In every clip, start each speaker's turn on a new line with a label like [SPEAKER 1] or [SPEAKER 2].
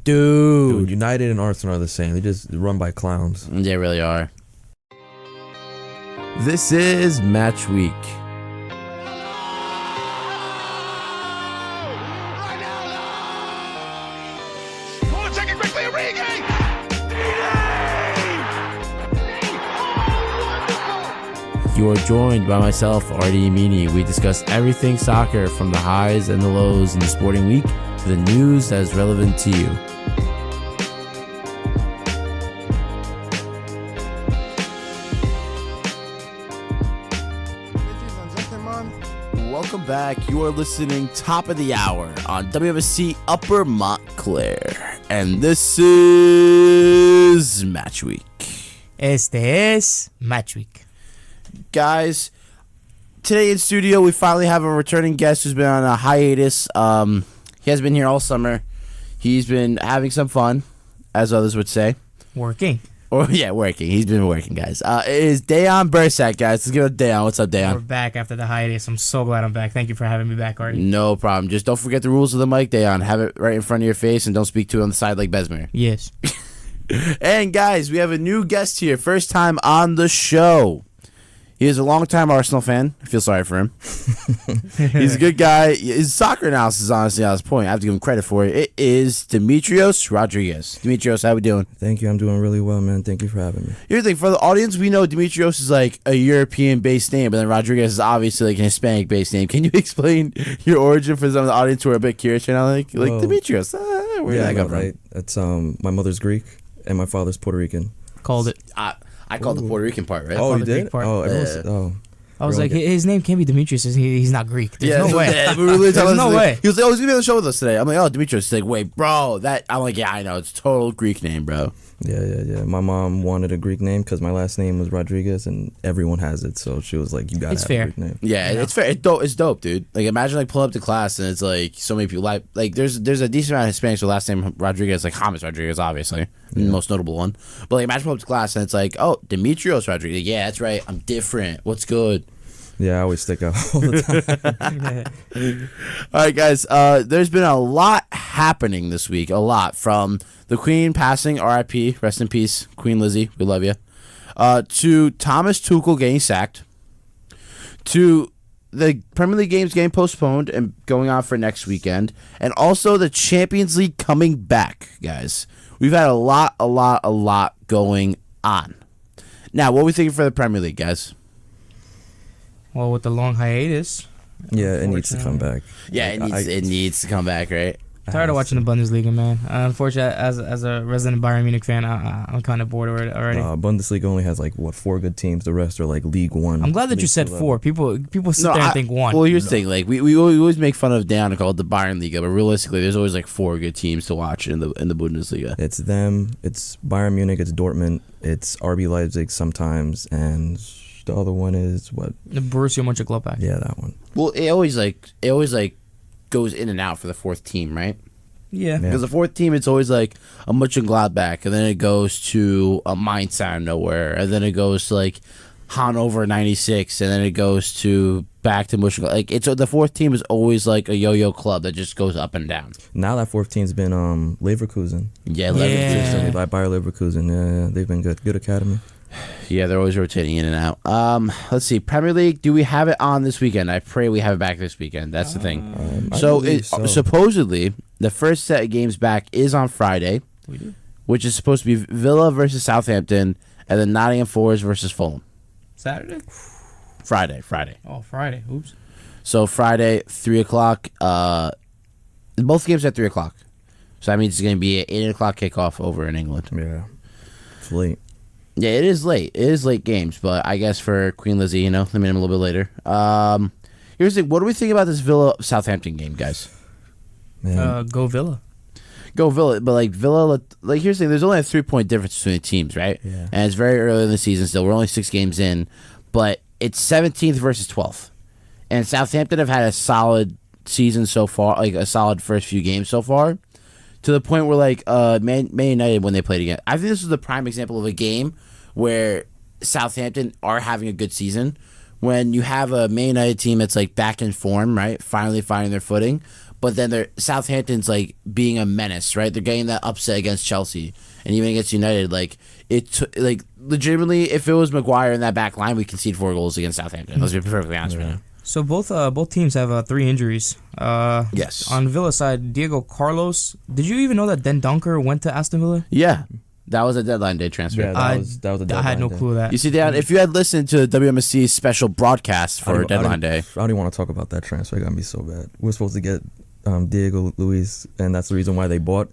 [SPEAKER 1] Dude,
[SPEAKER 2] United and Arsenal are the same. They just run by clowns.
[SPEAKER 1] They really are. This is Match Week. You are joined by myself, Ardi Emini. We discuss everything soccer, from the highs and the lows in the sporting week to the news that is relevant to you. Ladies and gentlemen, welcome back. You are listening top of the hour on WMSC Upper Montclair. And this is Match Week.
[SPEAKER 3] Este es Matchweek.
[SPEAKER 1] Guys, today in studio we finally have a returning guest who's been on a hiatus. He has been here all summer. He's been having some fun, as others would say.
[SPEAKER 3] Working.
[SPEAKER 1] Working. He's been working, guys. It is Dejan Bursac, guys. Let's give it to Dejan. What's up, Dejan?
[SPEAKER 3] We're back after the hiatus. I'm so glad I'm back. Thank you for having me back, Artie.
[SPEAKER 1] No problem. Just don't forget the rules of the mic, Dejan. Have it right in front of your face and don't speak to it on the side like Besmir.
[SPEAKER 3] Yes.
[SPEAKER 1] And guys, we have a new guest here. First time on the show. He is a longtime Arsenal fan. I feel sorry for him. He's a good guy. His soccer analysis is honestly on his point. I have to give him credit for it. It is Dimitrios Rodriguez. Dimitrios, how we doing?
[SPEAKER 2] Thank you. I'm doing really well, man. Thank you for having me.
[SPEAKER 1] Here's the thing. For the audience, we know Dimitrios is like a European-based name, but then Rodriguez is obviously like an Hispanic-based name. Can you explain your origin for some of the audience who are a bit curious right now? Like Dimitrios, where did that come from?
[SPEAKER 2] Right. It's my mother's Greek and my father's Puerto Rican.
[SPEAKER 3] Called it.
[SPEAKER 1] I called the Puerto Rican part, right?
[SPEAKER 2] Oh, you
[SPEAKER 3] the Greek
[SPEAKER 2] did?
[SPEAKER 3] part.
[SPEAKER 2] Oh,
[SPEAKER 3] I was like, his name can't be Demetrius. He's not Greek. There's no way.
[SPEAKER 1] Yeah, we were really
[SPEAKER 3] There's no way.
[SPEAKER 1] He was like, oh, he's going to be on the show with us today. I'm like, oh, Dimitrios. He's like, wait, bro. I'm like, yeah, I know. It's a total Greek name, bro.
[SPEAKER 2] Yeah. My mom wanted a Greek name because my last name was Rodriguez and everyone has it. So she was like, you got to have
[SPEAKER 3] fair.
[SPEAKER 2] a Greek name.
[SPEAKER 1] Yeah, it's fair. It's dope, dude. Like, imagine like pulling up to class and it's like so many people like there's a decent amount of Hispanics with last name Rodriguez, like James Rodriguez, obviously, the most notable one. But like, imagine pulling up to class and it's like, oh, Dimitrios Rodriguez. Yeah, that's right. I'm different. What's good?
[SPEAKER 2] Yeah, I always stick out all the time.
[SPEAKER 1] All right, guys. There's been a lot happening this week. A lot, from the Queen passing, R.I.P. Rest in peace, Queen Lizzie. We love you. To Thomas Tuchel getting sacked. To the Premier League games getting postponed and going on for next weekend, and also the Champions League coming back, guys. We've had a lot going on. Now, what are we thinking for the Premier League, guys?
[SPEAKER 3] Well, with the long hiatus.
[SPEAKER 2] Yeah, it needs to come back.
[SPEAKER 1] Yeah, it needs to come back, right?
[SPEAKER 3] Tired of watching the Bundesliga, man. Unfortunately, as a resident Bayern Munich fan, I'm kind of bored already.
[SPEAKER 2] Bundesliga only has 4 good teams. The rest are like League One.
[SPEAKER 3] I'm glad that you said 4. People sit there and think 1.
[SPEAKER 1] Well, here's the thing. Like we always make fun of Dan and call it the Bayern Liga, but realistically, there's always 4 good teams to watch in the Bundesliga.
[SPEAKER 2] It's them. It's Bayern Munich. It's Dortmund. It's RB Leipzig sometimes, and the other one is what?
[SPEAKER 3] The Borussia Mönchengladbach.
[SPEAKER 2] Yeah, that one.
[SPEAKER 1] Well, it always goes in and out for the 4th team, right?
[SPEAKER 3] Yeah.
[SPEAKER 1] Because the 4th team, it's always like a Mönchengladbach, and then it goes to a Mainz out of nowhere, and then it goes to Hannover 96, and then it goes to back to Mönchengladbach. It's the 4th team is always like a yo-yo club that just goes up and down. Now
[SPEAKER 2] that 4th team's been Leverkusen.
[SPEAKER 1] Yeah, Leverkusen.
[SPEAKER 2] By Bayer Leverkusen. Yeah, they've been good. Good academy.
[SPEAKER 1] Yeah, they're always rotating in and out. Let's see. Premier League, do we have it on this weekend? I pray we have it back this weekend. That's the thing. Supposedly, the first set of games back is on Friday, which is supposed to be Villa versus Southampton, and then Nottingham Forest versus Fulham.
[SPEAKER 3] Saturday?
[SPEAKER 1] Friday.
[SPEAKER 3] Oh, Friday. Oops.
[SPEAKER 1] So Friday, 3 o'clock. Both games at 3 o'clock. So that means it's going to be an 8 o'clock kickoff over in England.
[SPEAKER 2] Yeah. It's late.
[SPEAKER 1] Yeah, it is late. It is late games, but I guess for Queen Lizzie, they made them a little bit later. Here's the thing. What do we think about this Villa-Southampton game, guys?
[SPEAKER 3] Go Villa.
[SPEAKER 1] Go Villa. But, Villa, here's the thing. There's only a 3-point difference between the teams, right?
[SPEAKER 2] Yeah.
[SPEAKER 1] And it's very early in the season still. We're only 6 games in. But it's 17th versus 12th. And Southampton have had a solid season so far, a solid first few games so far. To the point where, Man United, when they played again, I think this is the prime example of a game where Southampton are having a good season. When you have a Man United team that's, back in form, right? Finally finding their footing. but then Southampton's like being a menace, right? They're getting that upset against Chelsea and even against United. Like like legitimately, if it was Maguire in that back line, we concede 4 goals against Southampton. Let's be perfectly honest right now.
[SPEAKER 3] So both teams have 3 injuries.
[SPEAKER 1] Yes.
[SPEAKER 3] On Villa side, Diego Carlos. Did you even know that Den Donker went to Aston Villa?
[SPEAKER 1] Yeah. That was a deadline day transfer.
[SPEAKER 2] Yeah, that was a deadline
[SPEAKER 3] I had no
[SPEAKER 2] day.
[SPEAKER 3] clue of that.
[SPEAKER 1] You see, Dan, if you had listened to WMSC's special broadcast for deadline day.
[SPEAKER 2] I don't even want to talk about that transfer. It got me so bad. We were supposed to get Diego Luis, and that's the reason why they bought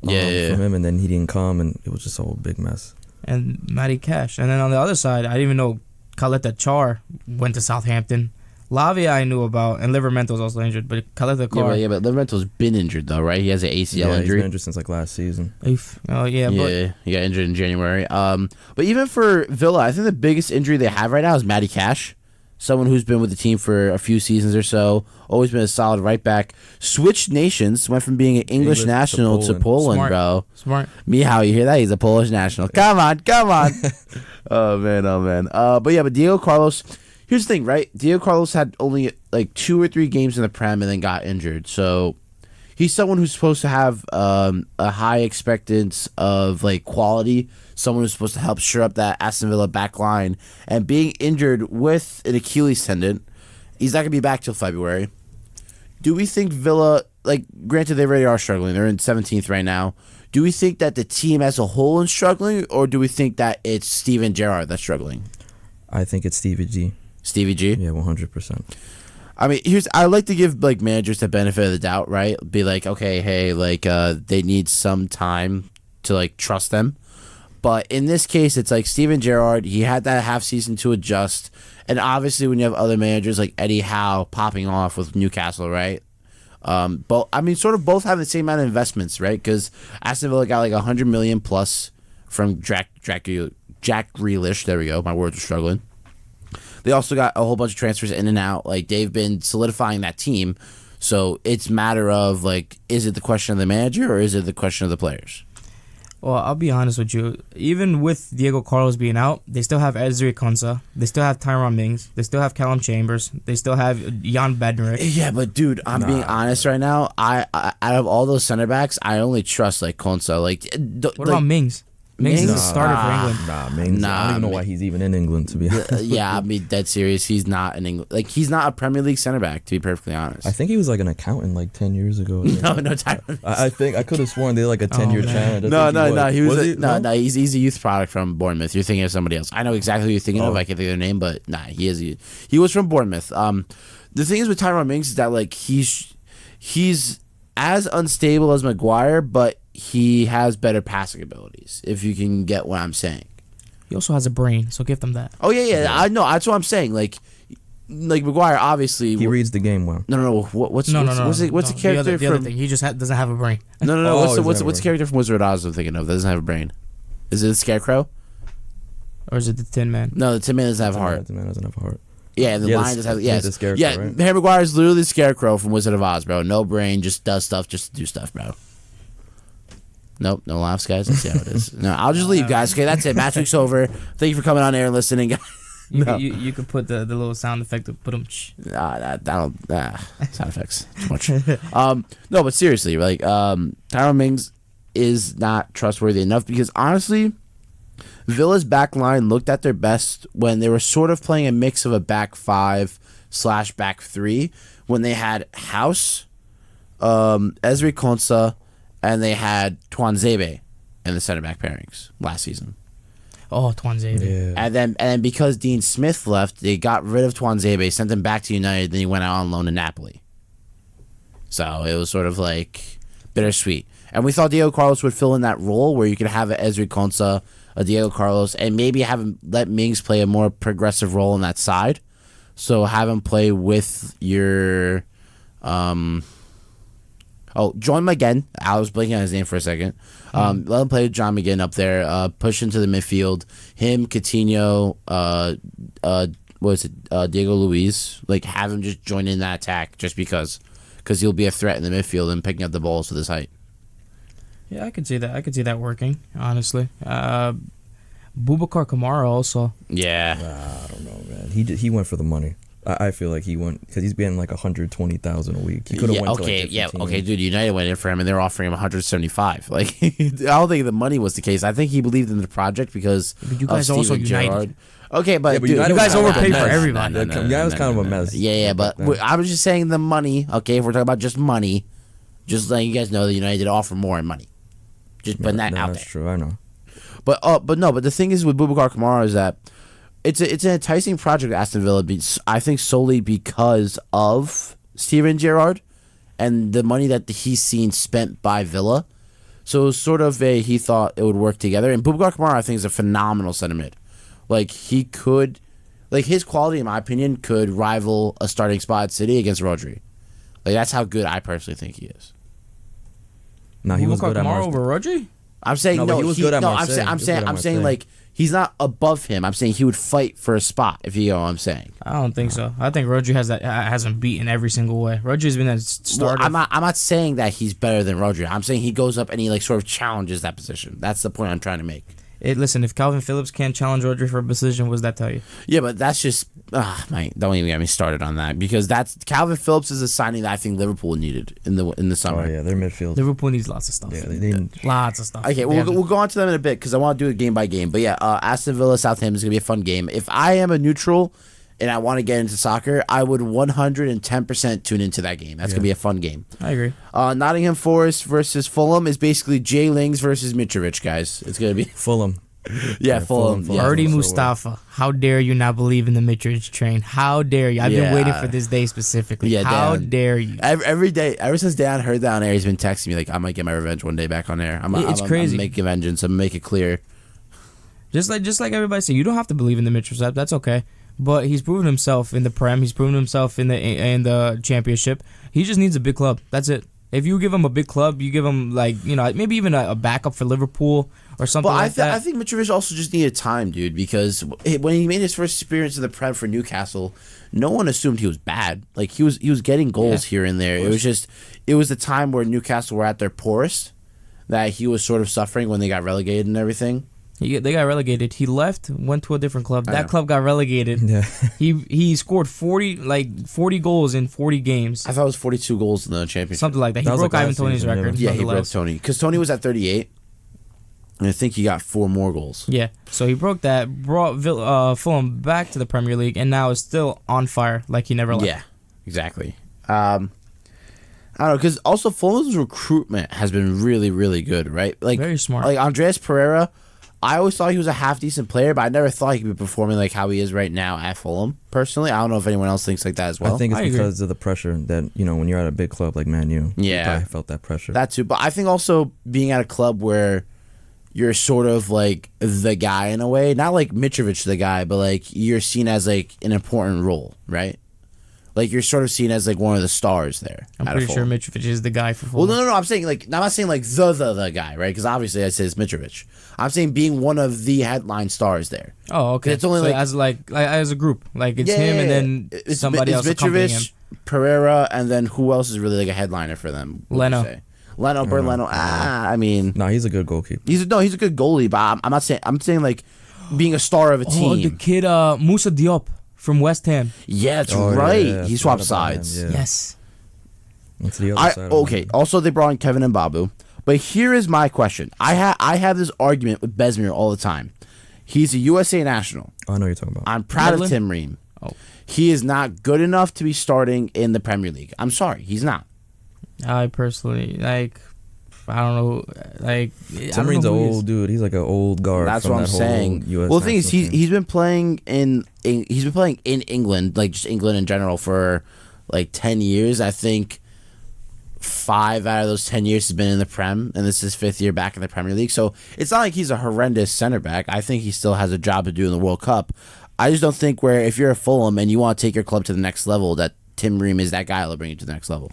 [SPEAKER 2] from him, and then he didn't come, and it was just a whole big mess.
[SPEAKER 3] And Matty Cash. And then on the other side, I didn't even know Caleta Char went to Southampton. Lavia I knew about, and Livermento's also injured, but Caleta Char.
[SPEAKER 1] Yeah, but Livermento's been injured though, right? He has an ACL
[SPEAKER 2] Yeah,
[SPEAKER 1] injury.
[SPEAKER 2] he's been injured since like last season.
[SPEAKER 3] Oh yeah, but
[SPEAKER 1] He got injured in January. But even for Villa, I think the biggest injury they have right now is Matty Cash, someone who's been with the team for a few seasons or so, always been a solid right back. Switched nations, went from being an English national to Poland,
[SPEAKER 3] Smart.
[SPEAKER 1] bro.
[SPEAKER 3] Smart.
[SPEAKER 1] Mihao, you hear that? He's a Polish national. Come on. Oh man. But Diego Carlos. Here's the thing, right? Diego Carlos had only like 2 or 3 games in the Prem and then got injured. So he's someone who's supposed to have a high expectance of like quality. Someone who's supposed to help shore up that Aston Villa back line. And being injured with an Achilles tendon, he's not going to be back till February. Do we think Villa, like, granted they already are struggling. They're in 17th right now. Do we think that the team as a whole is struggling, or do we think that it's Steven Gerrard that's struggling?
[SPEAKER 2] I think it's Stevie G.
[SPEAKER 1] Stevie G?
[SPEAKER 2] Yeah, 100%.
[SPEAKER 1] I mean, I like to give like managers the benefit of the doubt, right? Be like, okay, hey, like they need some time to like trust them. But in this case, it's like Steven Gerrard, he had that half season to adjust. And obviously when you have other managers like Eddie Howe popping off with Newcastle, right? But I mean, sort of both have the same amount of investments, right? Because Aston Villa got like $100 million plus from Jack Grealish. There we go. My words are struggling. They also got a whole bunch of transfers in and out. Like, they've been solidifying that team. So it's a matter of, like, is it the question of the manager or is it the question of the players?
[SPEAKER 3] Well, I'll be honest with you. Even with Diego Carlos being out, they still have Ezri Konsa. They still have Tyrone Mings. They still have Callum Chambers. They still have Jan Bednarik.
[SPEAKER 1] Yeah, but, dude, I'm being honest right now. I out of all those center backs, I only trust, like, Konsa. Like,
[SPEAKER 3] what about Mings? Mings is a starter for England.
[SPEAKER 2] Mings. I don't even know why he's even in England, to be honest.
[SPEAKER 1] Yeah, I mean, dead serious. He's not an England. Like, he's not a Premier League center back, to be perfectly honest.
[SPEAKER 2] I think he was like an accountant like 10 years ago.
[SPEAKER 1] No, Tyrone.
[SPEAKER 2] I think I could have sworn they had like a 10-year challenge.
[SPEAKER 1] No. He's a youth product from Bournemouth. You're thinking of somebody else. I know exactly who you're thinking of. I can't think of their name, but nah, he was from Bournemouth. The thing is with Tyrone Mings is that like he's as unstable as Maguire, but he has better passing abilities. If you can get what I'm saying.
[SPEAKER 3] He also has a brain, so give them that.
[SPEAKER 1] Oh yeah. I know. That's what I'm saying. Like Maguire, obviously
[SPEAKER 2] he reads the game well.
[SPEAKER 1] No. What's the character
[SPEAKER 3] the
[SPEAKER 1] from?
[SPEAKER 3] Other thing, he just doesn't have a brain.
[SPEAKER 1] No. What's the character from Wizard of Oz I'm thinking of that doesn't have a brain? Is it the Scarecrow?
[SPEAKER 3] Or is it the Tin Man?
[SPEAKER 1] No, the Tin Man doesn't have a heart.
[SPEAKER 2] The man doesn't have a heart.
[SPEAKER 1] Yeah, the lion does have. Yes,
[SPEAKER 2] the Scarecrow,
[SPEAKER 1] yeah.
[SPEAKER 2] right?
[SPEAKER 1] Harry Maguire is literally the Scarecrow from Wizard of Oz, bro. No brain, just does stuff, just to do stuff, bro. Nope, no laughs, guys. Let's see how it is. No, I'll just leave, guys. Okay, that's it. Matchweek's over. Thank you for coming on air and listening, guys.
[SPEAKER 3] You could put the little sound effect of put them.
[SPEAKER 1] Sound effects too much. No, but seriously, like Tyrone Mings is not trustworthy enough because honestly, Villa's back line looked at their best when they were sort of playing a mix of a back 5/back 3 when they had House, Ezri Konsa, and they had Tuanzebe in the center back pairings last season.
[SPEAKER 3] Oh, Tuanzebe.
[SPEAKER 2] Yeah.
[SPEAKER 1] And then because Dean Smith left, they got rid of Tuanzebe, sent him back to United, then he went out on loan to Napoli. So it was sort of like bittersweet. And we thought Diego Carlos would fill in that role where you could have an Ezri Konsa, a Diego Carlos, and maybe have him let Mings play a more progressive role on that side. So have him play with your John McGinn. I was blanking on his name for a second. Let him play with John McGinn up there. Push into the midfield. Him, Coutinho, Diego Luis. Like, have him just join in that attack just because he'll be a threat in the midfield and picking up the balls with his height.
[SPEAKER 3] Yeah, I could see that. I could see that working, honestly. Boubacar Kamara also.
[SPEAKER 1] Yeah.
[SPEAKER 2] I don't know, man. He went for the money. I feel like he went because he's getting like 120,000 a week. He could have went to like
[SPEAKER 1] okay, dude. United went in for him, and they're offering him 175. Like, I don't think the money was the case. I think he believed in the project because
[SPEAKER 3] you guys
[SPEAKER 1] of
[SPEAKER 3] also
[SPEAKER 1] Steven
[SPEAKER 3] United.
[SPEAKER 1] Gerrard. Okay, but dude,
[SPEAKER 3] you guys overpaid for everybody.
[SPEAKER 2] Yeah, it was kind of a mess.
[SPEAKER 1] Yeah, but I was just saying the money. Okay, if we're talking about just money, just letting you guys know that United did offer more in money. Just putting that out there.
[SPEAKER 2] That's true. I know.
[SPEAKER 1] But the thing is with Boubacar Kamara is that it's an enticing project. Aston Villa, I think solely because of Steven Gerrard and the money that he's seen spent by Villa. So it was sort of he thought it would work together. And Boubacar Kamara, I think, is a phenomenal center mid. Like he could, like his quality, in my opinion, could rival a starting spot at City against Rodri. Like that's how good I personally think he is.
[SPEAKER 2] No, he was good at
[SPEAKER 3] Kamara
[SPEAKER 2] Marseille.
[SPEAKER 3] over Rodri?
[SPEAKER 1] I'm saying
[SPEAKER 2] No, but he was good at Marseille.
[SPEAKER 1] I'm saying like he's not above him. I'm saying he would fight for a spot if you know what I'm saying.
[SPEAKER 3] I don't think so. I think Rodri has him beaten every single way. Rodri's been a starter.
[SPEAKER 1] Well, I'm not saying that he's better than Rodri. I'm saying he goes up and he like sort of challenges that position. That's the point I'm trying to make.
[SPEAKER 3] Listen, if Calvin Phillips can't challenge Rodri for a position, what does that tell you?
[SPEAKER 1] Yeah, but that's just mate, don't even get me started on that because that's Calvin Phillips is a signing that I think Liverpool needed in the summer.
[SPEAKER 2] Oh yeah, their midfield.
[SPEAKER 3] Liverpool needs lots of stuff.
[SPEAKER 2] Yeah, they need
[SPEAKER 3] lots of stuff.
[SPEAKER 1] Okay, we'll go on to them in a bit because I want to do it game by game. But yeah, Aston Villa Southampton is gonna be a fun game. If I am a neutral and I want to get into soccer, I would 110% tune into that game. That's gonna be a fun game.
[SPEAKER 3] I agree.
[SPEAKER 1] Nottingham Forest versus Fulham is basically Jay Lings versus Mitrovic, guys. It's gonna be
[SPEAKER 2] Fulham.
[SPEAKER 1] Fulham.
[SPEAKER 2] Fulham.
[SPEAKER 3] Ardi
[SPEAKER 2] So
[SPEAKER 3] Mustafa, how dare you not believe in the Mitrovic train? How dare you? I've been waiting for this day specifically.
[SPEAKER 1] Yeah,
[SPEAKER 3] how
[SPEAKER 1] Dan.
[SPEAKER 3] dare you?
[SPEAKER 1] Every day, ever since Dan heard that on air, he's been texting me like, I might get my revenge one day back on air.
[SPEAKER 3] It's crazy.
[SPEAKER 1] I'm making vengeance. I'm gonna make it clear.
[SPEAKER 3] Just like everybody said, you don't have to believe in the Mitrovic. That's okay. But he's proven himself in the Prem. He's proven himself in the Championship. He just needs a big club. That's it. If you give him a big club, you give him maybe even a backup for Liverpool or something like that.
[SPEAKER 1] I think Mitrovic also just needed time, dude, because when he made his first appearance in the Prem for Newcastle, no one assumed he was bad. Like he was getting goals here and there. It was the time where Newcastle were at their poorest that he was sort of suffering when they got relegated and everything.
[SPEAKER 3] They got relegated. He left, went to a different club. That club got relegated. Yeah. He scored 40 goals in 40 games.
[SPEAKER 1] I thought it was 42 goals in the championship.
[SPEAKER 3] Something like that. He broke Ivan Toney's record.
[SPEAKER 1] Yeah, he broke Toney. Because Toney was at 38. And I think he got 4 more goals.
[SPEAKER 3] Yeah. So he broke that, brought Fulham back to the Premier League, and now is still on fire like he never left.
[SPEAKER 1] Yeah, exactly. I don't know, because also Fulham's recruitment has been really, really good, right? Like
[SPEAKER 3] very smart.
[SPEAKER 1] Like Andreas Pereira, I always thought he was a half-decent player, but I never thought he could be performing like how he is right now at Fulham, personally. I don't know if anyone else thinks like that as well.
[SPEAKER 2] I think it's because of the pressure that, when you're at a big club like Man U, you probably felt that pressure.
[SPEAKER 1] That too, but I think also being at a club where you're sort of like the guy in a way, not like Mitrovic the guy, but like you're seen as like an important role, right? Like you're sort of seen as like one of the stars there.
[SPEAKER 3] I'm pretty sure Mitrovic is the guy for Fulham.
[SPEAKER 1] Well, no. I'm saying like I'm not saying like the guy, right? Because obviously I say it's Mitrovic. I'm saying being one of the headline stars there.
[SPEAKER 3] Oh, okay.
[SPEAKER 1] It's only
[SPEAKER 3] so as a group, like it's him and then somebody else accompanying him.
[SPEAKER 1] Pereira, and then who else is really like a headliner for them?
[SPEAKER 3] Leno.
[SPEAKER 1] Bert Leno. I mean,
[SPEAKER 2] no, he's a good goalkeeper.
[SPEAKER 1] He's a good goalie, but I'm not saying. I'm saying like being a star of a team.
[SPEAKER 3] Oh, the kid Moussa Diop from West Ham.
[SPEAKER 1] Yeah, that's right.
[SPEAKER 2] Yeah,
[SPEAKER 1] he swapped sides.
[SPEAKER 3] Yeah. Yes.
[SPEAKER 2] That's the other side.
[SPEAKER 1] Okay. Also, they brought in Kevin and Babu. But here is my question. I have this argument with Besmir all the time. He's a USA national.
[SPEAKER 2] I know what you're talking about.
[SPEAKER 1] I'm proud of Tim Ream.
[SPEAKER 3] Oh.
[SPEAKER 1] He is not good enough to be starting in the Premier League. I'm sorry, he's not.
[SPEAKER 3] I personally I don't know.
[SPEAKER 2] Tim Ream's an old dude. He's like an old guard.
[SPEAKER 1] That's what I'm saying.
[SPEAKER 2] US
[SPEAKER 1] well, the thing is,
[SPEAKER 2] team.
[SPEAKER 1] he's been playing in England, like just England in general, for like 10 years. I think 5 out of those 10 years has been in the Prem, and this is his 5th year back in the Premier League. So it's not like he's a horrendous center back. I think he still has a job to do in the World Cup. I just don't think where if you're a Fulham and you want to take your club to the next level, that Tim Ream is that guy that'll bring you to the next level.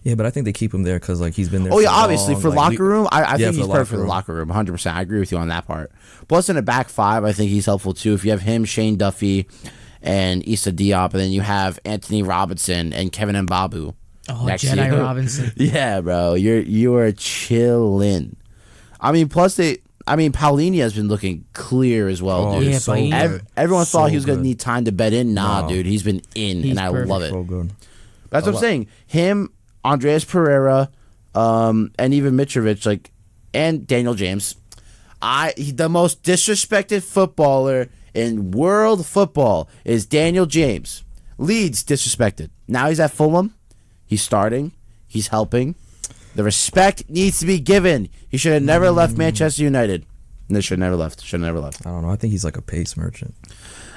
[SPEAKER 2] Yeah, but I think they keep him there because like he's been there.
[SPEAKER 1] Oh yeah, obviously for locker room, I think he's perfect for the
[SPEAKER 2] locker
[SPEAKER 1] locker room. 100%, I agree with you on that part. Plus in a back 5, I think he's helpful too. If you have him, Shane Duffy, and Issa Diop, and then you have Anthony Robinson and Kevin Mbabu.
[SPEAKER 3] Oh, Jedi Robinson.
[SPEAKER 1] Yeah, bro, you are chilling. I mean, plus I mean, Paulinho has been looking clear as well, dude.
[SPEAKER 3] Yeah,
[SPEAKER 2] so
[SPEAKER 3] Paulinho.
[SPEAKER 1] Everyone thought he was going to
[SPEAKER 2] good.
[SPEAKER 1] need time to bed in. Nah,
[SPEAKER 2] No.
[SPEAKER 1] dude, he's been in,
[SPEAKER 3] He's
[SPEAKER 1] and I
[SPEAKER 3] perfect.
[SPEAKER 1] love it.
[SPEAKER 2] So good.
[SPEAKER 1] That's what I'm saying. Him, Andreas Pereira, and even Mitrovic, and Daniel James. The most disrespected footballer in world football is Daniel James. Leeds disrespected. Now he's at Fulham. He's starting. He's helping. The respect needs to be given. He should have never left Manchester United. No, should have never left. Should have never left.
[SPEAKER 2] I don't know. I think he's like a pace merchant.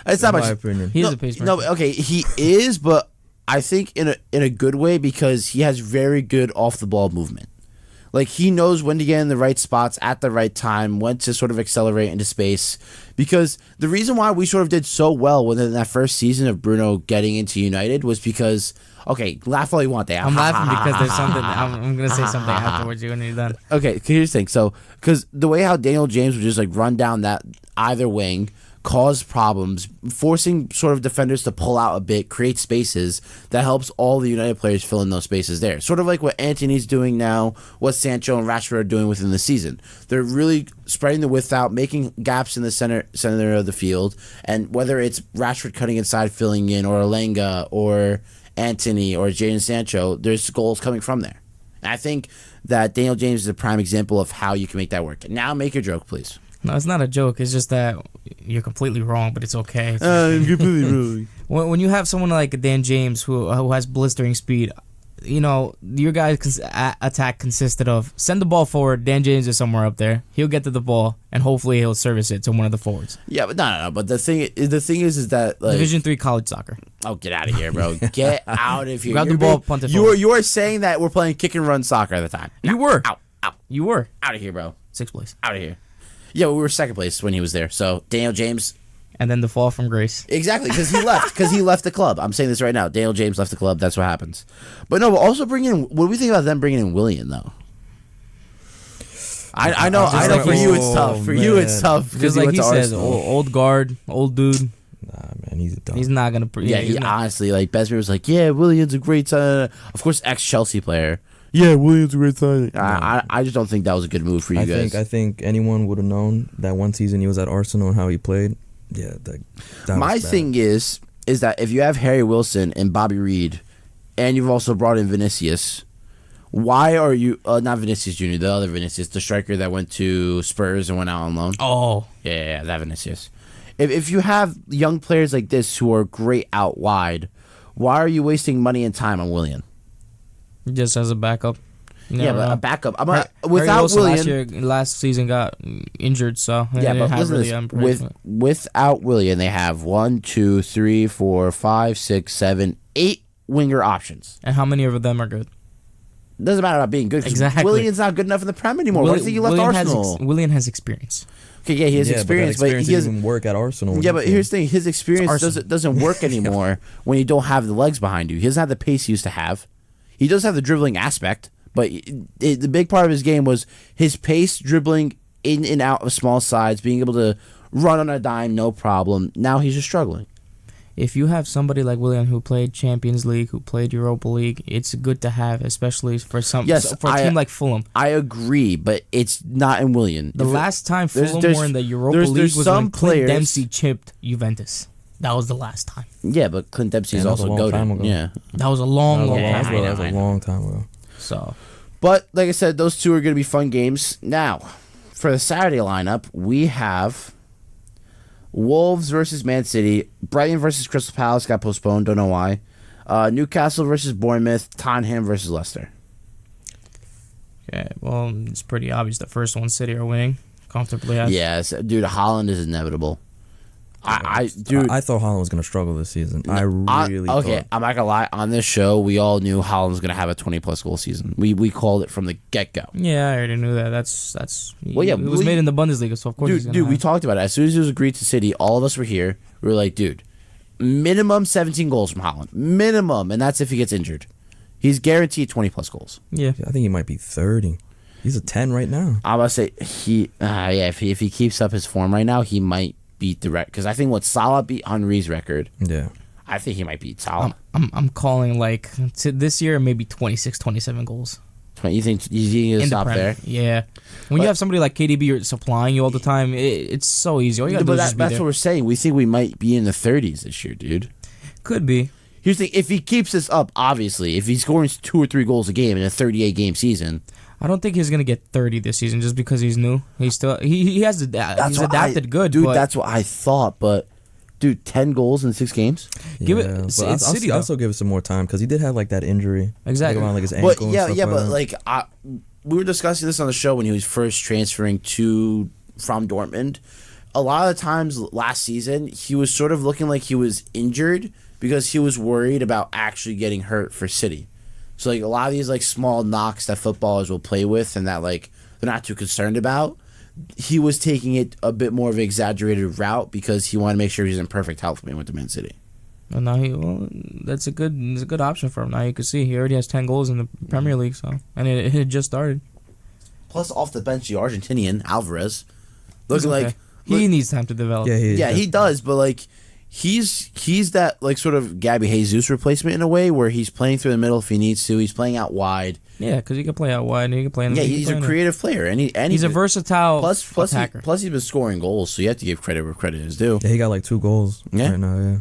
[SPEAKER 1] It's not
[SPEAKER 2] in
[SPEAKER 1] much.
[SPEAKER 2] my opinion.
[SPEAKER 3] He is a pace
[SPEAKER 1] No,
[SPEAKER 3] merchant.
[SPEAKER 1] okay, he is, but I think in a good way because he has very good off the ball movement. Like he knows when to get in the right spots at the right time, when to sort of accelerate into space. Because the reason why we sort of did so well within that first season of Bruno getting into United was because, okay, laugh all you want there.
[SPEAKER 3] I'm laughing because there's something. I'm gonna say something afterwards. You're gonna need done.
[SPEAKER 1] Okay, here's the thing. So, because the way how Daniel James would just run down that either wing, cause problems, forcing sort of defenders to pull out a bit, create spaces that helps all the United players fill in those spaces there. Sort of like what Antony's doing now, what Sancho and Rashford are doing within the season. They're really spreading the width out, making gaps in the center of the field, and whether it's Rashford cutting inside, filling in, or Alenga, or Antony, or Jadon Sancho, there's goals coming from there. And I think that Daniel James is a prime example of how you can make that work. Now make your joke, please.
[SPEAKER 3] No, it's not a joke. It's just that you're completely wrong, but it's okay.
[SPEAKER 1] I'm completely wrong.
[SPEAKER 3] When you have someone like Dan James who has blistering speed, your guys' attack consisted of send the ball forward. Dan James is somewhere up there. He'll get to the ball and hopefully he'll service it to one of the forwards.
[SPEAKER 1] Yeah, but no. But the thing is that
[SPEAKER 3] Division 3 college soccer.
[SPEAKER 1] Oh, get out of here, bro! Get out of here!
[SPEAKER 3] Grab the ball, punt it
[SPEAKER 1] You
[SPEAKER 3] forward.
[SPEAKER 1] are saying that we're playing kick and run soccer at the time.
[SPEAKER 3] You were.
[SPEAKER 1] Out
[SPEAKER 3] You were.
[SPEAKER 1] of here, bro!
[SPEAKER 3] 6th place.
[SPEAKER 1] Out of here. Yeah, we were second place when he was there. So Daniel James,
[SPEAKER 3] And then the fall from grace.
[SPEAKER 1] exactly, because he left. Because he left the club. I'm saying this right now. Daniel James left the club. That's what happens. But no, but also bringing in. What do we think about them bringing in Willian though? I know. For you it's tough. For you it's tough because
[SPEAKER 3] Just like he
[SPEAKER 1] went to
[SPEAKER 3] says,
[SPEAKER 1] Arsenal.
[SPEAKER 3] old guard, old dude.
[SPEAKER 2] Nah, man, he's a dumb.
[SPEAKER 3] He's not gonna.
[SPEAKER 1] Yeah,
[SPEAKER 3] he's
[SPEAKER 1] he
[SPEAKER 3] not-
[SPEAKER 1] honestly, Besmir was like, yeah, Willian's a great sign. Of course, ex-Chelsea player. Yeah, Willian's a great sign. I just don't think that was a good move for you guys.
[SPEAKER 2] I think anyone would have known that one season he was at Arsenal and how he played. Yeah, that
[SPEAKER 1] My
[SPEAKER 2] was bad.
[SPEAKER 1] thing is that if you have Harry Wilson and Bobby Reed, and you've also brought in Vinicius, why are you not Vinicius Jr., the other Vinicius, the striker that went to Spurs and went out on loan?
[SPEAKER 3] Oh,
[SPEAKER 1] Yeah, that Vinicius. If you have young players like this who are great out wide, why are you wasting money and time on Willian?
[SPEAKER 3] just as a backup. You
[SPEAKER 1] Yeah,
[SPEAKER 3] never
[SPEAKER 1] but
[SPEAKER 3] know.
[SPEAKER 1] a backup.
[SPEAKER 3] Harry
[SPEAKER 1] Without
[SPEAKER 3] Wilson
[SPEAKER 1] Willian,
[SPEAKER 3] last season got injured, so they
[SPEAKER 1] yeah,
[SPEAKER 3] didn't
[SPEAKER 1] but
[SPEAKER 3] have
[SPEAKER 1] listen to
[SPEAKER 3] really
[SPEAKER 1] this. Without Willian, they have 1, 2, 3, 4, 5, 6, 7, 8 winger options.
[SPEAKER 3] And how many of them are good?
[SPEAKER 1] Doesn't matter about being good. 'Cause
[SPEAKER 3] Exactly.
[SPEAKER 1] Willian's not good enough in the Prem anymore. Why do you think he left Arsenal?
[SPEAKER 3] Willian has experience.
[SPEAKER 1] Okay, yeah, he has experience, but he
[SPEAKER 2] didn't
[SPEAKER 1] has.
[SPEAKER 2] even work at Arsenal.
[SPEAKER 1] Yeah, but here's the thing: his experience
[SPEAKER 3] Arsenal.
[SPEAKER 1] doesn't work anymore when you don't have the legs behind you. He doesn't have the pace he used to have. He does have the dribbling aspect, but the big part of his game was his pace, dribbling in and out of small sides, being able to run on a dime, no problem. Now he's just struggling.
[SPEAKER 3] If you have somebody like Willian who played Champions League, who played Europa League, it's good to have, especially for a team like Fulham.
[SPEAKER 1] I agree, but it's not in Willian.
[SPEAKER 3] The last time Fulham were in the Europa
[SPEAKER 1] there's
[SPEAKER 3] League was
[SPEAKER 1] some
[SPEAKER 3] when Clint
[SPEAKER 1] players-
[SPEAKER 3] Dempsey chipped Juventus. That was the last time.
[SPEAKER 1] Yeah, but Clint Dempsey is
[SPEAKER 2] Yeah, that was
[SPEAKER 1] also
[SPEAKER 2] a long time
[SPEAKER 1] goated.
[SPEAKER 2] ago.
[SPEAKER 1] Yeah.
[SPEAKER 3] That was a long
[SPEAKER 1] Yeah,
[SPEAKER 3] time ago.
[SPEAKER 2] That was a long time ago.
[SPEAKER 3] So,
[SPEAKER 1] But like I said, those two are going to be fun games. Now, for the Saturday lineup, we have Wolves versus Man City, Brighton versus Crystal Palace got postponed, don't know why. Newcastle versus Bournemouth, Tottenham versus Leicester.
[SPEAKER 3] okay, well, it's pretty obvious the first one, City are winning comfortably.
[SPEAKER 1] Yes, dude, Holland is inevitable. Dude,
[SPEAKER 2] I thought Holland was gonna struggle this season. I really
[SPEAKER 1] okay.
[SPEAKER 2] thought.
[SPEAKER 1] I'm not gonna lie. On this show, we all knew Holland was gonna have a 20+ goal season. We called it from the get go.
[SPEAKER 3] Yeah, I already knew that. That's.
[SPEAKER 1] Well, yeah,
[SPEAKER 3] it was made in the Bundesliga, so of course.
[SPEAKER 1] Dude, we talked about it as soon as it was agreed to City. All of us were here. We were like, dude, minimum 17 goals from Holland, minimum, and that's if he gets injured. He's guaranteed 20+ goals.
[SPEAKER 3] Yeah.
[SPEAKER 2] I think he might be 30. He's a 10 right now.
[SPEAKER 1] I'm gonna say if he keeps up his form right now, he might beat the record. Because I think what Salah beat Henry's record,
[SPEAKER 2] Yeah.
[SPEAKER 1] I think he might beat Salah.
[SPEAKER 3] I'm calling like to this year maybe 26, 27 goals.
[SPEAKER 1] You think he's going to stop there?
[SPEAKER 3] Yeah. When you have somebody like KDB supplying you all the time, it's so easy. All you gotta do is just be
[SPEAKER 1] that's
[SPEAKER 3] there.
[SPEAKER 1] what we're saying. We think we might be in the 30s this year, dude.
[SPEAKER 3] Could be.
[SPEAKER 1] Here's the thing. If he keeps this up, obviously, if he's scoring 2 or 3 goals a game in a 38-game season,
[SPEAKER 3] I don't think he's gonna get 30 this season just because he's new. He's still he's adapted good,
[SPEAKER 1] dude.
[SPEAKER 3] but
[SPEAKER 1] That's what I thought, but dude, 10 goals in 6 games.
[SPEAKER 3] Give it.
[SPEAKER 2] But
[SPEAKER 3] It's City.
[SPEAKER 2] I'll still give it some more time because he did have like that injury,
[SPEAKER 3] Exactly.
[SPEAKER 2] like, around like his ankle.
[SPEAKER 1] But yeah,
[SPEAKER 2] and stuff
[SPEAKER 1] but
[SPEAKER 2] like
[SPEAKER 1] like we were discussing this on the show when he was first transferring from Dortmund. A lot of the times last season, he was sort of looking like he was injured because he was worried about actually getting hurt for City. So like a lot of these like small knocks that footballers will play with and that like they're not too concerned about, he was taking it a bit more of an exaggerated route because he wanted to make sure he's in perfect health when he went to Man City.
[SPEAKER 3] Well, now that's a good option for him. Now you can see he already has 10 goals in the Premier League, and it had just started.
[SPEAKER 1] Plus off the bench, the Argentinian Alvarez looking
[SPEAKER 3] Okay.
[SPEAKER 1] like
[SPEAKER 3] He needs time to develop.
[SPEAKER 1] he does, but like he's that like sort of Gabby Jesus replacement in a way where he's playing through the middle if he needs to. He's playing out wide.
[SPEAKER 3] Yeah, because he can play out wide and he can play in the
[SPEAKER 1] He's a creative player and
[SPEAKER 3] he's a versatile attacker.
[SPEAKER 1] Plus he's been scoring goals, so you have to give credit where credit is due.
[SPEAKER 2] Yeah, he got like 2 goals right now. Yeah.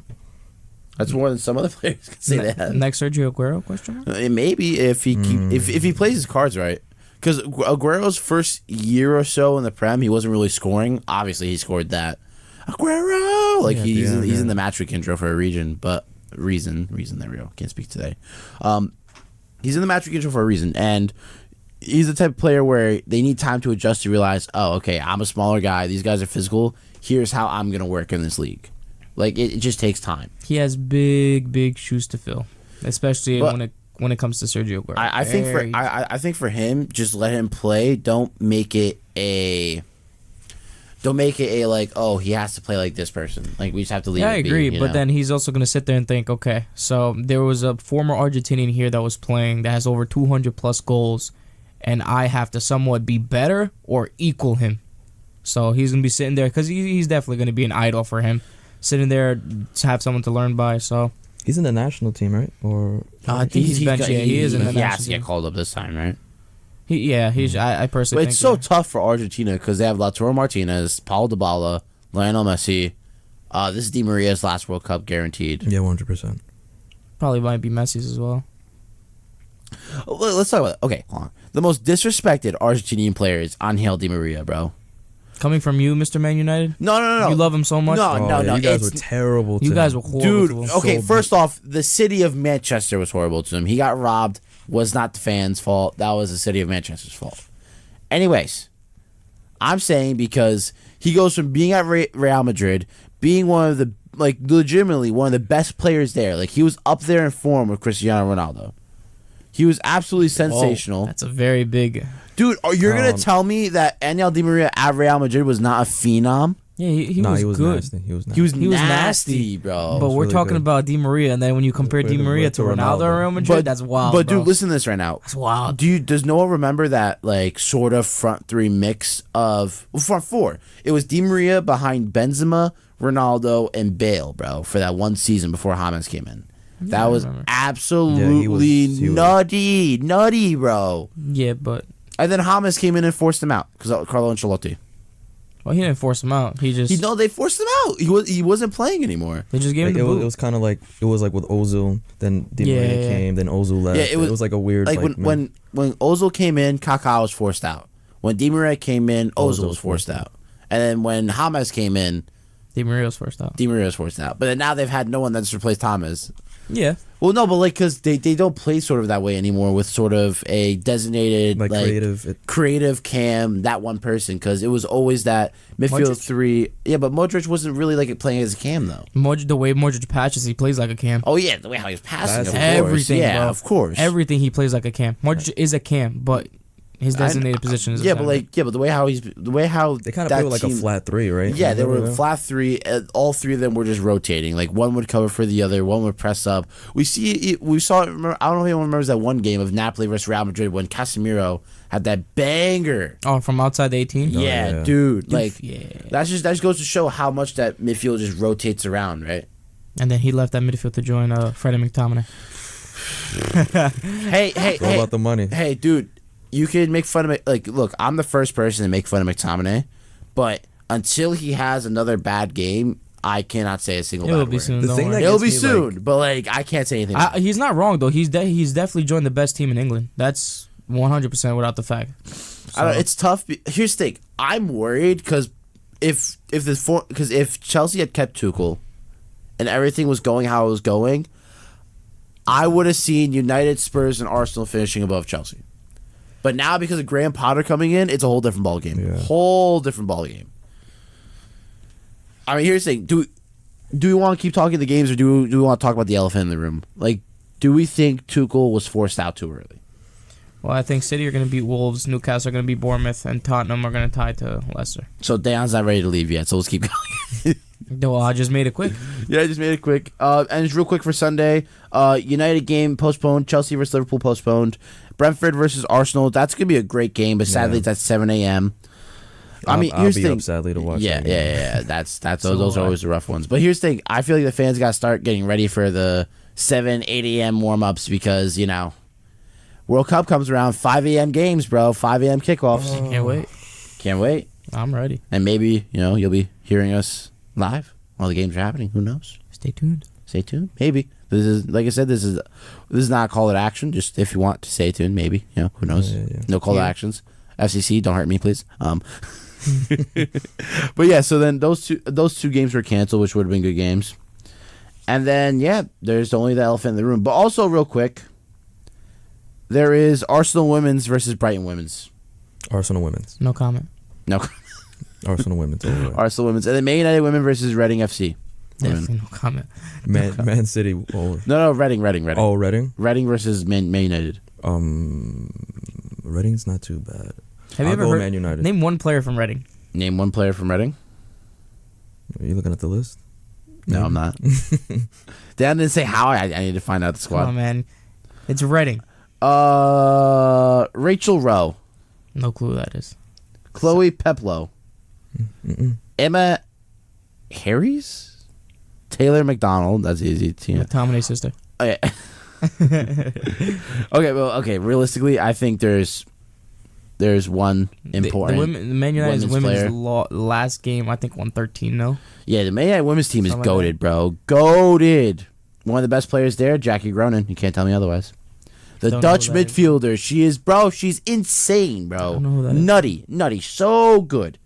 [SPEAKER 1] That's more than some other players can say that.
[SPEAKER 3] Next Sergio Aguero question?
[SPEAKER 1] Maybe if he if he plays his cards right. Because Aguero's first year or so in the Prem, he wasn't really scoring. Obviously, he scored that. Aguero! Like, he's in the Matchweek intro for a reason. There we go. Can't speak today. He's in the Matchweek intro for a reason. And he's the type of player where they need time to adjust to realize, oh, okay, I'm a smaller guy. These guys are physical. Here's how I'm going to work in this league. Like, it just takes time.
[SPEAKER 3] He has big shoes to fill, especially when it comes to Sergio Aguero.
[SPEAKER 1] I think for him, just let him play. Don't make it a like, oh, he has to play like this person. Like, we just have to leave.
[SPEAKER 3] Yeah, I
[SPEAKER 1] it
[SPEAKER 3] agree,
[SPEAKER 1] be,
[SPEAKER 3] but then he's also gonna sit there and think, okay, so there was a former Argentinian here that was playing that has over 200 plus goals, and I have to somewhat be better or equal him. So he's gonna be sitting there because he's definitely gonna be an idol for him, sitting there to have someone to learn by. So.
[SPEAKER 2] He's in the national team, right? Or
[SPEAKER 3] I think he's benched. He is in the national team.
[SPEAKER 1] He has to get called up this time, right?
[SPEAKER 3] I personally think
[SPEAKER 1] it's so tough for Argentina because they have Lautaro Martinez, Paul Dybala, Lionel Messi. This is Di Maria's last World Cup guaranteed.
[SPEAKER 2] Yeah, 100%.
[SPEAKER 3] Probably might be Messi's as well.
[SPEAKER 1] Let's talk about it. Okay, hold on. The most disrespected Argentinian player is Angel Di Maria, bro.
[SPEAKER 3] Coming from you, Mr. Man United?
[SPEAKER 1] No.
[SPEAKER 3] You love him so much?
[SPEAKER 1] No.
[SPEAKER 2] You guys were terrible to
[SPEAKER 3] You
[SPEAKER 2] him.
[SPEAKER 3] guys were horrible
[SPEAKER 1] Dude,
[SPEAKER 3] to him.
[SPEAKER 1] okay, first off, the city of Manchester was horrible to him. He got robbed. Was not the fans' fault. That was the city of Manchester's fault. Anyways, I'm saying because he goes from being at Real Madrid, being one of the, like, legitimately one of the best players there. Like, he was up there in form with Cristiano Ronaldo. He was absolutely sensational.
[SPEAKER 3] That's a very big...
[SPEAKER 1] Dude, you're going to tell me that Angel Di Maria at Real Madrid was not a phenom?
[SPEAKER 3] Yeah, he was good.
[SPEAKER 2] Nasty. He was
[SPEAKER 1] nasty, bro.
[SPEAKER 3] But we're
[SPEAKER 2] really
[SPEAKER 3] talking
[SPEAKER 2] good.
[SPEAKER 3] about Di Maria, and then when you compare Di Maria to Ronaldo at Real Madrid, that's wild,
[SPEAKER 1] But,
[SPEAKER 3] bro.
[SPEAKER 1] dude, listen to this right now.
[SPEAKER 3] That's wild.
[SPEAKER 1] Does no one remember that, like, sort of front three mix of... Well, front four. It was Di Maria behind Benzema, Ronaldo, and Bale, bro, for that one season before James came in. That was absolutely nutty, bro.
[SPEAKER 3] Yeah, but...
[SPEAKER 1] And then James came in and forced him out because of Carlo Ancelotti.
[SPEAKER 3] Well, he didn't force him out. He just...
[SPEAKER 1] they forced him out. He wasn't playing anymore.
[SPEAKER 3] They just gave him the boot.
[SPEAKER 2] It was kind of like... It was like with Ozil, then Di Maria came, then Ozil left. Yeah, it was like a weird...
[SPEAKER 1] Like when Ozil came in, Kaká was forced out. When Di Maria came in, Ozil was forced out. And then when James came in...
[SPEAKER 3] Di Maria was forced out.
[SPEAKER 1] But then now they've had no one that's replaced James.
[SPEAKER 3] Yeah.
[SPEAKER 1] Well, no, but like because they don't play sort of that way anymore with sort of a designated like creative cam, that one person, because it was always that midfield three. Yeah, but Modric wasn't really like playing as a cam though.
[SPEAKER 3] The way Modric passes, he plays like a cam.
[SPEAKER 1] Oh yeah, the way how he's passing,
[SPEAKER 3] everything.
[SPEAKER 1] Yeah,
[SPEAKER 3] bro.
[SPEAKER 1] of course.
[SPEAKER 3] Everything he plays like a cam. Modric is a cam, but his designated position is
[SPEAKER 1] but the way how
[SPEAKER 2] they kind of play like a flat three, right?
[SPEAKER 1] Yeah, they were flat three. All three of them were just rotating. Like one would cover for the other, one would press up. We saw it. I don't know if anyone remembers that one game of Napoli versus Real Madrid when Casemiro had that banger.
[SPEAKER 3] Oh, from outside the 18.
[SPEAKER 1] Yeah, dude. Like that just goes to show how much that midfield just rotates around, right?
[SPEAKER 3] And then he left that midfield to join Freddie McTominay.
[SPEAKER 1] Hey,
[SPEAKER 2] all about the money.
[SPEAKER 1] Hey, dude. you can make fun of it. Look, I'm the first person to make fun of McTominay, but until he has another bad game, I cannot say a single bad word.
[SPEAKER 3] It'll be soon.
[SPEAKER 1] It'll be soon, but I can't say anything.
[SPEAKER 3] He's not wrong though. He's definitely joined the best team in England. That's 100% without the fact.
[SPEAKER 1] So. It's tough. Here's the thing. I'm worried because if Chelsea had kept Tuchel and everything was going how it was going, I would have seen United, Spurs, and Arsenal finishing above Chelsea. But now because of Graham Potter coming in, it's a whole different ballgame.
[SPEAKER 2] Yeah.
[SPEAKER 1] Whole different ballgame. I mean, here's the thing. Do we want to keep talking the games, or do we want to talk about the elephant in the room? Do we think Tuchel was forced out too early?
[SPEAKER 3] Well, I think City are going to beat Wolves, Newcastle are going to beat Bournemouth, and Tottenham are going to tie to Leicester.
[SPEAKER 1] So Dejan's not ready to leave yet, so let's keep going.
[SPEAKER 3] No, I just made it quick.
[SPEAKER 1] Yeah, I just made it quick. And just real quick for Sunday, United game postponed, Chelsea versus Liverpool postponed, Brentford versus Arsenal. That's going to be a great game, but sadly it's at 7 a.m.
[SPEAKER 2] I'll be up sadly to watch.
[SPEAKER 1] Yeah. Those are always the rough ones. But here's the thing: I feel like the fans got to start getting ready for the 7, 8 a.m. warm ups because World Cup comes around, 5 a.m. games, bro, 5 a.m. kickoffs. Can't wait.
[SPEAKER 3] I'm ready.
[SPEAKER 1] And maybe you'll be hearing us live while the games are happening. Who knows?
[SPEAKER 3] Stay tuned.
[SPEAKER 1] Maybe this is like I said. This is not a call to action. Just if you want to stay tuned, maybe who knows? Yeah. No call to actions. FCC, don't hurt me, please. But yeah, so then those two games were canceled, which would have been good games. And then there's only the elephant in the room. But also, real quick, there is Arsenal women's versus Brighton women's.
[SPEAKER 2] Arsenal women's.
[SPEAKER 3] No comment.
[SPEAKER 1] No.
[SPEAKER 2] Arsenal women's.
[SPEAKER 1] Arsenal women's, and then Man United women versus Reading FC.
[SPEAKER 3] No comment.
[SPEAKER 2] Man City.
[SPEAKER 1] No, Reading.
[SPEAKER 2] Oh, Reading.
[SPEAKER 1] Reading versus Man United.
[SPEAKER 2] Reading's not too bad.
[SPEAKER 3] Have you ever heard?
[SPEAKER 2] Man United.
[SPEAKER 3] Name one player from Reading.
[SPEAKER 1] Name one player from Reading.
[SPEAKER 2] Are you looking at the list?
[SPEAKER 1] No, I'm not. Dan didn't say how. I need to find out the squad.
[SPEAKER 3] Come on, man. It's Reading.
[SPEAKER 1] Rachel Rowe.
[SPEAKER 3] No clue who that is.
[SPEAKER 1] Chloe Peplow. Emma Harries. Taylor McDonald. That's easy.
[SPEAKER 3] McTominay's sister.
[SPEAKER 1] Oh, yeah. Okay. Realistically, I think there's one important.
[SPEAKER 3] The Man United's women's last game, I think, won 13-0.
[SPEAKER 1] Yeah, the Man United women's team is goated, bro. Goated. One of the best players there, Jackie Groenen. You can't tell me otherwise. The Dutch midfielder, she's insane, bro.
[SPEAKER 3] I don't know who that
[SPEAKER 1] is. Nutty. So good.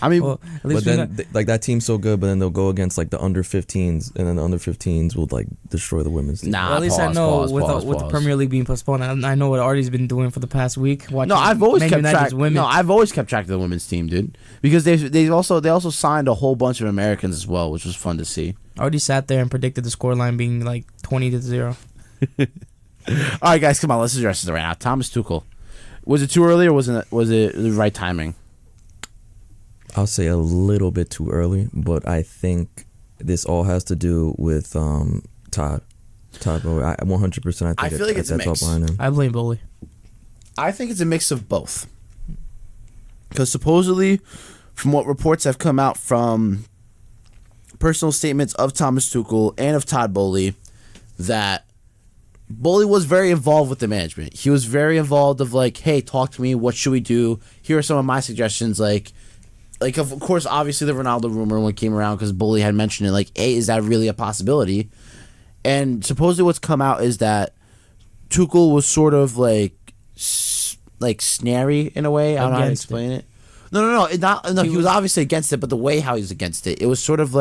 [SPEAKER 1] I mean,
[SPEAKER 2] but then that team's so good, but then they'll go against the under 15s, and then the under 15s will destroy the women's team.
[SPEAKER 1] Nah,
[SPEAKER 3] well, at least I know with the Premier League being postponed, I know what Ardi's been doing for the past week.
[SPEAKER 1] No, I've always kept track. No, I've always kept track of the women's team, dude, because they also signed a whole bunch of Americans as well, which was fun to see.
[SPEAKER 3] Ardi sat there and predicted the scoreline being 20-0.
[SPEAKER 1] All right, guys, come on, let's address this right now. Thomas Tuchel, was it too early or was it the right timing?
[SPEAKER 2] I'll say a little bit too early, but I think this all has to do with Todd. Boehly. 100%.
[SPEAKER 1] I feel like it's a mix.
[SPEAKER 2] All behind him.
[SPEAKER 3] I blame Boehly.
[SPEAKER 1] I think it's a mix of both. Because supposedly, from what reports have come out from personal statements of Thomas Tuchel and of Todd Boehly, that Boehly was very involved with the management. He was very involved of hey, talk to me. What should we do? Here are some of my suggestions. Of course, obviously the Ronaldo rumor when it came around because Boehly had mentioned it. Hey, is that really a possibility? And supposedly what's come out is that Tuchel was sort of snary in a way. I don't know how to explain it. No. He was obviously against it, but the way how he's against it was sort of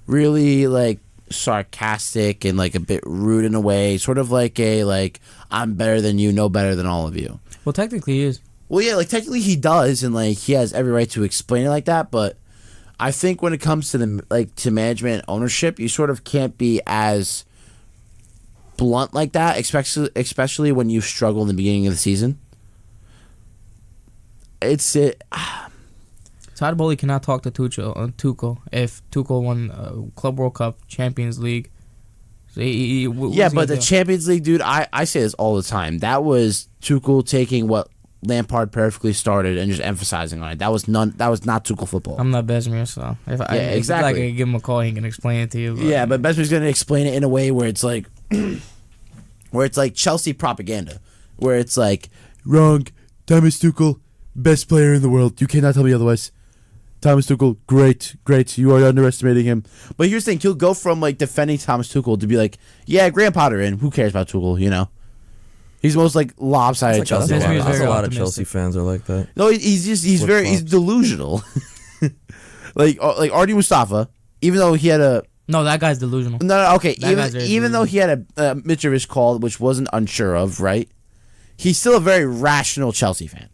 [SPEAKER 1] really sarcastic and a bit rude in a way. Sort of I'm better than you, no better than all of you.
[SPEAKER 3] Well, technically he is.
[SPEAKER 1] Well, yeah, technically he does, and he has every right to explain it like that. But I think when it comes to the to management and ownership, you sort of can't be as blunt like that, especially when you struggle in the beginning of the season.
[SPEAKER 3] Todd Boehly cannot talk to Tuchel if Tuchel won Club World Cup, Champions League. So
[SPEAKER 1] but the Champions League, dude, I say this all the time. That was Tuchel taking what Lampard perfectly started and just emphasizing on it. That was not Tuchel football.
[SPEAKER 3] I'm not Besmir, so if I could give him a call, he can explain it to you.
[SPEAKER 1] But Besmir's going to explain it in a way where it's where it's Chelsea propaganda. where it's like, wrong, Thomas Tuchel, best player in the world. You cannot tell me otherwise. Thomas Tuchel, great. You are underestimating him. But here's the thing. He'll go from, like, defending Thomas Tuchel to be like, yeah, Graham Potter in. Who cares about Tuchel, you know? He's the most, like, lopsided Chelsea fan.
[SPEAKER 2] That's a lot of Chelsea fans are like that.
[SPEAKER 1] No, he's delusional. like Ardi Mustafa, even though he had a...
[SPEAKER 3] No, that guy's delusional.
[SPEAKER 1] No, okay. Even though he had a Mitrovic call, which wasn't unsure of, right? He's still a very rational Chelsea fan.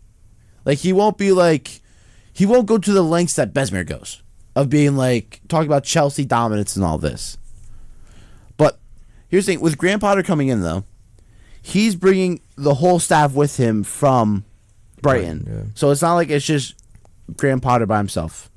[SPEAKER 1] Like, he won't be like... He won't go to the lengths that Besmir goes of being like talking about Chelsea dominance and all this. But here's the thing: with Graham Potter coming in, though, he's bringing the whole staff with him from Brighton. Yeah. So it's not like it's just Graham Potter by himself.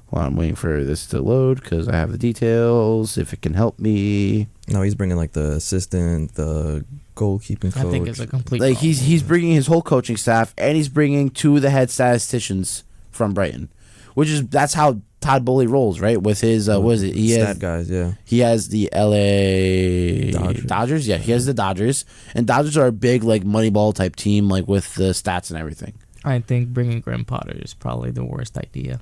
[SPEAKER 1] Well, I'm waiting for this to load because I have the details. If it can help me.
[SPEAKER 2] No, he's bringing like the assistant, the goalkeeping coach.
[SPEAKER 3] I think it's a complete.
[SPEAKER 1] Like he's bringing his whole coaching staff, and he's bringing two of the head statisticians from Brighton, that's how Todd Boehly rolls, right? With his what is it? He has the LA Dodgers. Yeah, he has the Dodgers, and Dodgers are a big like Moneyball type team, like with the stats and everything.
[SPEAKER 3] I think bringing Graham Potter is probably the worst idea.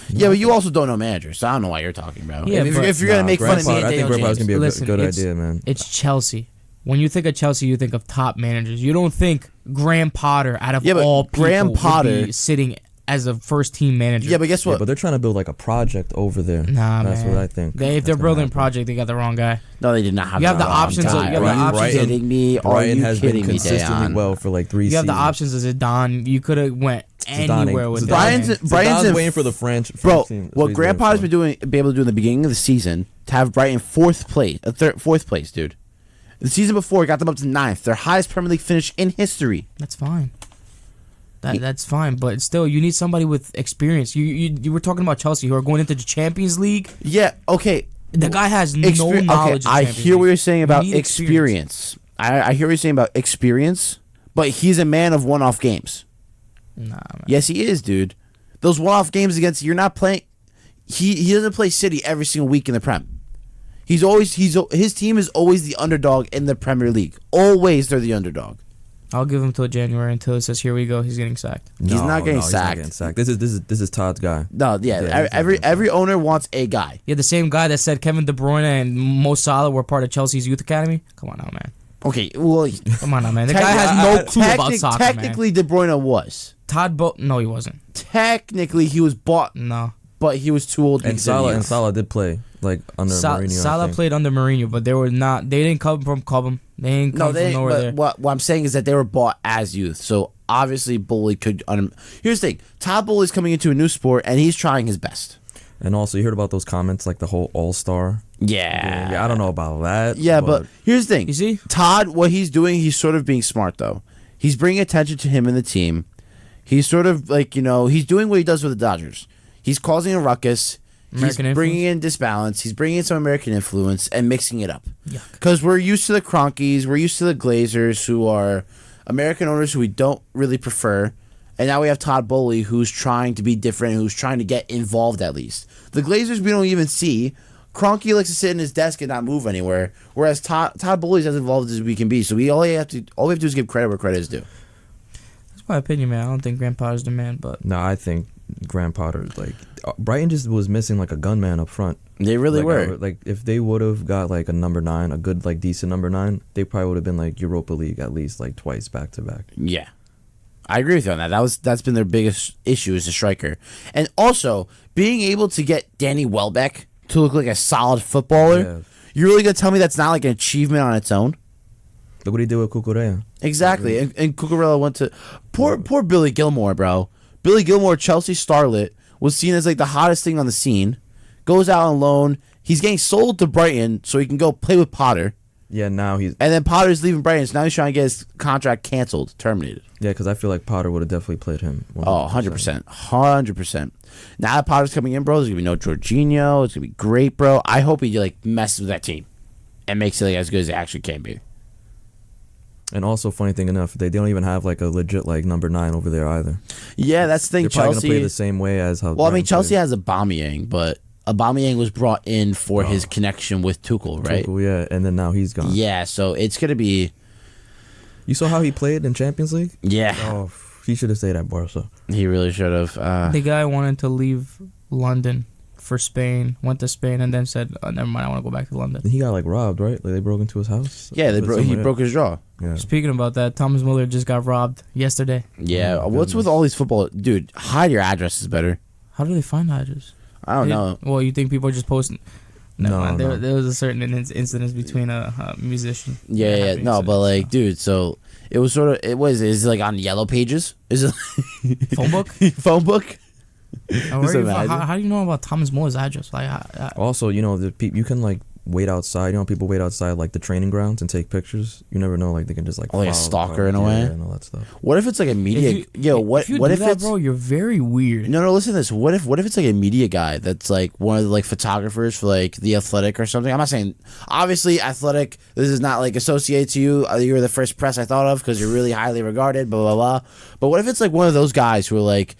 [SPEAKER 1] Yeah, but you also don't know managers, so I don't know what you're talking about. Yeah, if you're gonna make fun of me,
[SPEAKER 2] I think Graham Potter's gonna be a good idea, man.
[SPEAKER 3] It's Chelsea. When you think of Chelsea, you think of top managers. You don't think Graham Potter out of all people
[SPEAKER 1] Graham Potter
[SPEAKER 3] would be sitting as a first-team manager.
[SPEAKER 1] Yeah, but guess what?
[SPEAKER 2] Yeah, but they're trying to build like a project over there.
[SPEAKER 3] Nah,
[SPEAKER 2] that's
[SPEAKER 3] man.
[SPEAKER 2] what I think.
[SPEAKER 3] If they're building a project, they got the wrong guy.
[SPEAKER 1] No, they did not have.
[SPEAKER 3] You have the options.
[SPEAKER 1] Are you kidding me?
[SPEAKER 2] Brighton has been consistently well for like 3 seasons.
[SPEAKER 3] You have the options as Zidane. You could have went anywhere with
[SPEAKER 2] Brian's waiting for the French.
[SPEAKER 1] Bro, what Graham Potter's been able to do in the beginning of the season to have Brighton fourth place, dude. The season before, it got them up to 9th, their highest Premier League finish in history.
[SPEAKER 3] That's fine. That's fine, but still, you need somebody with experience. You were talking about Chelsea, who are going into the Champions League.
[SPEAKER 1] Yeah, okay.
[SPEAKER 3] The guy has no knowledge.
[SPEAKER 1] Okay, I hear what you're saying about experience. I hear what you're saying about experience, but he's a man of one-off games.
[SPEAKER 3] Nah, man.
[SPEAKER 1] Yes, he is, dude. Those one-off games against you're not playing. He doesn't play City every single week in the Prem. His team is always the underdog in the Premier League. Always, they're the underdog.
[SPEAKER 3] I'll give him till January until it says here we go. He's getting sacked.
[SPEAKER 1] He's not getting sacked.
[SPEAKER 2] This is Todd's guy.
[SPEAKER 1] No, yeah. Every owner wants a guy.
[SPEAKER 3] Yeah, the same guy that said Kevin De Bruyne and Mo Salah were part of Chelsea's youth academy. Come on now, man.
[SPEAKER 1] Okay, well,
[SPEAKER 3] come on now, man. The guy has no clue about soccer,
[SPEAKER 1] technically,
[SPEAKER 3] man.
[SPEAKER 1] De Bruyne was.
[SPEAKER 3] No, he wasn't.
[SPEAKER 1] Technically, he was bought.
[SPEAKER 3] No.
[SPEAKER 1] But he was too old.
[SPEAKER 2] And Salah did play like under Mourinho.
[SPEAKER 3] Salah played under Mourinho, but they were not. They didn't come from Cobham. They didn't come from nowhere there.
[SPEAKER 1] What I'm saying is that they were bought as youth. So obviously, Boehly could. Here's the thing: Todd Boehly's coming into a new sport, and he's trying his best.
[SPEAKER 2] And also, you heard about those comments, like the whole All-Star.
[SPEAKER 1] Yeah,
[SPEAKER 2] I don't know about that.
[SPEAKER 1] Yeah, but here's the thing:
[SPEAKER 3] you see,
[SPEAKER 1] Todd, what he's doing, he's sort of being smart though. He's bringing attention to him and the team. He's sort of like he's doing what he does with the Dodgers. He's causing a ruckus. He's bringing in disbalance. He's bringing in some American influence and mixing it up. Because we're used to the Cronkies. We're used to the Glazers, who are American owners who we don't really prefer. And now we have Todd Boehly, who's trying to be different, who's trying to get involved at least. The Glazers we don't even see. Kroenke likes to sit in his desk and not move anywhere, whereas Todd Boehly's as involved as we can be. So all we have to do is give credit where credit is due.
[SPEAKER 3] That's my opinion, man. I don't think Graham Potter's the man, but
[SPEAKER 2] no, I think Graham Potter, like Brighton just was missing like a gunman up front.
[SPEAKER 1] They really were.
[SPEAKER 2] Like if they would have got like a number 9, a good like decent number 9, they probably would have been like Europa League at least like twice back to back.
[SPEAKER 1] Yeah, I agree with you on that. That's been their biggest issue as a striker, and also being able to get Danny Welbeck to look like a solid footballer. Yeah. You're really gonna tell me that's not like an achievement on its own?
[SPEAKER 2] Look what he did with Cucurella.
[SPEAKER 1] Exactly, and Cucurella went to poor Billy Gilmore, bro. Billy Gilmore, Chelsea starlet, was seen as like the hottest thing on the scene. Goes out on loan. He's getting sold to Brighton so he can go play with Potter.
[SPEAKER 2] Yeah, now he's...
[SPEAKER 1] And then Potter's leaving Brighton, so now he's trying to get his contract canceled, terminated.
[SPEAKER 2] Yeah, because I feel like Potter would have definitely played him.
[SPEAKER 1] 100%. Oh, 100%. 100%. Now that Potter's coming in, bro, there's going to be no Jorginho. It's going to be great, bro. I hope he like messes with that team and makes it like as good as it actually can be.
[SPEAKER 2] And also, funny thing enough, they don't even have like a legit like number 9 over there either.
[SPEAKER 1] Yeah, that's the thing.
[SPEAKER 2] They're probably going to play the same way as how...
[SPEAKER 1] Well, I mean, Chelsea has Aubameyang, but Aubameyang was brought in for his connection with Tuchel, right?
[SPEAKER 2] Tuchel, yeah, and then now he's gone.
[SPEAKER 1] Yeah, so it's going to be...
[SPEAKER 2] You saw how he played in Champions League?
[SPEAKER 1] Yeah.
[SPEAKER 2] Oh, he should have stayed at Barca.
[SPEAKER 1] He really should have.
[SPEAKER 3] The guy wanted to leave London for Spain, went to Spain, and then said, never mind, I want to go back to London.
[SPEAKER 2] He got like robbed, right? Like they broke into his house.
[SPEAKER 1] Yeah, he broke his jaw.
[SPEAKER 2] Yeah.
[SPEAKER 3] Speaking about that, Thomas Muller just got robbed yesterday.
[SPEAKER 1] Yeah,
[SPEAKER 2] Oh,
[SPEAKER 1] what's with all these football... Dude, hide your address is better.
[SPEAKER 3] How do they find the address?
[SPEAKER 1] I don't know.
[SPEAKER 3] Well, you think people are just posting... Never mind.
[SPEAKER 2] No.
[SPEAKER 3] There was a certain incident between a musician.
[SPEAKER 1] Yeah. No, but like, dude, so... It was sort of... Is it like on Yellow Pages? Is it...
[SPEAKER 3] Phone book?
[SPEAKER 1] Phone book?
[SPEAKER 3] How do you know about Thomas Muller's address? Like,
[SPEAKER 2] Also, you know, you can like wait outside. You know, people wait outside like the training grounds and take pictures. You never know, like they can just like
[SPEAKER 1] like a stalker in a way,
[SPEAKER 2] and all that stuff.
[SPEAKER 1] What if it's like a media? What if
[SPEAKER 3] that,
[SPEAKER 1] it's
[SPEAKER 3] bro? You're very weird.
[SPEAKER 1] No, listen to this. What if it's like a media guy that's like one of the like photographers for like The Athletic or something? I'm not saying obviously Athletic. This is not like associated to you. You're the first press I thought of because you're really highly regarded. Blah blah blah. But what if it's like one of those guys who are like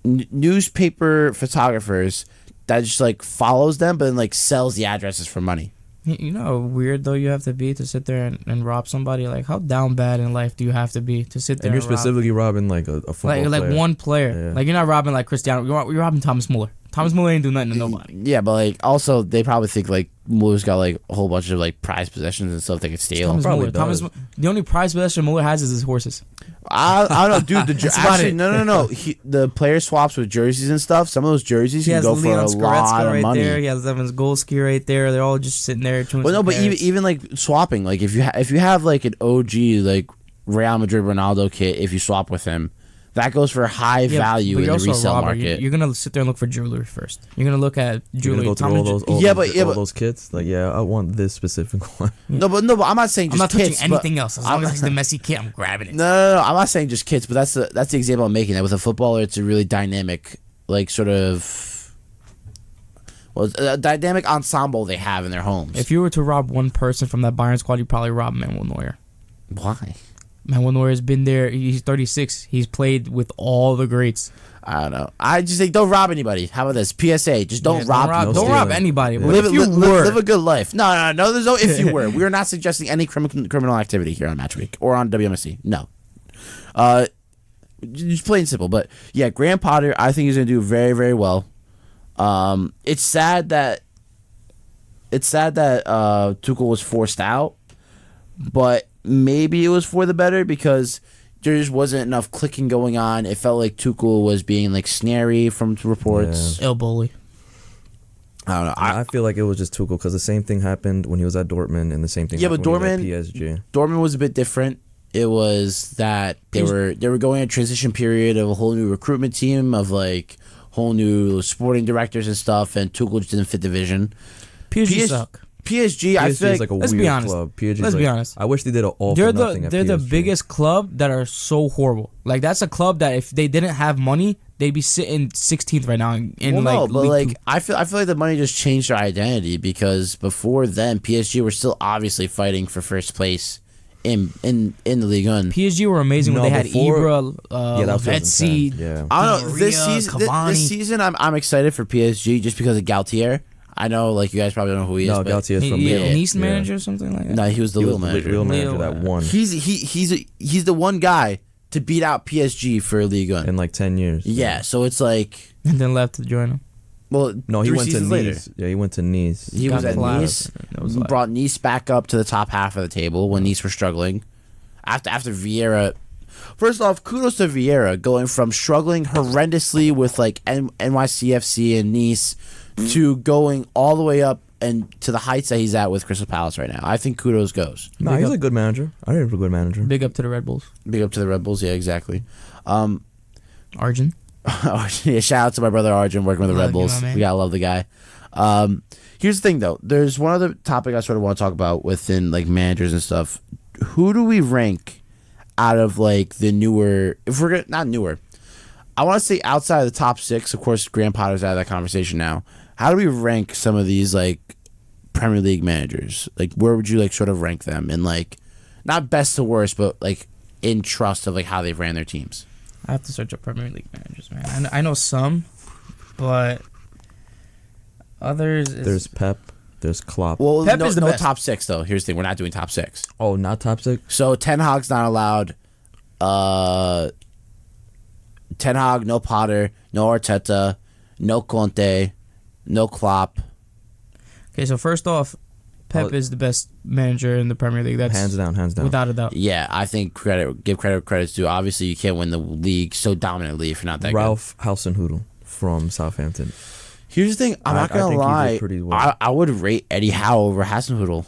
[SPEAKER 1] newspaper photographers that just like follows them, but then like sells the addresses for money?
[SPEAKER 3] You know how weird though you have to be to sit there and rob somebody. Like, how down bad in life do you have to be to sit there?
[SPEAKER 2] And you're specifically robbing like a football player.
[SPEAKER 3] Like one player.
[SPEAKER 2] Yeah.
[SPEAKER 3] Like, you're not robbing like Cristiano. You're robbing Thomas Muller. Thomas Muller ain't do nothing to nobody.
[SPEAKER 1] Yeah, but like also they probably think like Muller's got like a whole bunch of like prized possessions and stuff they could steal.
[SPEAKER 3] The only prized possession Muller has is his horses.
[SPEAKER 1] I don't know, dude. Actually, no. The player swaps with jerseys and stuff. Some of those jerseys can go for a lot of money.
[SPEAKER 3] There. He has Evan's Golski right there. They're all just sitting there.
[SPEAKER 1] Well, no, but even like swapping, like if you have like an OG like Real Madrid Ronaldo kit, if you swap with him, that goes for high value in the resale market.
[SPEAKER 3] You're gonna sit there and look for jewelry first. You're gonna look at jewelry.
[SPEAKER 2] You're gonna go through all those kits. Like, yeah, I want this specific one.
[SPEAKER 1] No, but I'm not saying just
[SPEAKER 3] I'm not
[SPEAKER 1] kits,
[SPEAKER 3] touching anything else. As long as it's the Messi kit, I'm grabbing it.
[SPEAKER 1] No, I'm not saying just kits, but that's the example I'm making. That with a footballer, it's a really dynamic, like sort of, a dynamic ensemble they have in their homes.
[SPEAKER 3] If you were to rob one person from that Bayern squad, you'd probably rob Manuel Neuer.
[SPEAKER 1] Why?
[SPEAKER 3] Manuel Neuer has been there. He's 36. He's played with all the greats.
[SPEAKER 1] I don't know. I just think don't rob anybody. How about this? PSA: just don't rob.
[SPEAKER 3] Don't rob anybody.
[SPEAKER 1] Yeah. Live a good life. No. There's no if you were. We are not suggesting any criminal activity here on Matchweek or on WMSC. No. Just plain simple. But yeah, Graham Potter, I think he's gonna do very, very well. It's sad that Tuchel was forced out, but maybe it was for the better because there just wasn't enough clicking going on. It felt like Tuchel was being like snary from reports.
[SPEAKER 3] El Boehly.
[SPEAKER 1] I don't know.
[SPEAKER 2] I feel like it was just Tuchel because the same thing happened when he was at Dortmund and the same thing happened when he was at PSG.
[SPEAKER 1] Dortmund was a bit different. It was that they were going a transition period of a whole new recruitment team of like whole new sporting directors and stuff, and Tuchel just didn't fit the vision.
[SPEAKER 3] PSG suck.
[SPEAKER 1] PSG, I feel
[SPEAKER 2] like a
[SPEAKER 3] let's
[SPEAKER 2] weird
[SPEAKER 3] be honest.
[SPEAKER 2] club. PSG
[SPEAKER 3] let's be honest.
[SPEAKER 2] I wish they did an all
[SPEAKER 3] they're
[SPEAKER 2] for nothing
[SPEAKER 3] They're the
[SPEAKER 2] PSG.
[SPEAKER 3] biggest club that are so horrible. Like, that's a club that if they didn't have money, they'd be sitting 16th right now
[SPEAKER 1] I feel like the money just changed their identity because before then PSG were still obviously fighting for first place in the Ligue 1.
[SPEAKER 3] PSG were amazing when they had Ibra, Lavezzi.
[SPEAKER 2] Yeah.
[SPEAKER 1] I don't know. This
[SPEAKER 3] Cavani.
[SPEAKER 1] season I'm excited for PSG just because of Galtier. I know, like, you guys probably don't know who he is.
[SPEAKER 2] No, Galtier is from Lille.
[SPEAKER 3] Nice manager or something like that.
[SPEAKER 1] No, he was the Lille manager.
[SPEAKER 2] Real manager that won.
[SPEAKER 1] He's the one guy to beat out PSG for Ligue 1
[SPEAKER 2] in like 10 years.
[SPEAKER 1] Yeah, so it's like,
[SPEAKER 3] and then left to join him.
[SPEAKER 1] Well,
[SPEAKER 2] no, he went to Nice.
[SPEAKER 1] Later.
[SPEAKER 2] Yeah, he went to Nice.
[SPEAKER 1] He was at Nice. Brought Nice back up to the top half of the table when Nice were struggling. After Vieira. First off, kudos to Vieira going from struggling horrendously with like NYCFC and Nice to going all the way up and to the heights that he's at with Crystal Palace right now. I think kudos goes.
[SPEAKER 2] No, he's a good manager. I think he's a good manager.
[SPEAKER 3] Big up to the Red Bulls.
[SPEAKER 1] Big up to the Red Bulls. Yeah, exactly.
[SPEAKER 3] Arjun.
[SPEAKER 1] Yeah, shout out to my brother Arjun working with the Red Bulls. We gotta love the guy. Here's the thing though. There's one other topic I sort of want to talk about within like managers and stuff. Who do we rank out of like the newer? If we're not newer, I want to say outside of the top 6. Of course, Graham Potter's out of that conversation now. How do we rank some of these like Premier League managers? Like, where would you like sort of rank them in like not best to worst, but like in trust of like how they've ran their teams?
[SPEAKER 3] I have to search up Premier League managers, man. I know some, but others.
[SPEAKER 2] There's Pep. There's Klopp.
[SPEAKER 1] Well,
[SPEAKER 3] Pep
[SPEAKER 1] no,
[SPEAKER 3] is the
[SPEAKER 1] no
[SPEAKER 3] best.
[SPEAKER 1] top 6 though. Here's the thing: we're not doing top 6.
[SPEAKER 2] Oh, not top 6.
[SPEAKER 1] So Ten Hag's not allowed. Ten Hag, no Potter, no Arteta, no Conte, no Klopp.
[SPEAKER 3] Okay, so first off, Pep is the best manager in the Premier League. That's
[SPEAKER 2] Hands down.
[SPEAKER 3] without a doubt.
[SPEAKER 1] Yeah, I think give credit where credit's due. Obviously, you can't win the league so dominantly if you're not that
[SPEAKER 2] Ralph Hasenhüttl from Southampton.
[SPEAKER 1] good. Here's the thing: I'm not gonna
[SPEAKER 2] I think he
[SPEAKER 1] lie.
[SPEAKER 2] did pretty well.
[SPEAKER 1] I would rate Eddie Howe over Hasenhüttl.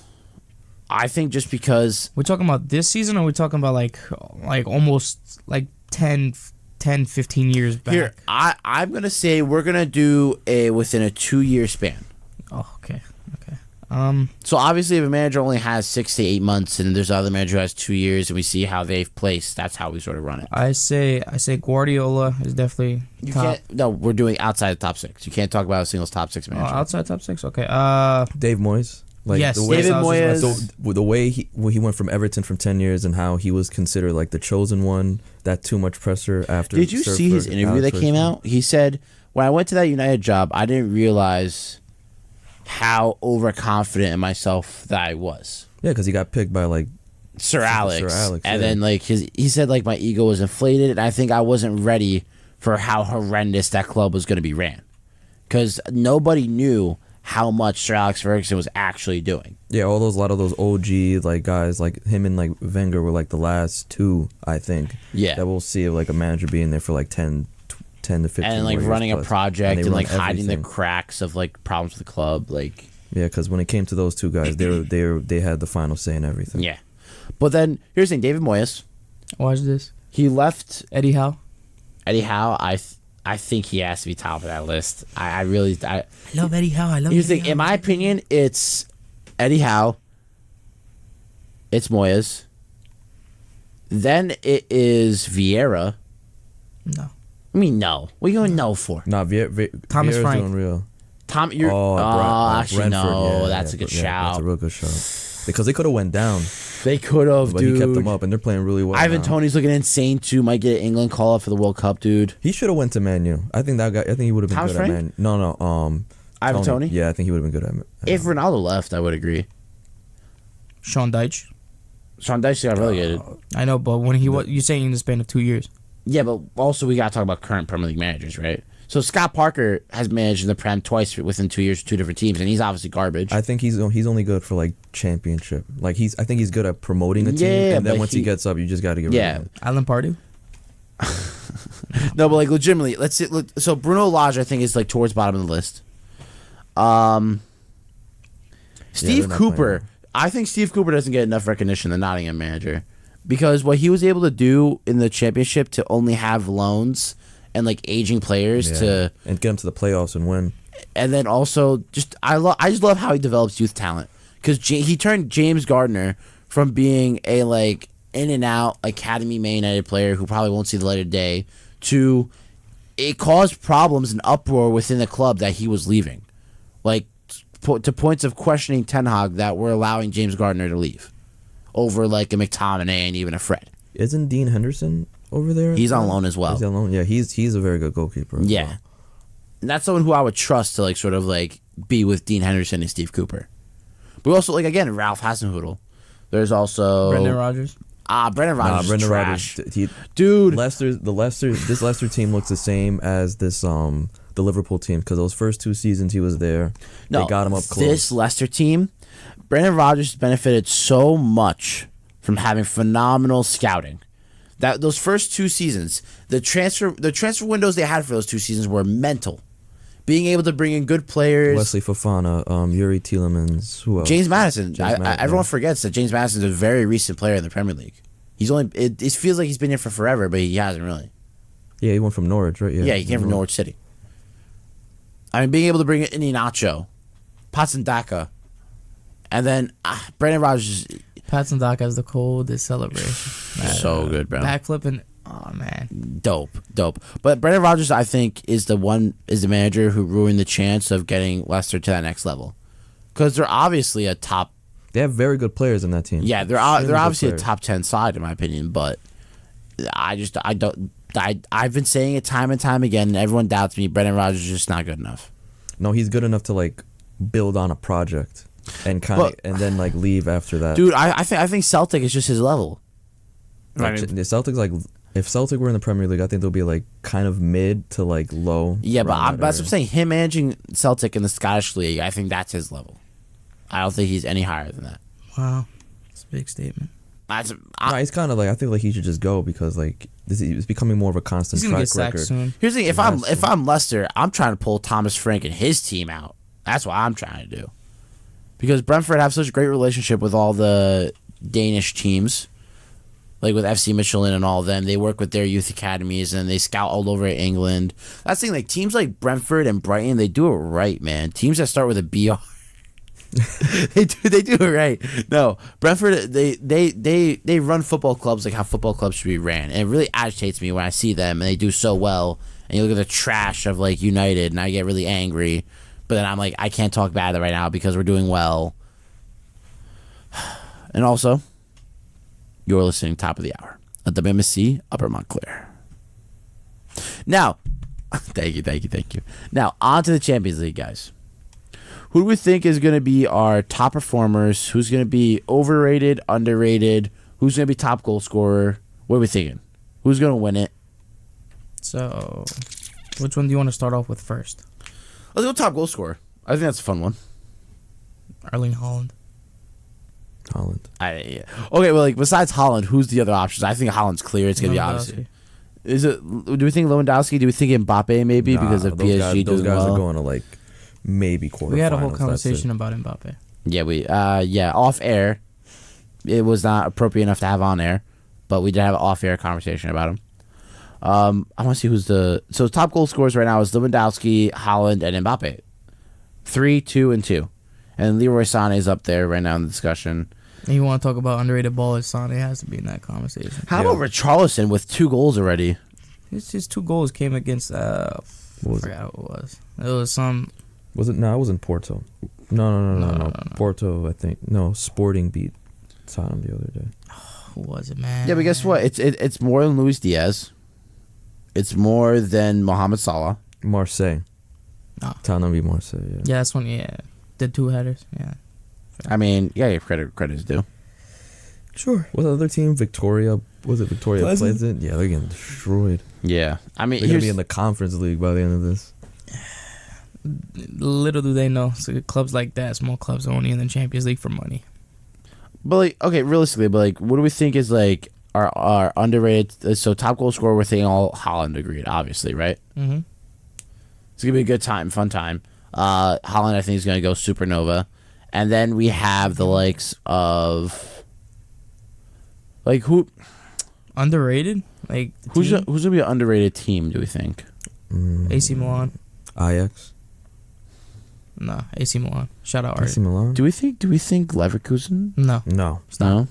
[SPEAKER 1] I think just because
[SPEAKER 3] We're talking about this season, or we're talking about like almost like 10, 15 years back.
[SPEAKER 1] here I'm gonna say we're gonna do within a 2-year span.
[SPEAKER 3] Oh, okay.
[SPEAKER 1] So obviously, if a manager only has 6 to 8 months, and there's another manager who has 2 years, and we see how they've placed, that's how we sort of run it.
[SPEAKER 3] I say Guardiola is definitely
[SPEAKER 1] You
[SPEAKER 3] top.
[SPEAKER 1] can't. No, we're doing outside the top 6. You can't talk about a single top 6
[SPEAKER 3] Oh,
[SPEAKER 1] manager.
[SPEAKER 3] outside top 6. Okay.
[SPEAKER 2] Dave Moyes.
[SPEAKER 3] Yes,
[SPEAKER 2] the way,
[SPEAKER 1] David Moyes.
[SPEAKER 2] the way he went from Everton from 10 years and how he was considered like the chosen one, that too much pressure after.
[SPEAKER 1] Did you see his interview that came out? He said, when I went to that United job, I didn't realize how overconfident in myself that I was.
[SPEAKER 2] Yeah, because he got picked by like
[SPEAKER 1] Sir Alex.
[SPEAKER 2] and
[SPEAKER 1] then like he said like my ego was inflated, and I think I wasn't ready for how horrendous that club was going to be ran. Because nobody knew how much Sir Alex Ferguson was actually doing.
[SPEAKER 2] Yeah, a lot of those OG like guys like him and like Wenger were like the last two, I think.
[SPEAKER 1] Yeah.
[SPEAKER 2] That we'll see like a manager being there for like 10 to 15
[SPEAKER 1] And like
[SPEAKER 2] more years
[SPEAKER 1] running a
[SPEAKER 2] plus.
[SPEAKER 1] project
[SPEAKER 2] they
[SPEAKER 1] and
[SPEAKER 2] run
[SPEAKER 1] like hiding the
[SPEAKER 2] everything.
[SPEAKER 1] cracks of like problems with the club. Like,
[SPEAKER 2] Yeah, because when it came to those two guys, they had the final say in everything.
[SPEAKER 1] yeah. But then here's the thing: David Moyes,
[SPEAKER 3] Watch this.
[SPEAKER 1] he left
[SPEAKER 3] Eddie Howe.
[SPEAKER 1] Eddie Howe. I think he has to be top of that list. I
[SPEAKER 3] I love Eddie Howe. I love.
[SPEAKER 1] Here's the
[SPEAKER 3] Eddie
[SPEAKER 1] thing: in
[SPEAKER 3] Howe.
[SPEAKER 1] my opinion, it's Eddie Howe. It's Moyes. Then it is Vieira.
[SPEAKER 3] No.
[SPEAKER 1] I mean, no. What are you going no for?
[SPEAKER 2] Nah,
[SPEAKER 3] Thomas
[SPEAKER 2] Vieira's
[SPEAKER 3] Frank.
[SPEAKER 2] doing real.
[SPEAKER 1] Tom, you're. Actually,
[SPEAKER 2] Brentford,
[SPEAKER 1] no.
[SPEAKER 2] yeah,
[SPEAKER 1] That's a good shout.
[SPEAKER 2] That's a real good shout. Because they could have went down,
[SPEAKER 1] They could have,
[SPEAKER 2] but
[SPEAKER 1] dude.
[SPEAKER 2] he kept them up, and they're playing really well.
[SPEAKER 1] Ivan
[SPEAKER 2] now.
[SPEAKER 1] Toney's looking insane too. Might get an England call up for the World Cup, dude.
[SPEAKER 2] He should have went to Man U. I think that guy. I think he would have been
[SPEAKER 1] Thomas
[SPEAKER 2] good
[SPEAKER 1] Frank?
[SPEAKER 2] at Man. No.
[SPEAKER 1] Ivan Toney?
[SPEAKER 2] Yeah, I think he would have been good at.
[SPEAKER 1] If Ronaldo left, I would agree.
[SPEAKER 3] Sean Dyche.
[SPEAKER 1] Sean Dyche got relegated.
[SPEAKER 3] I know, but when he was, you're saying in the span of 2 years.
[SPEAKER 1] Yeah, but also we gotta talk about current Premier League managers, right? So Scott Parker has managed in the Prem twice within 2 years, 2 different teams, and he's obviously garbage.
[SPEAKER 2] I think he's only good for like championship. Like I think he's good at promoting a team,
[SPEAKER 1] Yeah,
[SPEAKER 2] and then
[SPEAKER 1] but
[SPEAKER 2] once he gets up, you just got to get rid of him.
[SPEAKER 3] Alan Pardew.
[SPEAKER 1] No, but like legitimately, let's see. Look, so Bruno Lage, I think, is like towards bottom of the list. Steve
[SPEAKER 2] not
[SPEAKER 1] Cooper.
[SPEAKER 2] playing
[SPEAKER 1] I think Steve Cooper doesn't get enough recognition, the Nottingham manager, because what he was able to do in the championship to only have loans and like aging players to,
[SPEAKER 2] and get him to the playoffs and win.
[SPEAKER 1] and then also just I just love how he develops youth talent, because he turned James Gardner from being a like in and out academy Man United player who probably won't see the light of day to it caused problems and uproar within the club that he was leaving, like to points of questioning Ten Hag that were allowing James Gardner to leave over like a McTominay and even a Fred.
[SPEAKER 2] Isn't Dean Henderson over there?
[SPEAKER 1] He's on loan as well.
[SPEAKER 2] He's on loan. Yeah, he's a very good goalkeeper. as
[SPEAKER 1] Yeah.
[SPEAKER 2] well.
[SPEAKER 1] And that's someone who I would trust to like sort of like be with Dean Henderson and Steve Cooper. But also like again Ralph Hasenhüttl. There's also
[SPEAKER 3] Brendan Rodgers.
[SPEAKER 1] Brendan Rodgers.
[SPEAKER 2] Brendan
[SPEAKER 1] is trash.
[SPEAKER 2] Rodgers.
[SPEAKER 1] Dude.
[SPEAKER 2] This Leicester team looks the same as this the Liverpool team, because those first 2 seasons he was there,
[SPEAKER 1] No,
[SPEAKER 2] they got him up close.
[SPEAKER 1] This Leicester team, Brendan Rodgers benefited so much from having phenomenal scouting. That those first 2 seasons, the transfer windows they had for those 2 seasons were mental. Being able to bring in good players.
[SPEAKER 2] Wesley Fofana, Yuri Tielemans, who else?
[SPEAKER 1] James Maddison.
[SPEAKER 2] Madison,
[SPEAKER 1] Everyone forgets that James Madison is a very recent player in the Premier League. He's only. It feels like he's been here for forever, but he hasn't really.
[SPEAKER 2] Yeah, he went from Norwich, right?
[SPEAKER 1] Yeah, he came from Norwich City. I mean, being able to bring in Iheanacho, Patsandaka, and then Brendan Rodgers.
[SPEAKER 3] Patson Doc has the coldest celebration.
[SPEAKER 1] So good, bro.
[SPEAKER 3] Backflip and oh man.
[SPEAKER 1] Dope. But Brendan Rodgers, I think, is the manager who ruined the chance of getting Leicester to that next level, because they're obviously a top.
[SPEAKER 2] They have very good players in that team.
[SPEAKER 1] Yeah, they're
[SPEAKER 2] Extremely good
[SPEAKER 1] obviously a
[SPEAKER 2] players.
[SPEAKER 1] top 10 side in my opinion, but I've been saying it time and time again, and everyone doubts me. Brendan Rodgers is just not good enough.
[SPEAKER 2] No, he's good enough to like build on a project and and then like leave after that.
[SPEAKER 1] Dude, I think Celtic is just his level.
[SPEAKER 2] Like, the Celtics, like, if Celtic were in the Premier League, I think they'll be like kind of mid to like low.
[SPEAKER 1] Yeah, but that's what I'm saying. Him managing Celtic in the Scottish League, I think that's his level. I don't think he's any higher than that.
[SPEAKER 3] Wow, that's a big statement.
[SPEAKER 2] No, he's kind of like, I think like he should just go because like it's becoming more of a constant
[SPEAKER 3] He's gonna
[SPEAKER 2] track
[SPEAKER 3] get sacked
[SPEAKER 2] record.
[SPEAKER 3] soon.
[SPEAKER 1] Here's the thing: if I'm Leicester, I'm trying to pull Thomas Frank and his team out. That's what I'm trying to do. Because Brentford have such a great relationship with all the Danish teams, like with FC Michelin and all of them. They work with their youth academies and they scout all over England. That's the thing, like teams like Brentford and Brighton, they do it right, man. Teams that start with a BR. they do it right. No, Brentford, they run football clubs like how football clubs should be ran, and it really agitates me when I see them and they do so well. And you look at the trash of like United, and I get really angry. But then I'm like, I can't talk bad right now because we're doing well. And also, you're listening top of the hour at WMSC Upper Montclair. Now, thank you. Now on to the Champions League, guys. Who do we think is going to be our top performers? Who's going to be overrated, underrated? Who's going to be top goal scorer? What are we thinking? Who's going to win it?
[SPEAKER 3] So, which one do you want to start off with first?
[SPEAKER 1] Let's go top goal scorer. I think that's a fun one.
[SPEAKER 3] Erling Haaland.
[SPEAKER 1] Okay, well, like besides Haaland, who's the other options? I think Haaland's clear. It's going to be obvious. Is it? Do we think Lewandowski? Do we think Mbappe maybe because of PSG
[SPEAKER 2] those
[SPEAKER 1] doing
[SPEAKER 2] guys
[SPEAKER 1] well?
[SPEAKER 2] are going to like maybe quarterfinals.
[SPEAKER 3] We had a whole conversation about Mbappe.
[SPEAKER 1] Yeah, off air. It was not appropriate enough to have on air, but we did have an off air conversation about him. I want to see who's so top goal scorers right now is Lewandowski, Haaland, and Mbappe. 3, 2, and 2. And Leroy Sané is up there right now in the discussion.
[SPEAKER 3] And you want to talk about underrated ballers? Sané has to be in that conversation.
[SPEAKER 1] How about Richarlison with 2 goals already?
[SPEAKER 3] His 2 goals came against I forgot who it was. It was some.
[SPEAKER 2] Was it? No, it wasn't Porto. No. Porto, I think. No, Sporting beat Tottenham the other day.
[SPEAKER 3] Who was it, man?
[SPEAKER 1] Yeah, but guess what? It's more than Luis Diaz. It's more than Mohamed Salah.
[SPEAKER 2] Marseille.
[SPEAKER 3] Oh.
[SPEAKER 2] Tottenham beat Marseille, yeah.
[SPEAKER 3] Yeah, that's one, yeah. The 2 headers, yeah.
[SPEAKER 1] I mean, yeah, credit's due.
[SPEAKER 3] Sure.
[SPEAKER 2] What other team? Victoria? Was it Victoria
[SPEAKER 3] Pleasant?
[SPEAKER 2] Pleasant? Yeah, they're getting destroyed.
[SPEAKER 1] Yeah. I mean,
[SPEAKER 2] they're going to be in the Conference League by the end of this.
[SPEAKER 3] Little do they know. So clubs like that, small clubs, are only in the Champions League for money.
[SPEAKER 1] But, like, okay, realistically, but, like, what do we think is, like, our underrated? So, top goal scorer, we're thinking all Haaland agreed, obviously, right?
[SPEAKER 3] Mm-hmm.
[SPEAKER 1] It's going to be a good time, fun time. Haaland, I think, is going to go supernova. And then we have the likes of, like, who?
[SPEAKER 3] Underrated? Like,
[SPEAKER 1] who's going to be an underrated team, do we think?
[SPEAKER 3] AC Milan.
[SPEAKER 2] Ajax.
[SPEAKER 3] No, AC Milan. Shout out Ardi.
[SPEAKER 2] AC Milan.
[SPEAKER 1] Do we think Leverkusen?
[SPEAKER 3] No.
[SPEAKER 2] No.
[SPEAKER 1] No.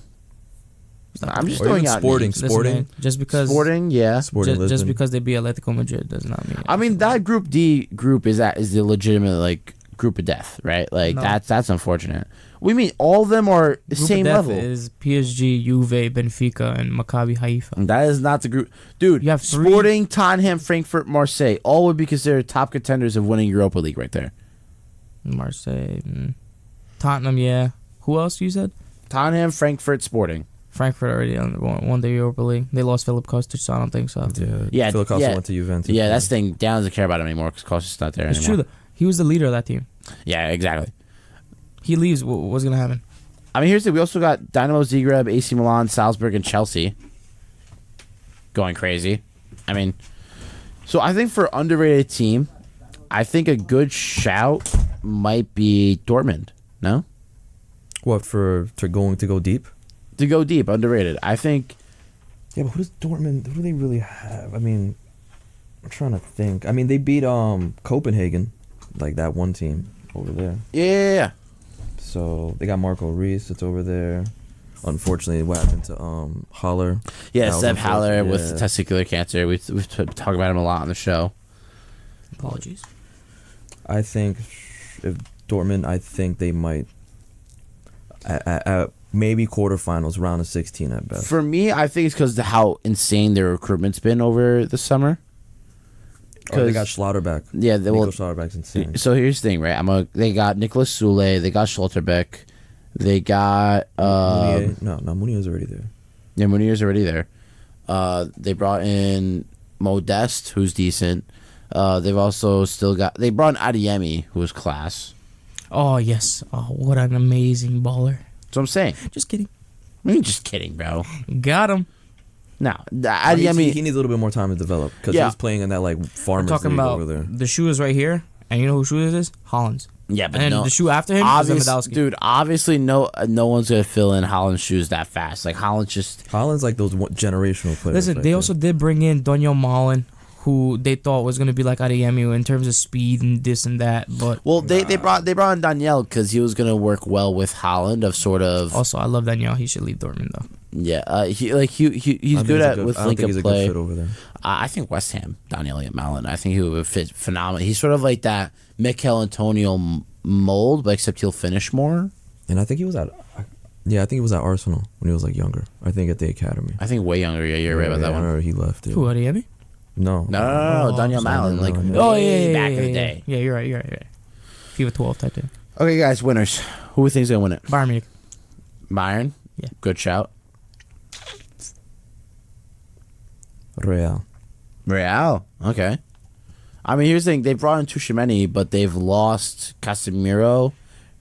[SPEAKER 3] Stop.
[SPEAKER 1] I'm just
[SPEAKER 2] Or
[SPEAKER 1] throwing
[SPEAKER 2] even
[SPEAKER 1] out
[SPEAKER 2] Sporting.
[SPEAKER 1] names.
[SPEAKER 2] Sporting.
[SPEAKER 3] Listen, man, just because
[SPEAKER 1] Sporting, yeah.
[SPEAKER 2] Sporting
[SPEAKER 3] just
[SPEAKER 2] Lisbon.
[SPEAKER 3] because they beat Atletico Madrid does not mean.
[SPEAKER 1] I mean, that Group D group is the legitimate like group of death, right? Like
[SPEAKER 3] No.
[SPEAKER 1] that's unfortunate. We mean all of them are the
[SPEAKER 3] Group
[SPEAKER 1] same
[SPEAKER 3] of death
[SPEAKER 1] level.
[SPEAKER 3] is PSG, Juve, Benfica, and Maccabi Haifa.
[SPEAKER 1] That is not the group, dude.
[SPEAKER 3] You have 3.
[SPEAKER 1] Sporting, Tottenham, Frankfurt, Marseille, all would be considered top contenders of winning Europa League right there.
[SPEAKER 3] Marseille, Tottenham, yeah. Who else you said?
[SPEAKER 1] Tottenham, Frankfurt, Sporting.
[SPEAKER 3] Frankfurt already won the Europa League. They lost Philip Kostic, so I don't think so.
[SPEAKER 1] Yeah,
[SPEAKER 2] Phil Costa went to Juventus.
[SPEAKER 1] Yeah, that's the thing. Dan doesn't care about him anymore because Costa's not there
[SPEAKER 3] It's
[SPEAKER 1] anymore.
[SPEAKER 3] true, though. He was the leader of that team.
[SPEAKER 1] Yeah, exactly.
[SPEAKER 3] He leaves, what's going to happen?
[SPEAKER 1] I mean, here's the thing. We also got Dynamo Zagreb, AC Milan, Salzburg, and Chelsea going crazy. I mean, so I think for underrated team, I think a good shout might be Dortmund. No?
[SPEAKER 2] What, to go deep?
[SPEAKER 1] To go deep, underrated. I think.
[SPEAKER 2] Yeah, but who do they really have? I mean, I'm trying to think. I mean, they beat Copenhagen, like that one team over there.
[SPEAKER 1] Yeah.
[SPEAKER 2] So they got Marco Reus that's over there. Unfortunately, what happened to Haller?
[SPEAKER 1] Yeah,
[SPEAKER 2] That was
[SPEAKER 1] Seb Haller
[SPEAKER 2] unfortunate,
[SPEAKER 1] with testicular cancer. We've talked about him a lot on the show.
[SPEAKER 3] Apologies.
[SPEAKER 2] I think if Dortmund, I think they might maybe quarterfinals, round of 16 at best.
[SPEAKER 1] For me, I think it's because of how insane their recruitment's been over the summer.
[SPEAKER 2] they got Schlotterbeck.
[SPEAKER 1] Yeah,
[SPEAKER 2] Nico Schlotterbeck's insane.
[SPEAKER 1] So here's the thing, right? They got Nicolas Soule. They got Schlotterbeck. They got
[SPEAKER 2] Mounier. No, Mounier's already there.
[SPEAKER 1] Yeah, Mounier's already there. They brought in Modeste, who's decent. They've also still got. They brought in Ardi Emini, who was class.
[SPEAKER 3] Oh yes. Oh, what an amazing baller.
[SPEAKER 1] That's what I'm saying.
[SPEAKER 3] Just kidding.
[SPEAKER 1] I mean, just kidding, bro.
[SPEAKER 3] Got him.
[SPEAKER 1] No, Ardi Emini.
[SPEAKER 2] He needs a little bit more time to develop because he's playing in that like farmers
[SPEAKER 3] talking
[SPEAKER 2] league
[SPEAKER 3] about
[SPEAKER 2] over there.
[SPEAKER 3] the shoe is right here, and you know who shoe this is? Holland's.
[SPEAKER 1] Yeah, but
[SPEAKER 3] and
[SPEAKER 1] no,
[SPEAKER 3] the shoe after him is Lewandowski.
[SPEAKER 1] Dude, obviously no one's gonna fill in Holland's shoes that fast. Like
[SPEAKER 2] Holland's like those generational players.
[SPEAKER 3] Listen,
[SPEAKER 2] right
[SPEAKER 3] they
[SPEAKER 2] there.
[SPEAKER 3] also did bring in Daniel Malen, who they thought was gonna be like Ardi Emini in terms of speed and this and that. But
[SPEAKER 1] they brought in Daniel because he was gonna work well with Holland.
[SPEAKER 3] Also, I love Daniel. He should leave Dortmund though.
[SPEAKER 1] Yeah, he's good at with link of play.
[SPEAKER 2] Good fit over there.
[SPEAKER 1] I think West Ham, Daniel Malen. I think he would fit phenomenally. He's sort of like that Mikel Antonio mold, but except he'll finish more.
[SPEAKER 2] And I think he was at Arsenal when he was like younger. I think at the academy.
[SPEAKER 1] I think way younger. Yeah, you're right about that one.
[SPEAKER 2] I remember he left. Yeah.
[SPEAKER 3] Who, Ardi Emini?
[SPEAKER 2] No,
[SPEAKER 1] Daniel Malen, like
[SPEAKER 3] yeah,
[SPEAKER 1] back in the day.
[SPEAKER 3] Yeah, you're right. FIFA 12 type thing.
[SPEAKER 1] Okay, guys, winners. Who do you think's gonna win it?
[SPEAKER 3] Bayern Munich.
[SPEAKER 1] Bayern.
[SPEAKER 3] Yeah.
[SPEAKER 1] Good shout.
[SPEAKER 2] Real.
[SPEAKER 1] Okay. I mean, here's the thing. They brought in Tuchel, but they've lost Casemiro.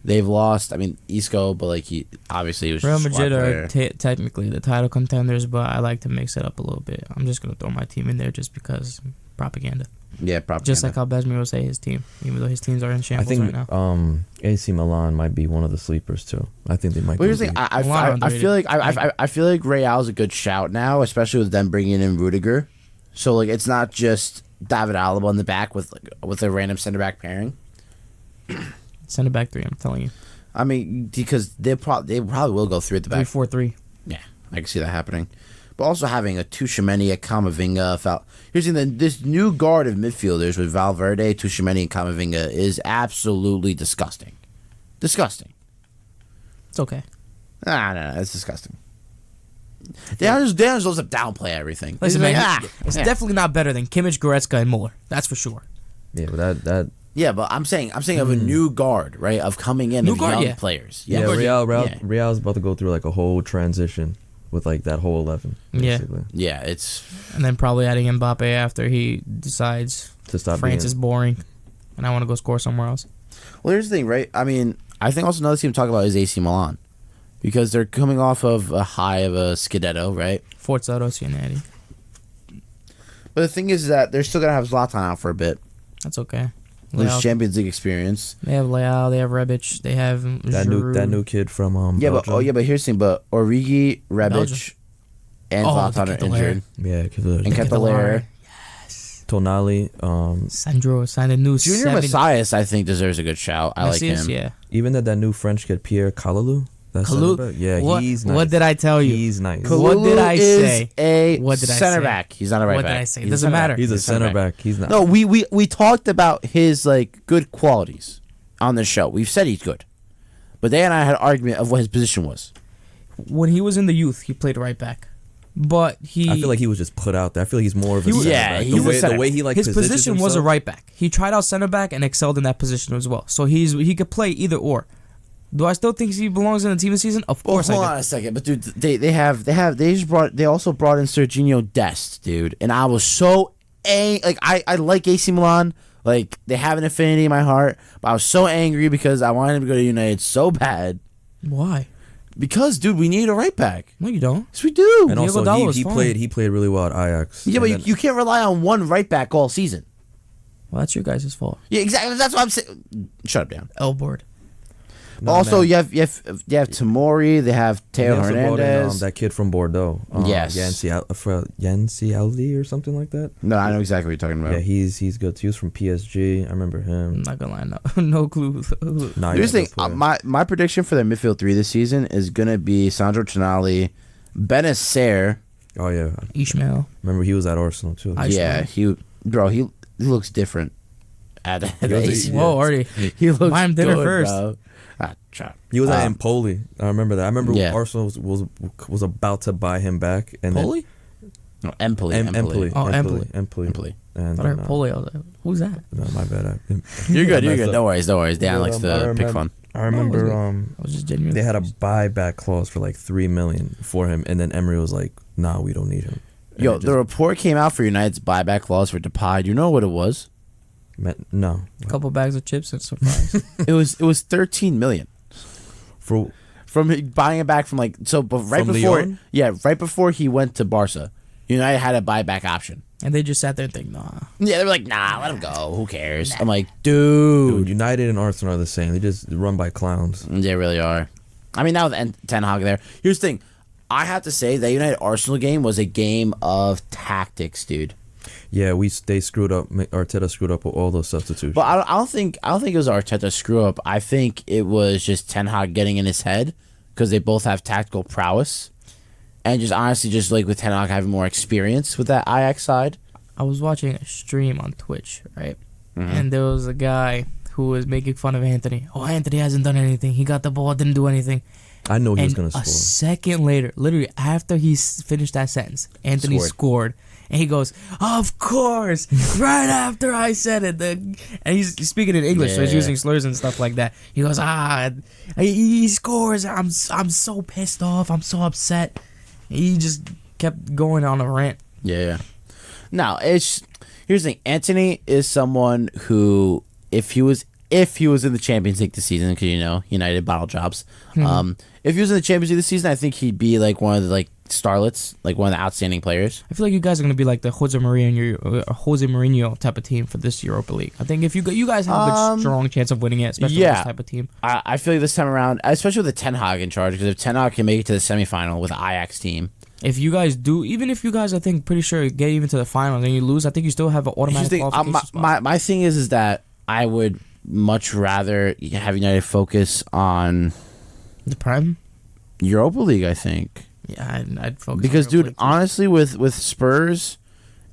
[SPEAKER 1] They've lost, Isco, but like he was
[SPEAKER 3] Real
[SPEAKER 1] just a
[SPEAKER 3] Madrid
[SPEAKER 1] squad
[SPEAKER 3] are
[SPEAKER 1] player.
[SPEAKER 3] technically the title contenders, but I like to mix it up a little bit. I'm just gonna throw my team in there just because propaganda.
[SPEAKER 1] Yeah, propaganda.
[SPEAKER 3] Just like how Besmir will say his team, even though his teams are in
[SPEAKER 2] I
[SPEAKER 3] shambles
[SPEAKER 2] think
[SPEAKER 3] right now.
[SPEAKER 2] AC Milan might be one of the sleepers too. I think they might.
[SPEAKER 1] Well, here's the thing. I feel like Real's a good shout now, especially with them bringing in Rudiger. So like, it's not just David Alaba in the back with a random center back pairing.
[SPEAKER 3] Send it back 3, I'm telling you.
[SPEAKER 1] I mean, because they probably will go through at the back.
[SPEAKER 3] 3-4-3.
[SPEAKER 1] Yeah, I can see that happening. But also having a Tuchel, a Camavinga, here's the thing, this new guard of midfielders with Valverde, Tuchel, and Camavinga is absolutely disgusting. Disgusting.
[SPEAKER 3] It's okay.
[SPEAKER 1] No, it's disgusting. Dejan just loves to downplay everything.
[SPEAKER 3] Listen,
[SPEAKER 1] He's
[SPEAKER 3] man,
[SPEAKER 1] like,
[SPEAKER 3] it's definitely not better than Kimmich, Goretzka, and Muller. That's for sure.
[SPEAKER 2] Yeah, but that.
[SPEAKER 1] Yeah, but I'm saying of a new guard, right? Of coming in, young players.
[SPEAKER 2] Yeah, Real's about to go through like a whole transition with like that whole 11. Basically.
[SPEAKER 1] Yeah, it's
[SPEAKER 3] and then probably adding Mbappe after he decides
[SPEAKER 2] to stop.
[SPEAKER 3] France is boring, and I want to go score somewhere else.
[SPEAKER 1] Well, here's the thing, right? I mean, I think also another team to talk about is AC Milan, because they're coming off of a high of a Scudetto, right?
[SPEAKER 3] Forza Rossoneri.
[SPEAKER 1] But the thing is that they're still gonna have Zlatan out for a bit.
[SPEAKER 3] That's okay.
[SPEAKER 1] Lose Champions League experience.
[SPEAKER 3] They have Leao, they have Rebic, they have Giroud.
[SPEAKER 2] that new kid from
[SPEAKER 1] Belgium. But here's the thing. But Origi, Rebic, and Zlatan are injured.
[SPEAKER 2] Yeah,
[SPEAKER 1] and Ketelaere.
[SPEAKER 3] Yes.
[SPEAKER 2] Tonali.
[SPEAKER 3] Sandro signed a new
[SPEAKER 1] Junior Messias, I think, deserves a good shout. I like him.
[SPEAKER 3] Yeah.
[SPEAKER 2] Even that new French kid Pierre Kalalou. Yeah, he's nice.
[SPEAKER 3] What did I tell you?
[SPEAKER 2] He's nice.
[SPEAKER 3] What did I say?
[SPEAKER 1] What did I say? Center back. He's not a right back.
[SPEAKER 3] What did I say? It doesn't matter.
[SPEAKER 2] He's a center back. He's not.
[SPEAKER 1] No, we talked about his like good qualities on the show. We've said he's good, but they and I had an argument of what his position was.
[SPEAKER 3] When he was in the youth, he played right back, but
[SPEAKER 2] I feel like he was just put out there. I feel like he's more of a center back. The way he like
[SPEAKER 3] his position
[SPEAKER 2] himself.
[SPEAKER 3] was a right back. He tried out center back and excelled in that position as well. So he could play either or. Do I still think he belongs in the team this season? Of course I do.
[SPEAKER 1] Hold on a second, but dude, they also brought in Serginho Dest, dude, and I was so I like AC Milan, like they have an affinity in my heart, but I was so angry because I wanted him to go to United so bad.
[SPEAKER 3] Why?
[SPEAKER 1] Because, dude, we need a right back.
[SPEAKER 3] No, you don't.
[SPEAKER 1] Yes, we do.
[SPEAKER 2] And also, he played really well at Ajax.
[SPEAKER 1] Yeah, but you can't rely on one right back all season.
[SPEAKER 3] Well, that's your guys' fault.
[SPEAKER 1] Yeah, exactly. That's what I'm saying. Shut up, Dan.
[SPEAKER 3] L-board.
[SPEAKER 1] No, also, you have Tamori. They have Teo Hernandez.
[SPEAKER 2] That kid from Bordeaux.
[SPEAKER 1] Yes.
[SPEAKER 2] Yancy Aldi or something like that.
[SPEAKER 1] No, I know exactly what you're talking about.
[SPEAKER 2] Yeah, he's good. He was from PSG. I remember him.
[SPEAKER 3] I'm not gonna lie, no clue.
[SPEAKER 1] Here's the thing. My prediction for their midfield 3 this season is gonna be Sandro Tonali, Benacer.
[SPEAKER 2] Oh yeah,
[SPEAKER 3] Ishmael.
[SPEAKER 2] Remember he was at Arsenal too.
[SPEAKER 1] Yeah, he looks different.
[SPEAKER 3] Whoa, Ardi.
[SPEAKER 1] He looks
[SPEAKER 3] buy him dinner
[SPEAKER 1] good,
[SPEAKER 3] first.
[SPEAKER 1] Bro.
[SPEAKER 2] He was at Empoli. I remember that. I remember Arsenal was about to buy him back. And
[SPEAKER 3] Empoli?
[SPEAKER 1] No, Empoli.
[SPEAKER 2] Empoli.
[SPEAKER 3] Oh,
[SPEAKER 2] Empoli. And
[SPEAKER 3] I heard Pole. I was like, who's that?
[SPEAKER 2] No, my bad.
[SPEAKER 1] You're good. You're good. No worries. Dan likes to pick fun.
[SPEAKER 2] I remember
[SPEAKER 3] I was just genuinely
[SPEAKER 2] they had a buyback clause for like $3 million for him, and then Emery was like, "Nah, we don't need him." And
[SPEAKER 1] The report came out for United's buyback clause for Depay. Do you know what it was?
[SPEAKER 2] No.
[SPEAKER 3] a couple bags of chips and surprise.
[SPEAKER 1] It was $13 million
[SPEAKER 2] For
[SPEAKER 1] from buying it back from right
[SPEAKER 2] From
[SPEAKER 1] before.
[SPEAKER 2] Lyon?
[SPEAKER 1] Yeah, right before he went to Barca, United had a buyback option.
[SPEAKER 3] And they just sat there and think, nah.
[SPEAKER 1] Yeah, they were like, nah, let him go. Who cares? I'm like, dude.
[SPEAKER 2] United and Arsenal are the same. They just run by clowns.
[SPEAKER 1] They really are. I mean, now with Ten Hag there. Here's the thing. I have to say that United Arsenal game was a game of tactics, dude.
[SPEAKER 2] Yeah, they screwed up. Arteta screwed up with all those substitutions.
[SPEAKER 1] But I don't think it was Arteta screw up. I think it was just Ten Hag getting in his head because they both have tactical prowess, and just honestly, just like with Ten Hag having more experience with that Ajax side.
[SPEAKER 3] I was watching a stream on Twitch, right?
[SPEAKER 1] Mm-hmm.
[SPEAKER 3] And there was a guy who was making fun of Anthony. Oh, Anthony hasn't done anything. He got the ball, didn't do anything.
[SPEAKER 2] I know he was
[SPEAKER 3] And
[SPEAKER 2] going to
[SPEAKER 3] a
[SPEAKER 2] score.
[SPEAKER 3] second later, literally after he finished that sentence, Anthony scored. And he goes, of course, right after I said it. And he's speaking in English, so he's using slurs and stuff like that. He goes, he scores. I'm so pissed off. I'm so upset. He just kept going on a rant.
[SPEAKER 1] Yeah. Now, here's the thing. Anthony is someone who, if he was in the Champions League this season, because United bottle jobs. If he was in the Champions League this season, I think he'd be like one of the starlets, like one of the outstanding players.
[SPEAKER 3] I feel like you guys are gonna be like the Jose Mourinho type of team for this Europa League. I think if you guys have a good, strong chance of winning it, especially with this type of team.
[SPEAKER 1] I feel like this time around, especially with the Ten Hag in charge, because if Ten Hag can make it to the semifinal with the Ajax team.
[SPEAKER 3] If you guys do, even if you guys, I think, pretty sure get even to the finals and you lose, I think you still have an automatic qualification spot.
[SPEAKER 1] My thing is that I would much rather have United focus on
[SPEAKER 3] the Prem,
[SPEAKER 1] Europa League. I think.
[SPEAKER 3] Yeah, I'd focus
[SPEAKER 1] because,
[SPEAKER 3] on Europa
[SPEAKER 1] dude,
[SPEAKER 3] League too.
[SPEAKER 1] honestly, with Spurs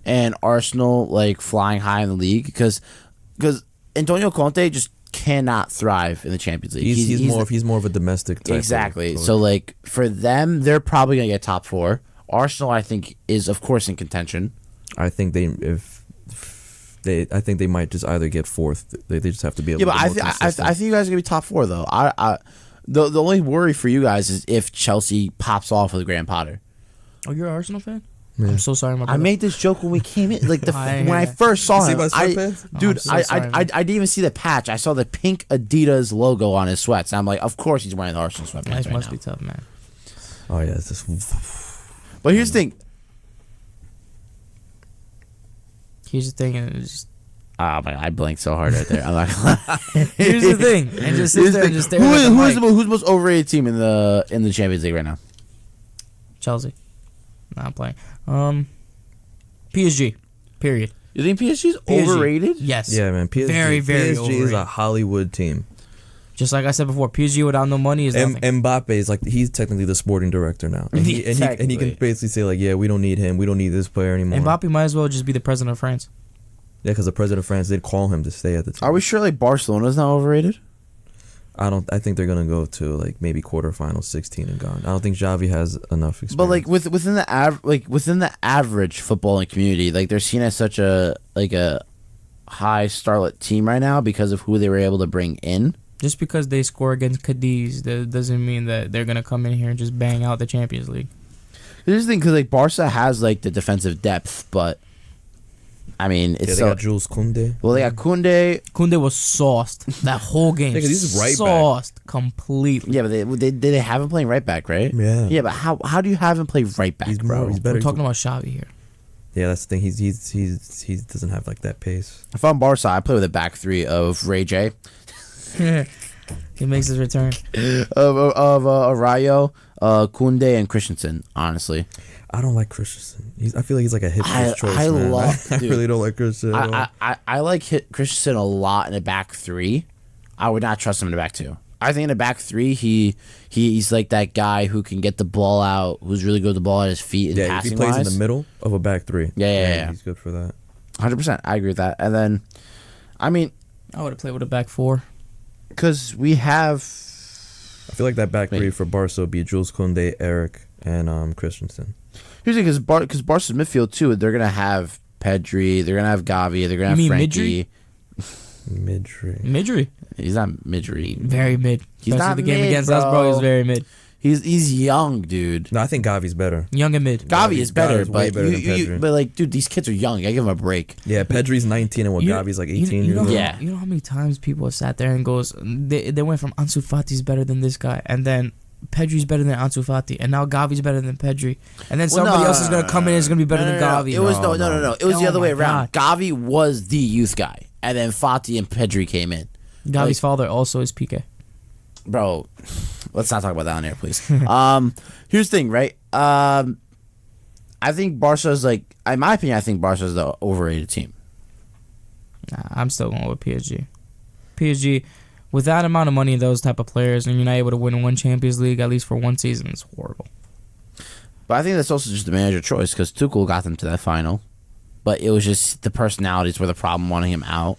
[SPEAKER 1] and Arsenal flying high in the league, because Antonio Conte just cannot thrive in the Champions League.
[SPEAKER 2] He's more of a domestic type.
[SPEAKER 1] Exactly. So for them, they're probably gonna get top 4. Arsenal, I think, is of course in contention.
[SPEAKER 2] I think they might just either get 4th. They just have to be able.
[SPEAKER 1] Yeah, but I think you guys are gonna be top 4 though. The only worry for you guys is if Chelsea pops off with Graham Potter.
[SPEAKER 3] Oh, you're an Arsenal fan?
[SPEAKER 2] Yeah.
[SPEAKER 3] I'm so sorry, my brother.
[SPEAKER 1] I made this joke when we came in, when I first saw him. I didn't even see the patch. I saw the pink Adidas logo on his sweats. I'm like, of course he's wearing the Arsenal sweatpants
[SPEAKER 3] Life
[SPEAKER 1] right
[SPEAKER 3] must
[SPEAKER 1] now.
[SPEAKER 3] be tough, man.
[SPEAKER 2] Oh yeah, it's just.
[SPEAKER 1] But here's the thing.
[SPEAKER 3] Here's the thing, and it's just.
[SPEAKER 1] Oh my God, I blinked so hard right there. I'm not gonna lie.
[SPEAKER 3] Here's the thing, and just sit there and just stare at the mic.
[SPEAKER 1] Who's the most overrated team in the Champions League right now?
[SPEAKER 3] Chelsea. Not playing. PSG. Period.
[SPEAKER 1] You think PSG's overrated?
[SPEAKER 3] Yes.
[SPEAKER 2] Yeah, man. PSG,
[SPEAKER 3] very, very
[SPEAKER 2] PSG
[SPEAKER 3] overrated.
[SPEAKER 2] is a Hollywood team.
[SPEAKER 3] Just like I said before, PSG without no money is nothing.
[SPEAKER 2] Mbappe is he's technically the sporting director now, and he can basically say yeah, we don't need him, we don't need this player anymore.
[SPEAKER 3] Mbappe might as well just be the president of France.
[SPEAKER 2] Yeah, because the president of France did call him to stay at the team.
[SPEAKER 1] Are we sure Barcelona's not overrated?
[SPEAKER 2] I think they're gonna go to maybe quarterfinals, 16 and gone. I don't think Xavi has enough experience.
[SPEAKER 1] But within the average footballing community, they're seen as such a high starlet team right now because of who they were able to bring in.
[SPEAKER 3] Just because they score against Cadiz, that doesn't mean that they're gonna come in here and just bang out the Champions League.
[SPEAKER 1] This is the thing, because Barca has the defensive depth, but I mean, it's
[SPEAKER 2] they got Jules Koundé.
[SPEAKER 1] Well, they got Koundé.
[SPEAKER 3] Koundé was sauced that whole game.
[SPEAKER 2] Yeah, 'cause he's right
[SPEAKER 3] sauced completely.
[SPEAKER 1] Yeah, but they have him playing right back, right?
[SPEAKER 2] Yeah.
[SPEAKER 1] Yeah, but how do you have him play right back, bro?
[SPEAKER 2] He's better.
[SPEAKER 3] We're talking about Xavi here.
[SPEAKER 2] Yeah, that's the thing. He doesn't have that pace.
[SPEAKER 1] If I'm Barca, I play with a back 3 of Ray J.
[SPEAKER 3] He makes his return.
[SPEAKER 1] of Rayo, Koundé, and Christensen. Honestly,
[SPEAKER 2] I don't like Christensen. I feel like he's a hipster's choice.
[SPEAKER 1] I
[SPEAKER 2] man.
[SPEAKER 1] love.
[SPEAKER 2] I really don't like Christensen.
[SPEAKER 1] I like Christensen a lot in a back 3. I would not trust him in a back 2. I think in a back 3, he's like that guy who can get the ball out, who's really good with the ball at his feet and passing
[SPEAKER 2] if he plays
[SPEAKER 1] wise.
[SPEAKER 2] in the middle of a back 3.
[SPEAKER 1] Yeah.
[SPEAKER 2] He's good for that.
[SPEAKER 1] 100%. I agree with that. And then, I mean,
[SPEAKER 3] I would have played with a back 4.
[SPEAKER 1] because we have.
[SPEAKER 2] I feel like that back 3 for Barca would be Jules Koundé, Eric, and Christensen.
[SPEAKER 1] Here's the thing, because Barca's midfield too, they're gonna have Pedri. They're gonna have Gavi. They're gonna have
[SPEAKER 3] mean
[SPEAKER 1] Frankie.
[SPEAKER 2] Midri.
[SPEAKER 1] He's not Midri.
[SPEAKER 3] Very mid.
[SPEAKER 1] He's
[SPEAKER 3] Especially
[SPEAKER 1] not
[SPEAKER 3] the game
[SPEAKER 1] mid,
[SPEAKER 3] against
[SPEAKER 1] bro.
[SPEAKER 3] us, bro. He's very mid.
[SPEAKER 1] He's young, dude.
[SPEAKER 2] No, I think Gavi's better.
[SPEAKER 3] Young and mid.
[SPEAKER 1] Gavi is better,
[SPEAKER 2] Gavi's way
[SPEAKER 1] but
[SPEAKER 2] better than Pedri.
[SPEAKER 1] but like, dude, these kids are young. I give them a break.
[SPEAKER 2] Yeah, Pedri's 19 and Gavi's like 18
[SPEAKER 3] you
[SPEAKER 2] years
[SPEAKER 3] know,
[SPEAKER 2] old.
[SPEAKER 1] Yeah.
[SPEAKER 3] You know how many times people have sat there and goes, they went from Ansu Fati's better than this guy, and then Pedri's better than Ansu Fati, and now Gavi's better than Pedri, and then somebody else is gonna come in and is gonna be better than Gavi.
[SPEAKER 1] It was no. It was the
[SPEAKER 3] Oh
[SPEAKER 1] other way
[SPEAKER 3] my
[SPEAKER 1] around. Gavi was the youth guy, and then Fati and Pedri came in.
[SPEAKER 3] Gavi's father also is PK.
[SPEAKER 1] Bro, let's not talk about that on air, please. Here's the thing, right? I think Barca's like, in my opinion, I think Barca's the overrated team.
[SPEAKER 3] Nah, I'm still going with PSG. PSG, with that amount of money and those type of players, and you're not able to win one Champions League at least for one season, it's horrible.
[SPEAKER 1] But I think that's also just the manager choice because Tuchel got them to that final, but it was just the personalities were the problem, wanting him out.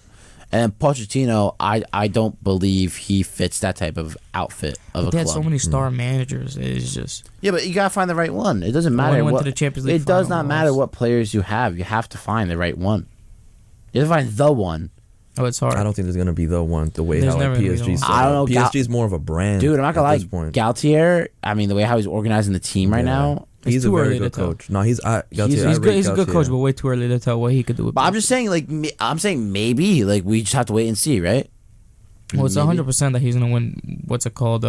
[SPEAKER 1] And then Pochettino, I don't believe he fits that type of outfit of a
[SPEAKER 3] They had
[SPEAKER 1] club.
[SPEAKER 3] so many star managers. It's just
[SPEAKER 1] Yeah, but you gotta find the right one. It doesn't matter
[SPEAKER 3] went
[SPEAKER 1] what.
[SPEAKER 3] to the Champions League
[SPEAKER 1] It does
[SPEAKER 3] final
[SPEAKER 1] not matter
[SPEAKER 3] was.
[SPEAKER 1] what players you have. You have to find the right one. You have to find the one.
[SPEAKER 3] oh, it's hard.
[SPEAKER 2] I don't think there's gonna be the one. The way
[SPEAKER 3] There's
[SPEAKER 2] how like
[SPEAKER 3] never gonna be the
[SPEAKER 2] PSG's
[SPEAKER 3] one.
[SPEAKER 2] set
[SPEAKER 1] I don't
[SPEAKER 2] up.
[SPEAKER 1] know,
[SPEAKER 2] PSG's more of a brand,
[SPEAKER 1] Dude, I'm not gonna
[SPEAKER 2] at
[SPEAKER 1] lie.
[SPEAKER 2] this point.
[SPEAKER 1] Galtier, I mean, the way how he's organizing the team right
[SPEAKER 2] Yeah.
[SPEAKER 1] now.
[SPEAKER 2] He's a
[SPEAKER 3] too
[SPEAKER 2] very
[SPEAKER 3] early
[SPEAKER 2] good
[SPEAKER 3] to tell.
[SPEAKER 2] coach. No, he's Galtier,
[SPEAKER 3] He's
[SPEAKER 2] I
[SPEAKER 3] good.
[SPEAKER 2] rate
[SPEAKER 3] He's a good coach,
[SPEAKER 2] Galtier.
[SPEAKER 3] but way too early to tell what he could do with.
[SPEAKER 1] But I'm
[SPEAKER 3] PSG.
[SPEAKER 1] just saying, like, I'm saying maybe, like, we just have to wait and see, right?
[SPEAKER 3] Well, it's
[SPEAKER 1] Maybe.
[SPEAKER 3] 100% that he's gonna win. What's it called?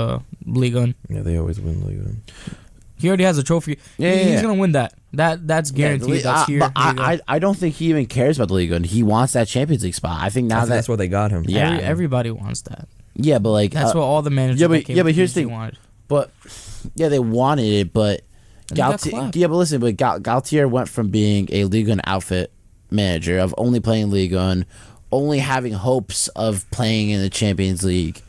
[SPEAKER 3] Liga.
[SPEAKER 2] Yeah, they always win Liga.
[SPEAKER 3] He already has a trophy.
[SPEAKER 1] Yeah,
[SPEAKER 3] He's
[SPEAKER 1] yeah.
[SPEAKER 3] gonna win that. That's guaranteed. That's here.
[SPEAKER 1] But
[SPEAKER 3] Here you go.
[SPEAKER 1] I don't think he even cares about the league, and he wants that Champions League spot. I think
[SPEAKER 2] I
[SPEAKER 1] now
[SPEAKER 2] think
[SPEAKER 1] that
[SPEAKER 2] that's why they got him.
[SPEAKER 1] Yeah.
[SPEAKER 3] Everybody wants that.
[SPEAKER 1] yeah, but like
[SPEAKER 3] That's what all the managers.
[SPEAKER 1] yeah, but-
[SPEAKER 3] that came
[SPEAKER 1] yeah, but
[SPEAKER 3] with
[SPEAKER 1] here's the
[SPEAKER 3] PSG
[SPEAKER 1] thing.
[SPEAKER 3] wanted.
[SPEAKER 1] But yeah, they wanted it, but
[SPEAKER 3] And they got
[SPEAKER 1] Galtier.
[SPEAKER 3] clapped.
[SPEAKER 1] Yeah, but listen, but Galtier went from being a Liga and outfit manager of only playing Liga and only having hopes of playing in the Champions League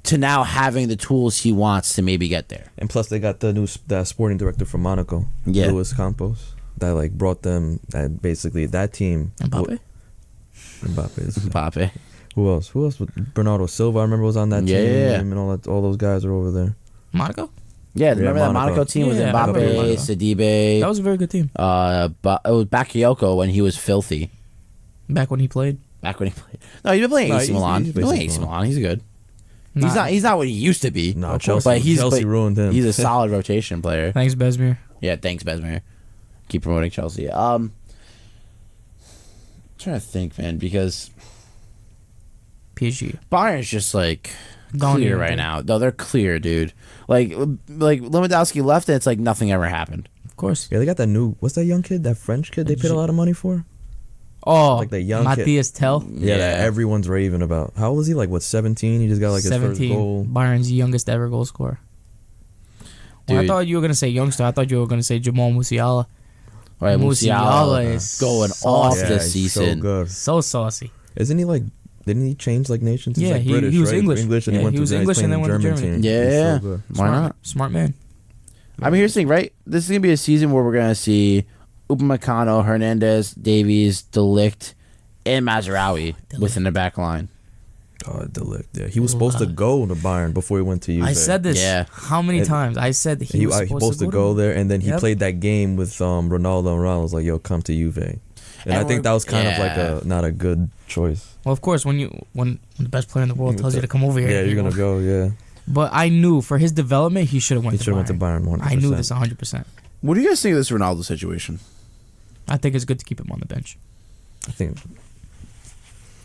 [SPEAKER 1] to now having the tools he wants to maybe get there.
[SPEAKER 2] And plus, they got that sporting director from Monaco,
[SPEAKER 1] Yeah.
[SPEAKER 2] Luis Campos, that like brought them. That basically that team.
[SPEAKER 3] Mbappe.
[SPEAKER 2] Mbappe's.
[SPEAKER 1] Mbappe.
[SPEAKER 2] Who else? Bernardo Silva, I remember, was on that
[SPEAKER 1] Yeah,
[SPEAKER 2] team,
[SPEAKER 1] yeah, yeah.
[SPEAKER 2] and all those guys are over there.
[SPEAKER 3] Monaco.
[SPEAKER 1] Yeah, remember that
[SPEAKER 2] Monaco.
[SPEAKER 1] Monaco team with
[SPEAKER 3] Yeah,
[SPEAKER 1] Mbappe,
[SPEAKER 3] Monaco.
[SPEAKER 1] Sidibe.
[SPEAKER 3] That was a very good team.
[SPEAKER 1] But it was Bakayoko when he was filthy.
[SPEAKER 3] Back when he played.
[SPEAKER 1] Back when he played. No, he's been playing
[SPEAKER 2] No,
[SPEAKER 1] AC Milan.
[SPEAKER 2] he's
[SPEAKER 1] He's playing AC
[SPEAKER 2] basically
[SPEAKER 1] Milan. He's good.
[SPEAKER 3] Nah.
[SPEAKER 1] He's not what he used to be.
[SPEAKER 2] No,
[SPEAKER 1] but
[SPEAKER 2] Chelsea ruined him.
[SPEAKER 1] He's a solid rotation player.
[SPEAKER 3] Thanks, Besmir.
[SPEAKER 1] Yeah, thanks, Besmir. Keep promoting Chelsea. I'm trying to think, man, because
[SPEAKER 3] PSG.
[SPEAKER 1] Bayern's just like
[SPEAKER 3] Don't
[SPEAKER 1] clear
[SPEAKER 3] even
[SPEAKER 1] right
[SPEAKER 3] think.
[SPEAKER 1] now. No, they're clear, dude. Like Lewandowski left, and it's like nothing ever happened.
[SPEAKER 3] Of course.
[SPEAKER 2] Yeah, they got that new. What's that young kid? That French kid they paid a lot of money for.
[SPEAKER 3] Oh,
[SPEAKER 2] Like the young
[SPEAKER 3] Matthias Tell.
[SPEAKER 2] Yeah, that everyone's raving about. How old is he? Like what? 17. He just got like his first
[SPEAKER 3] 17.
[SPEAKER 2] goal.
[SPEAKER 3] Bayern's youngest ever goal scorer. When I
[SPEAKER 1] Dude.
[SPEAKER 3] thought you were gonna say youngster. I thought you were gonna say Jamal Musiala.
[SPEAKER 1] Right, Musiala
[SPEAKER 3] is
[SPEAKER 1] going
[SPEAKER 3] saucy.
[SPEAKER 1] off
[SPEAKER 2] Yeah,
[SPEAKER 1] this
[SPEAKER 2] he's so
[SPEAKER 1] season.
[SPEAKER 2] good.
[SPEAKER 3] So saucy.
[SPEAKER 2] Isn't he like? Didn't he change like nations? He's
[SPEAKER 3] Yeah,
[SPEAKER 2] like
[SPEAKER 3] he
[SPEAKER 2] British,
[SPEAKER 3] was
[SPEAKER 2] right?
[SPEAKER 3] English.
[SPEAKER 2] English, and
[SPEAKER 3] Yeah,
[SPEAKER 2] he went
[SPEAKER 3] he
[SPEAKER 2] to
[SPEAKER 3] was
[SPEAKER 2] he's
[SPEAKER 3] English and
[SPEAKER 2] playing
[SPEAKER 3] then
[SPEAKER 2] in
[SPEAKER 3] went to
[SPEAKER 2] German
[SPEAKER 3] Germany.
[SPEAKER 2] team. He's
[SPEAKER 1] Yeah.
[SPEAKER 2] so good.
[SPEAKER 1] Why not?
[SPEAKER 3] Smart man.
[SPEAKER 1] I mean, here's the thing, right? This is gonna be a season where we're gonna see Upamecano, Hernandez, Davies, Delict, and Mazraoui within the back line.
[SPEAKER 2] Oh, Delict. Yeah, he was supposed to go to Bayern before he went to Juve.
[SPEAKER 3] I said this
[SPEAKER 1] Yeah.
[SPEAKER 3] how many
[SPEAKER 2] It-
[SPEAKER 3] times? I said that he was supposed
[SPEAKER 2] to go there, and then he
[SPEAKER 3] Yep.
[SPEAKER 2] played that game with Ronaldo, and Ronaldo was like, "Yo, come to Juve," and I
[SPEAKER 1] And
[SPEAKER 2] think that was kind of like
[SPEAKER 1] yeah.
[SPEAKER 2] not a good choice.
[SPEAKER 3] Well, of course, when the best player in the world tells you to come over here,
[SPEAKER 2] Yeah, you're gonna go. Yeah,
[SPEAKER 3] But I knew for his development, he should have went.
[SPEAKER 2] he should have went to Bayern 100%.
[SPEAKER 3] I knew this 100%.
[SPEAKER 1] What do you guys think of this Ronaldo situation?
[SPEAKER 3] I think it's good to keep him on the bench.
[SPEAKER 2] I think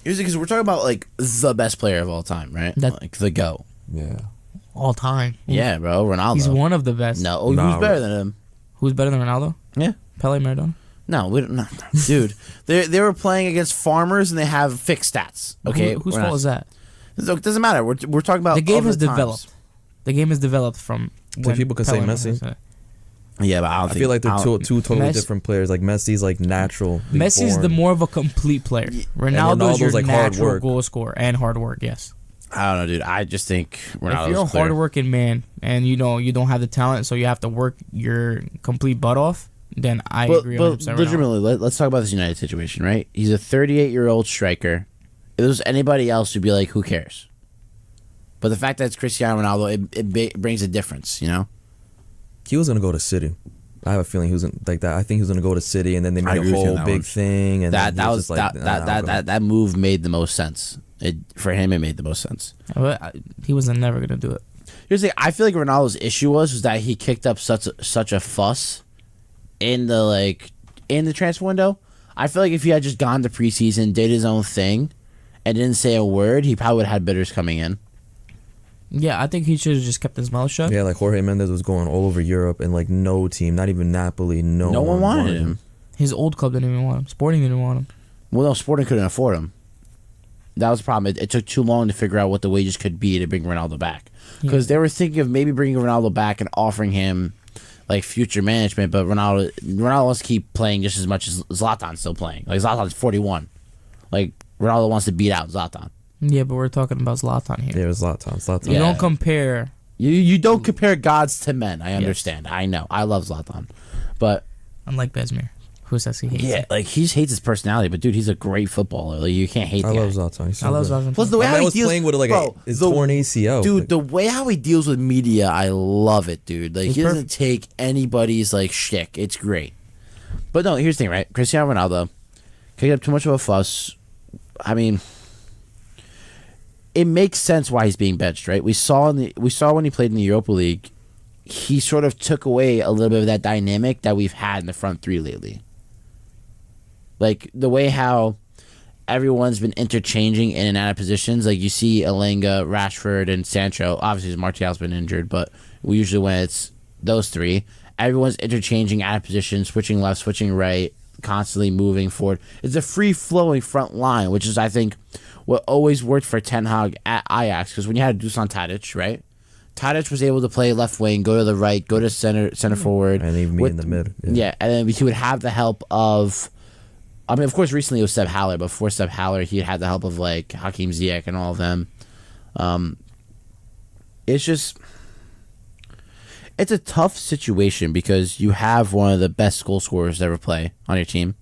[SPEAKER 1] Usually, because we're talking about like the best player of all time, right?
[SPEAKER 3] That-
[SPEAKER 1] Like the GOAT.
[SPEAKER 2] yeah.
[SPEAKER 3] All time.
[SPEAKER 1] Yeah, bro, Ronaldo.
[SPEAKER 3] He's one of the best.
[SPEAKER 1] No,
[SPEAKER 2] Nah,
[SPEAKER 1] who's better than him?
[SPEAKER 3] Who's better than Ronaldo?
[SPEAKER 1] Yeah.
[SPEAKER 3] Pele, Maradona.
[SPEAKER 1] No, we don't. No, dude. They were playing against farmers and they have fixed stats. Okay,
[SPEAKER 3] Whose
[SPEAKER 1] we're
[SPEAKER 3] fault
[SPEAKER 1] not-
[SPEAKER 3] is that?
[SPEAKER 1] It doesn't matter. We're talking about
[SPEAKER 3] The game
[SPEAKER 1] other
[SPEAKER 3] has
[SPEAKER 1] times.
[SPEAKER 3] developed. The game has developed from.
[SPEAKER 2] So people can say
[SPEAKER 3] Pele
[SPEAKER 2] Messi?
[SPEAKER 3] was-
[SPEAKER 1] Yeah, but I don't
[SPEAKER 2] I
[SPEAKER 1] think.
[SPEAKER 2] feel like they're
[SPEAKER 1] I
[SPEAKER 2] two
[SPEAKER 1] don't-
[SPEAKER 2] totally
[SPEAKER 3] Messi-
[SPEAKER 2] different players. Like Messi's like natural.
[SPEAKER 3] Messi's the
[SPEAKER 2] born.
[SPEAKER 3] more of a complete player. Ronaldo's
[SPEAKER 2] Ronaldo's
[SPEAKER 3] your
[SPEAKER 2] like hard
[SPEAKER 3] natural
[SPEAKER 2] work.
[SPEAKER 3] goal scorer and hard work. Yes.
[SPEAKER 1] I don't know, dude. I just think Ronaldo's
[SPEAKER 3] If you're a
[SPEAKER 1] clear.
[SPEAKER 3] hardworking man and you don't have the talent, so you have to work your complete butt off, then I agree
[SPEAKER 1] But
[SPEAKER 3] 100%. Ronaldo.
[SPEAKER 1] legitimately, let's talk about this United situation, right? He's a 38-year-old striker. If it was anybody else, you'd be like, who cares? But the fact that it's Cristiano Ronaldo, it brings a difference, you know?
[SPEAKER 2] He was gonna go to City. I have a feeling he was like that. I think he was gonna go to City, and then they made a whole big thing, and
[SPEAKER 1] that move made the most sense. For him, it made the most sense.
[SPEAKER 3] He was never gonna do it.
[SPEAKER 1] Here's the thing: I feel like Ronaldo's issue was that he kicked up such a fuss in the transfer window. I feel like if he had just gone to preseason, did his own thing, and didn't say a word, he probably would have had bidders coming in.
[SPEAKER 3] Yeah, I think he should have just kept his mouth shut.
[SPEAKER 2] Yeah, like Jorge Mendes was going all over Europe, and like no team, not even Napoli, no one wanted him.
[SPEAKER 3] His old club didn't even want him. Sporting didn't want him.
[SPEAKER 1] Well, no, Sporting couldn't afford him. That was the problem. It took too long to figure out what the wages could be to bring Ronaldo back. Because they were thinking of maybe bringing Ronaldo back and offering him like future management, but Ronaldo wants to keep playing just as much as Zlatan's still playing. Like Zlatan's 41. Like Ronaldo wants to beat out Zlatan.
[SPEAKER 3] Yeah, but we're talking about Zlatan here.
[SPEAKER 2] Yeah, it was Zlatan.
[SPEAKER 3] You don't compare.
[SPEAKER 1] You don't compare gods to men. I understand. Yes. I know. I love Zlatan, but
[SPEAKER 3] unlike Besmir, who says he hates it.
[SPEAKER 1] Like he hates his personality, but dude, he's a great footballer. Like you can't hate.
[SPEAKER 2] I love Zlatan.
[SPEAKER 3] I love Zlatan.
[SPEAKER 1] Plus the way how he deals
[SPEAKER 2] playing with his torn ACL,
[SPEAKER 1] dude. The way how he deals with media, I love it, dude. Like he doesn't take anybody's like shtick. It's great. But no, here's the thing, right? Cristiano Ronaldo kicked up too much of a fuss. I mean, it makes sense why he's being benched, right? We saw when he played in the Europa League, he sort of took away a little bit of that dynamic that we've had in the front three lately. Like the way how everyone's been interchanging in and out of positions. Like you see Elanga, Rashford, and Sancho. Obviously, Martial's been injured, but we usually when it's those three, everyone's interchanging out of position, switching left, switching right, constantly moving forward. It's a free-flowing front line, which is, I think, what always worked for Ten Hag at Ajax. Because when you had Dusan Tadic, right? Tadic was able to play left wing, go to the right, go to center forward.
[SPEAKER 2] And even be in the mid.
[SPEAKER 1] Yeah, and then he would have the help of... I mean, of course, recently it was Sepp Haller, but before Sepp Haller, he had the help of, like, Hakim Ziyech and all of them. It's just... It's a tough situation because you have one of the best goal scorers to ever play on your team,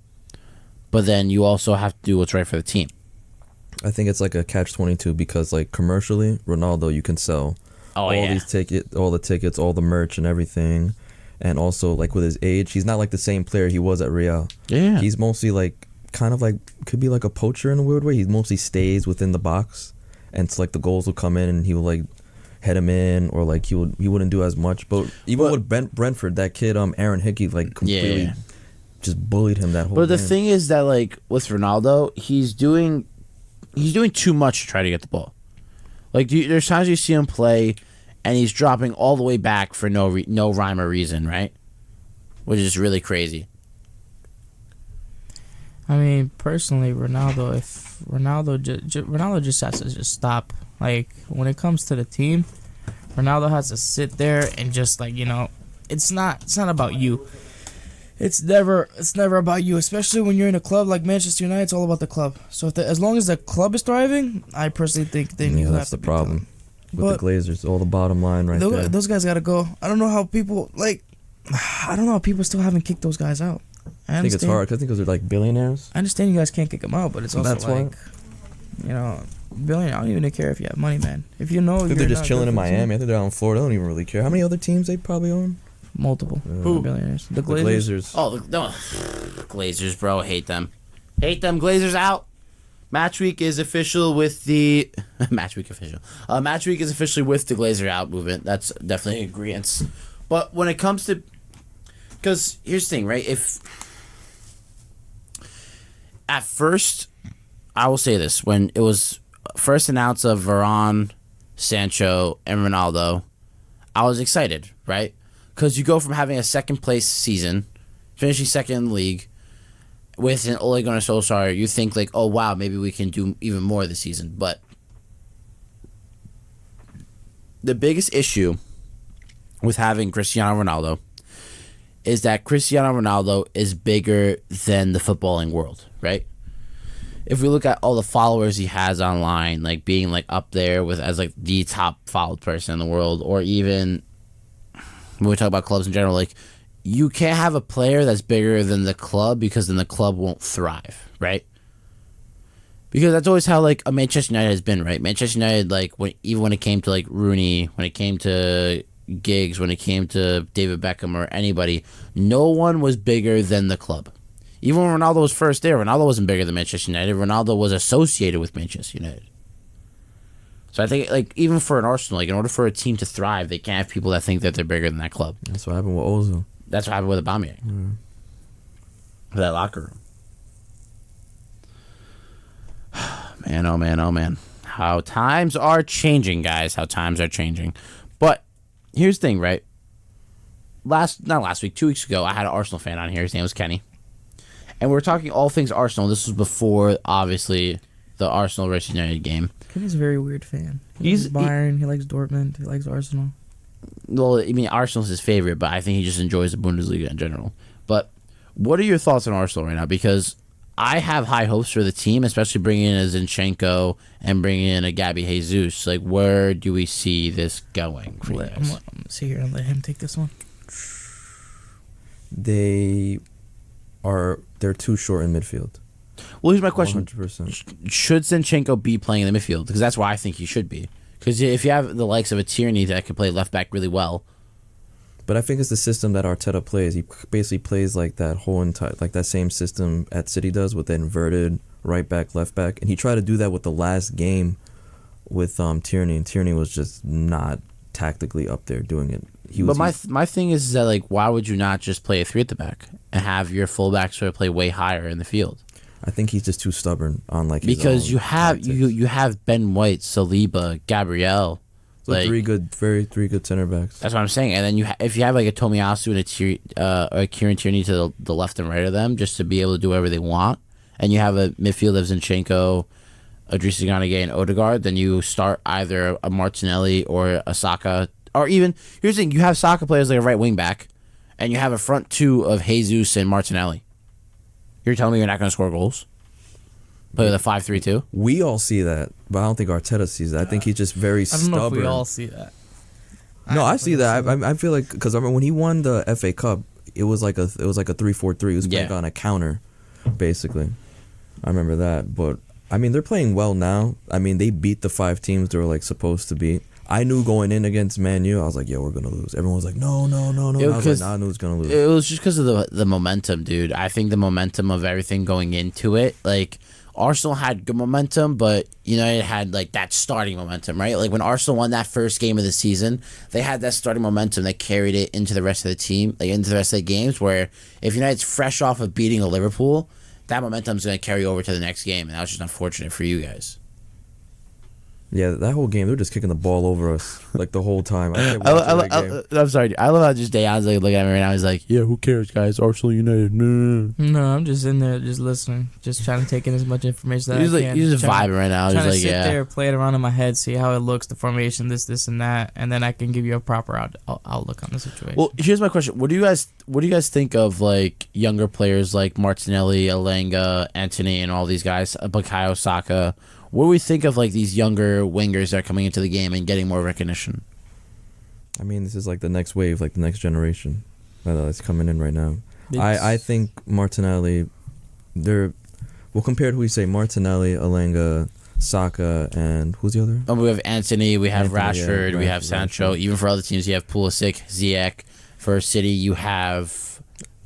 [SPEAKER 1] but then you also have to do what's right for the team.
[SPEAKER 2] I think it's like a catch-22 because, like, commercially, Ronaldo, you can sell all the tickets, all the merch and everything. And also, like, with his age, he's not like the same player he was at Real.
[SPEAKER 1] Yeah.
[SPEAKER 2] He's mostly, like, kind of like, could be like a poacher in a weird way. He mostly stays within the box. And so, like, the goals will come in and he will, like, head him in, or, like, he wouldn't do as much. But even with Brentford, that kid, Aaron Hickey, like, completely just bullied him that whole
[SPEAKER 1] But the thing is that, like, with Ronaldo, he's doing too much to try to get the ball. Like, there's times you see him play... and he's dropping all the way back for no rhyme or reason, right? Which is really crazy.
[SPEAKER 3] I mean, personally, Ronaldo just has to just stop. Like, when it comes to the team, Ronaldo has to sit there and just, like, you know, it's not about you. It's never about you, especially when you're in a club like Manchester United. It's all about the club. So as long as the club is thriving, I personally think then you have
[SPEAKER 2] that's
[SPEAKER 3] to
[SPEAKER 2] the problem. With the Glazers, all the bottom line right there.
[SPEAKER 3] Those guys got to go. I don't know how people, still haven't kicked those guys out.
[SPEAKER 2] I think it's hard because they're like billionaires.
[SPEAKER 3] I understand you guys can't kick them out, but it's also you know, billionaire. I don't even care if you have money, man. If you know,
[SPEAKER 2] I think they're just chilling in Miami. I think they're out in Florida. I don't even really care. How many other teams they probably own?
[SPEAKER 3] Multiple.
[SPEAKER 1] Who?
[SPEAKER 3] Billionaires. The
[SPEAKER 2] Glazers.
[SPEAKER 1] Oh, no. Glazers, bro. Hate them. Hate them. Glazers out. Matchweek is official with the... Matchweek official. Matchweek is officially with the Glazer out movement. That's definitely an agreement. But when it comes to... Because here's the thing, right? If... At first, I will say this. When it was first announced of Varane, Sancho, and Ronaldo, I was excited, right? Because you go from having a second-place season, finishing second in the league, with an Ole Gunnar Solskjaer, you think like, oh wow, maybe we can do even more this season. But the biggest issue with having Cristiano Ronaldo is that Cristiano Ronaldo is bigger than the footballing world, right? If we look at all the followers he has online, like being like up there with as like the top followed person in the world, or even when we talk about clubs in general, like you can't have a player that's bigger than the club because then the club won't thrive, right? Because that's always how like a Manchester United has been, right? Manchester United, like even when it came to like Rooney, when it came to Giggs, when it came to David Beckham or anybody, no one was bigger than the club. Even when Ronaldo was first there, Ronaldo wasn't bigger than Manchester United. Ronaldo was associated with Manchester United. So I think, like, even for an Arsenal, like, in order for a team to thrive, they can't have people that think that they're bigger than that club.
[SPEAKER 2] That's what happened with Ozil.
[SPEAKER 1] That's what happened with Aubameyang.
[SPEAKER 2] Mm.
[SPEAKER 1] For that locker room. Man, oh man, oh man. How times are changing, guys. How times are changing. But here's the thing, right? Not last week, 2 weeks ago, I had an Arsenal fan on here. His name was Kenny. And we were talking all things Arsenal. This was before, obviously, the Arsenal versus United game.
[SPEAKER 3] Kenny's a very weird fan. He's Bayern. He likes Dortmund. He likes Arsenal.
[SPEAKER 1] Well, I mean, Arsenal's his favorite, but I think he just enjoys the Bundesliga in general. But what are your thoughts on Arsenal right now? Because I have high hopes for the team, especially bringing in a Zinchenko and bringing in a Gabby Jesus. Like, where do we see this going for you guys?
[SPEAKER 3] I'm going to sit here and let him take this one.
[SPEAKER 2] They're too short in midfield.
[SPEAKER 1] Well, here's my question.
[SPEAKER 2] 100%.
[SPEAKER 1] Should Zinchenko be playing in the midfield? Because that's why I think he should be. Because if you have the likes of a Tierney that can play left back really well.
[SPEAKER 2] But I think it's the system that Arteta plays. He basically plays like that whole entire, like that same system at City does with the inverted right back, left back. And he tried to do that with the last game with Tierney, and Tierney was just not tactically up there doing it.
[SPEAKER 1] But my thing is that, like, why would you not just play a 3 at the back and have your fullback sort of play way higher in the field?
[SPEAKER 2] I think he's just too stubborn on like his
[SPEAKER 1] because
[SPEAKER 2] own
[SPEAKER 1] you have
[SPEAKER 2] tactics.
[SPEAKER 1] you have Ben White, Saliba, Gabriel,
[SPEAKER 2] So
[SPEAKER 1] like
[SPEAKER 2] three good center backs.
[SPEAKER 1] that's what I'm saying. And then if you have like a Tomiyasu and a Kieran Tierney to the left and right of them, just to be able to do whatever they want, and you have a midfield of Zinchenko, Idrissa Gana Gueye, and Odegaard, then you start either a Martinelli or a Saka, or even here's the thing: you have Saka players like a right wing back, and you have a front two of Jesus and Martinelli. You're telling me you're not going to score goals? Play with a 5-3-2?
[SPEAKER 2] We all see that, but I don't think Arteta sees that. I think he's just very
[SPEAKER 3] I
[SPEAKER 2] stubborn.
[SPEAKER 3] don't know if we all see that.
[SPEAKER 2] No, I see that. I feel like because I remember when he won the FA Cup, it was like a 3-4-3. He was playing on a counter, basically. I remember that, but I mean they're playing well now. I mean they beat the 5 teams they were like supposed to beat. I knew going in against Man U, I was like, yo, we're gonna lose. Everyone was like, no. I was like, nah, I knew it was gonna lose.
[SPEAKER 1] It was just because of the momentum, dude. I think the momentum of everything going into it, like Arsenal had good momentum, but United had like that starting momentum, right? Like when Arsenal won that first game of the season, they had that starting momentum that carried it into the rest of the team, like into the rest of the games. Where if United's fresh off of beating a Liverpool, that momentum's going to carry over to the next game, and that was just unfortunate for you guys.
[SPEAKER 2] Yeah, that whole game, they were just kicking the ball over us like the whole time.
[SPEAKER 1] I'm sorry. I love how just Dejan's like looking at me right now. He's like, "Yeah, who cares, guys? Arsenal United."
[SPEAKER 3] No, I'm just in there, just listening, just trying to take in as much information that I can.
[SPEAKER 1] He's just vibing right now.
[SPEAKER 3] Trying
[SPEAKER 1] He's
[SPEAKER 3] to
[SPEAKER 1] like,
[SPEAKER 3] sit
[SPEAKER 1] yeah.
[SPEAKER 3] there, play it around in my head, see how it looks, the formation, this, and that, and then I can give you a proper outlook on the situation.
[SPEAKER 1] Well, here's my question: What do you guys think of like younger players like Martinelli, Elanga, Antony, and all these guys, Bukayo Saka? What do we think of like these younger wingers that are coming into the game and getting more recognition?
[SPEAKER 2] I mean, this is like the next wave, like the next generation that's coming in right now. I think Martinelli, we'll compare to who you say, Martinelli, Elanga, Saka, and who's the other?
[SPEAKER 1] We have Antony, we have
[SPEAKER 2] Anthony,
[SPEAKER 1] Rashford, we have Sancho.
[SPEAKER 2] Rashford.
[SPEAKER 1] Even for other teams, you have Pulisic, Ziyech. For City, you have...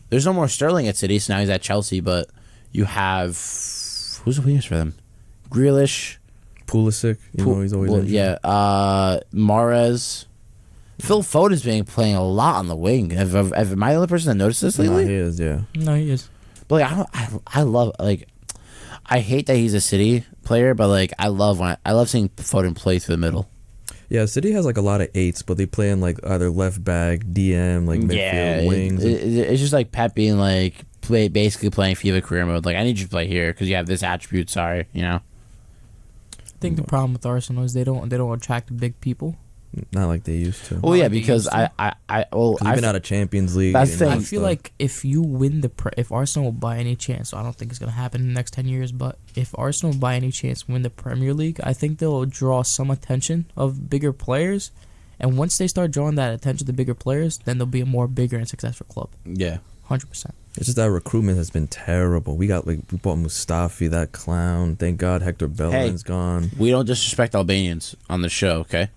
[SPEAKER 1] There's no more Sterling at City, so now he's at Chelsea, but you have... Who's the wingers for them? Grealish.
[SPEAKER 2] Pulisic, he's always injured.
[SPEAKER 1] Yeah, Mahrez. Phil Foden's been playing a lot on the wing. Am I the only person that noticed this lately?
[SPEAKER 2] No, he is, yeah.
[SPEAKER 3] No, he is.
[SPEAKER 1] But like, I love, like, I hate that he's a City player, but like I love seeing Foden play through the middle.
[SPEAKER 2] Yeah, City has like a lot of 8s, but they play in like either left back, DM, like midfield, wings.
[SPEAKER 1] It's just like Pep being like basically playing FIFA career mode. Like, I need you to play here because you have this attribute. Sorry,
[SPEAKER 3] I think the problem with Arsenal is they don't attract big people.
[SPEAKER 2] Not like they used to.
[SPEAKER 1] Well, yeah, because
[SPEAKER 2] I've been out of Champions League.
[SPEAKER 1] That's the thing.
[SPEAKER 3] I feel like if you win if Arsenal by any chance, so I don't think it's gonna happen in the next 10 years, but if Arsenal by any chance win the Premier League, I think they'll draw some attention of bigger players, and once they start drawing that attention to bigger players, then they'll be a more bigger and successful club.
[SPEAKER 1] Yeah,
[SPEAKER 3] 100%.
[SPEAKER 2] It's just that recruitment has been terrible. We bought Mustafi, that clown. Thank God Hector Bellerin's gone.
[SPEAKER 1] We don't disrespect Albanians on the show, okay?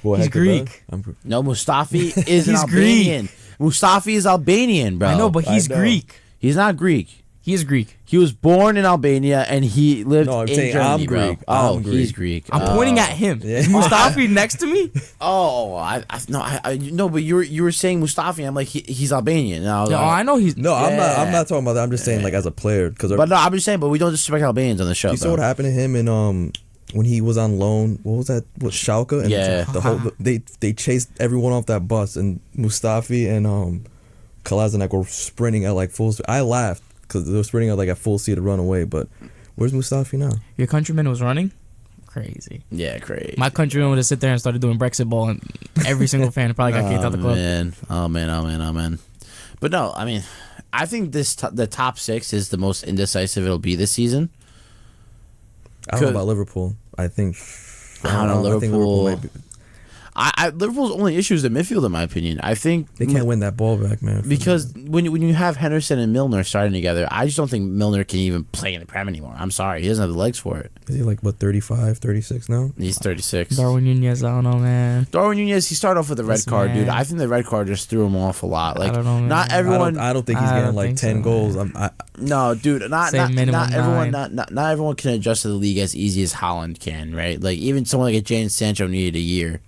[SPEAKER 2] Well,
[SPEAKER 3] He's Greek.
[SPEAKER 1] No, Mustafi is
[SPEAKER 3] He's
[SPEAKER 1] Albanian. Mustafi is Albanian, bro.
[SPEAKER 3] I know, but he's Greek.
[SPEAKER 1] He's not Greek.
[SPEAKER 3] He is Greek.
[SPEAKER 1] He was born in Albania and he lived
[SPEAKER 2] No, I'm
[SPEAKER 1] in
[SPEAKER 2] saying
[SPEAKER 1] Germany,
[SPEAKER 2] I'm
[SPEAKER 1] bro.
[SPEAKER 2] Greek.
[SPEAKER 1] Oh,
[SPEAKER 2] I'm
[SPEAKER 1] he's
[SPEAKER 2] Greek.
[SPEAKER 1] Greek.
[SPEAKER 3] I'm pointing at him.
[SPEAKER 2] Yeah.
[SPEAKER 3] Is Mustafi next to me?
[SPEAKER 1] Oh, no, but you were saying Mustafi. I'm like he's Albanian. No,
[SPEAKER 3] No, I know he's.
[SPEAKER 2] No, I'm not talking about that. I'm just saying like as a player because.
[SPEAKER 1] But no, I'm just saying. But we don't disrespect Albanians on the show.
[SPEAKER 2] You saw what happened to him in when he was on loan. What was that? What Schalke? And
[SPEAKER 1] Yeah.
[SPEAKER 2] the whole they chased everyone off that bus, and Mustafi and Kolasinac were sprinting at like full speed. I laughed because they were sprinting at like at full speed to run away. But where's Mustafi now?
[SPEAKER 3] Your countryman was running. Crazy.
[SPEAKER 1] Yeah, crazy.
[SPEAKER 3] My countryman would have sit there and started doing Brexit ball, and every single fan probably got kicked out the club.
[SPEAKER 1] Oh man. But no, I mean, I think the top 6 is the most indecisive it'll be this season.
[SPEAKER 2] I don't know about Liverpool. I think
[SPEAKER 1] Liverpool.
[SPEAKER 2] I think Liverpool might be,
[SPEAKER 1] Liverpool's only issue is the midfield, in my opinion. I think
[SPEAKER 2] they can't win that ball back, man.
[SPEAKER 1] because when you have Henderson and Milner starting together, I just don't think Milner can even play in the Prem anymore. I'm sorry, he doesn't have the legs for it.
[SPEAKER 2] Is he like what 35, 36 now?
[SPEAKER 1] He's 36.
[SPEAKER 3] Darwin Nunez, I don't know, man.
[SPEAKER 1] Darwin Nunez, he started off with a red
[SPEAKER 3] Listen,
[SPEAKER 1] card, dude.
[SPEAKER 3] man.
[SPEAKER 1] I think the red card just threw him off a lot. Like,
[SPEAKER 3] I don't know, man.
[SPEAKER 1] not everyone.
[SPEAKER 2] I don't think he's getting like 10 goals.
[SPEAKER 1] No, dude, not
[SPEAKER 3] minimum
[SPEAKER 1] everyone.
[SPEAKER 3] 9.
[SPEAKER 1] Not everyone can adjust to the league as easy as Haaland can, right? Like even someone like Jadon Sancho needed a year.